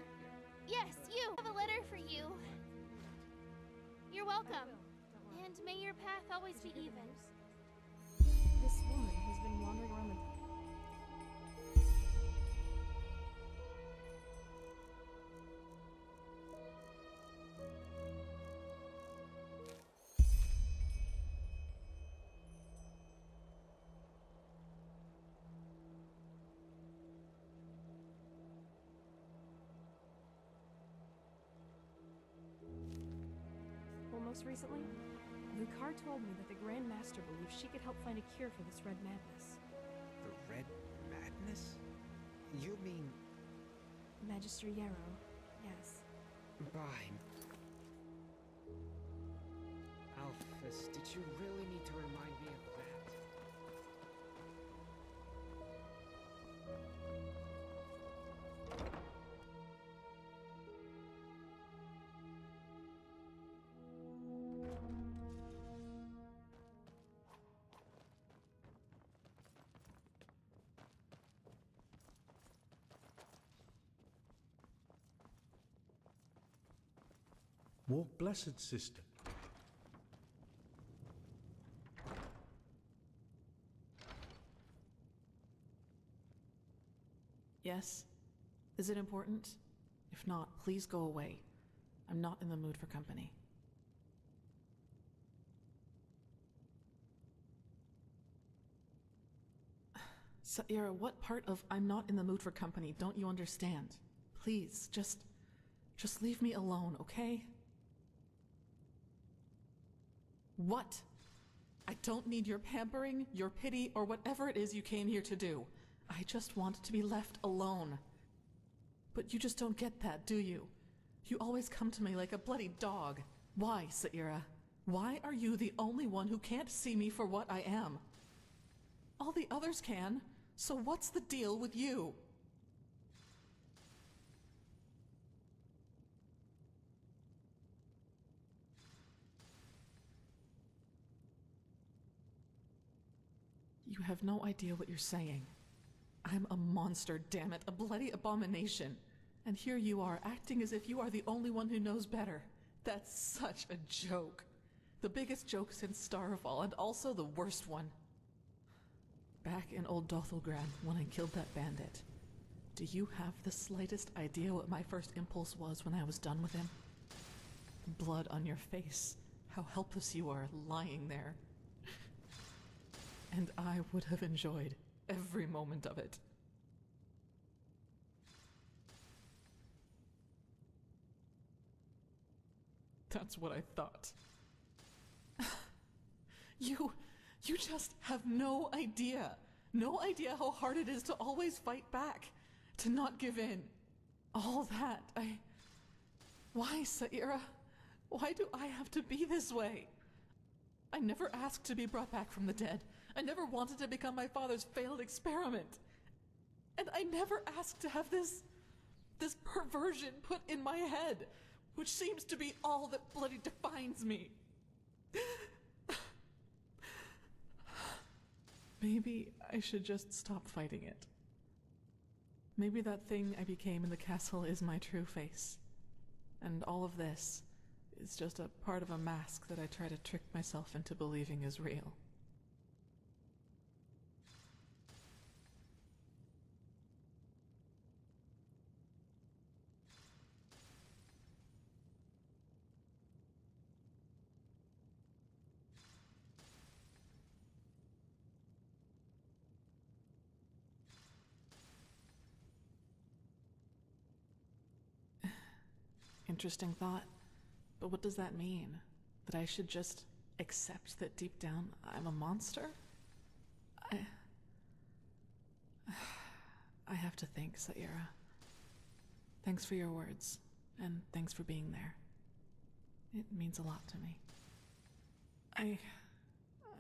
Yes, you! I have a letter for you. You're welcome. And may your path always be even. This woman has been wandering around the... Most recently, Lucar told me that the Grand Master believes she could help find a cure for this red madness. The red madness? You mean... Magister Yarrow, yes. Fine. Alphys, did you really need to remind me of that? More blessed sister. Yes? Is it important? If not, please go away. I'm not in the mood for company. Saira, what part of I'm not in the mood for company don't you understand? Please, just leave me alone, okay? What? I don't need your pampering, your pity, or whatever it is you came here to do. I just want to be left alone. But you just don't get that, do you? You always come to me like a bloody dog. Why, Saira? Why are you the only one who can't see me for what I am? All the others can, so what's the deal with you? You have no idea what you're saying. I'm a monster, damn it, a bloody abomination. And here you are, acting as if you are the only one who knows better. That's such a joke. The biggest joke since Starfall, and also the worst one. Back in old Dothelgrad, when I killed that bandit, do you have the slightest idea what my first impulse was when I was done with him? Blood on your face. How helpless you are, lying there. And I would have enjoyed every moment of it. That's what I thought. You just have no idea. No idea how hard it is to always fight back. To not give in. All that, Why, Saira? Why do I have to be this way? I never asked to be brought back from the dead. I never wanted to become my father's failed experiment. And I never asked to have this perversion put in my head, which seems to be all that bloody defines me. Maybe I should just stop fighting it. Maybe that thing I became in the castle is my true face. And all of this is just a part of a mask that I try to trick myself into believing is real. Interesting thought. But what does that mean? That I should just accept that deep down I'm a monster? I have to think, Saira. Thanks for your words, and thanks for being there. It means a lot to me. I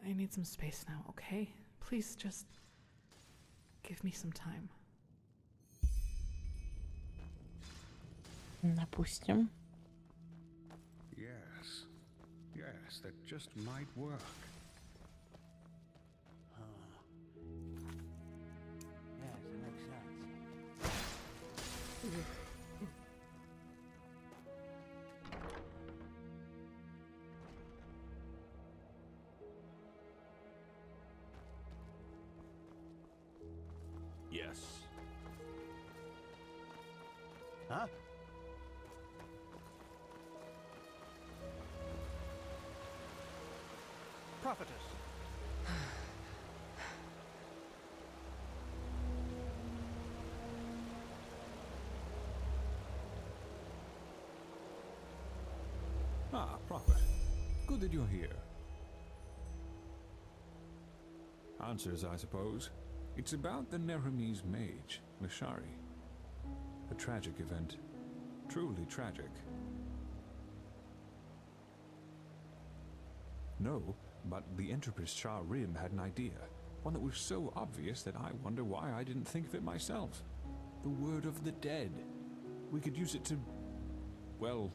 need some space now, okay? Please just give me some time. Допустим. Yes, that just might work. Yes, it makes sense. Yes. Huh? Prophetess. Ah, Prophet. Good that you're here. Answers, I suppose. It's about the Neremese mage, Lashari. A tragic event. Truly tragic. No, but the Entrepreneur Shah Rim had an idea. One that was so obvious that I wonder why I didn't think of it myself. The word of the dead. We could use it to... well...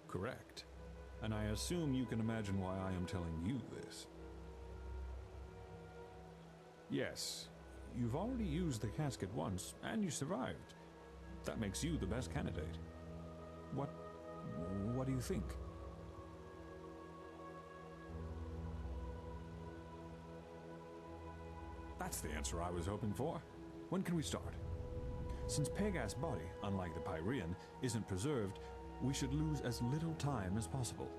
correct. And I assume you can imagine why I am telling you this. Yes, you've already used the casket once, and you survived. That makes you the best candidate. What do you think? That's the answer I was hoping for. When can we start? Since Pegas' body, unlike the Pyrean, isn't preserved, we should lose as little time as possible.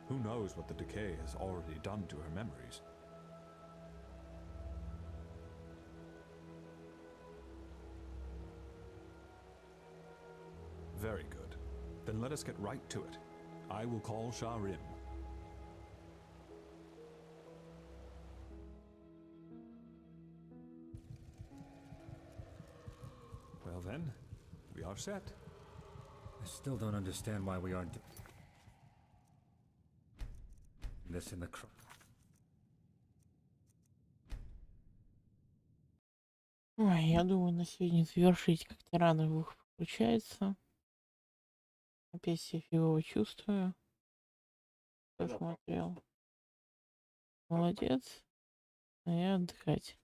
Who knows what the decay has already done to her memories? Very good. Then let us get right to it. I will call Shah-Rim. Well then, we are set. I still don't understand why we aren't doing this in the Ой, я думаю, на сегодня завершить как-то рано получается. Опять себя фигово чувствую. Посмотрел. Молодец. А я отдыхать.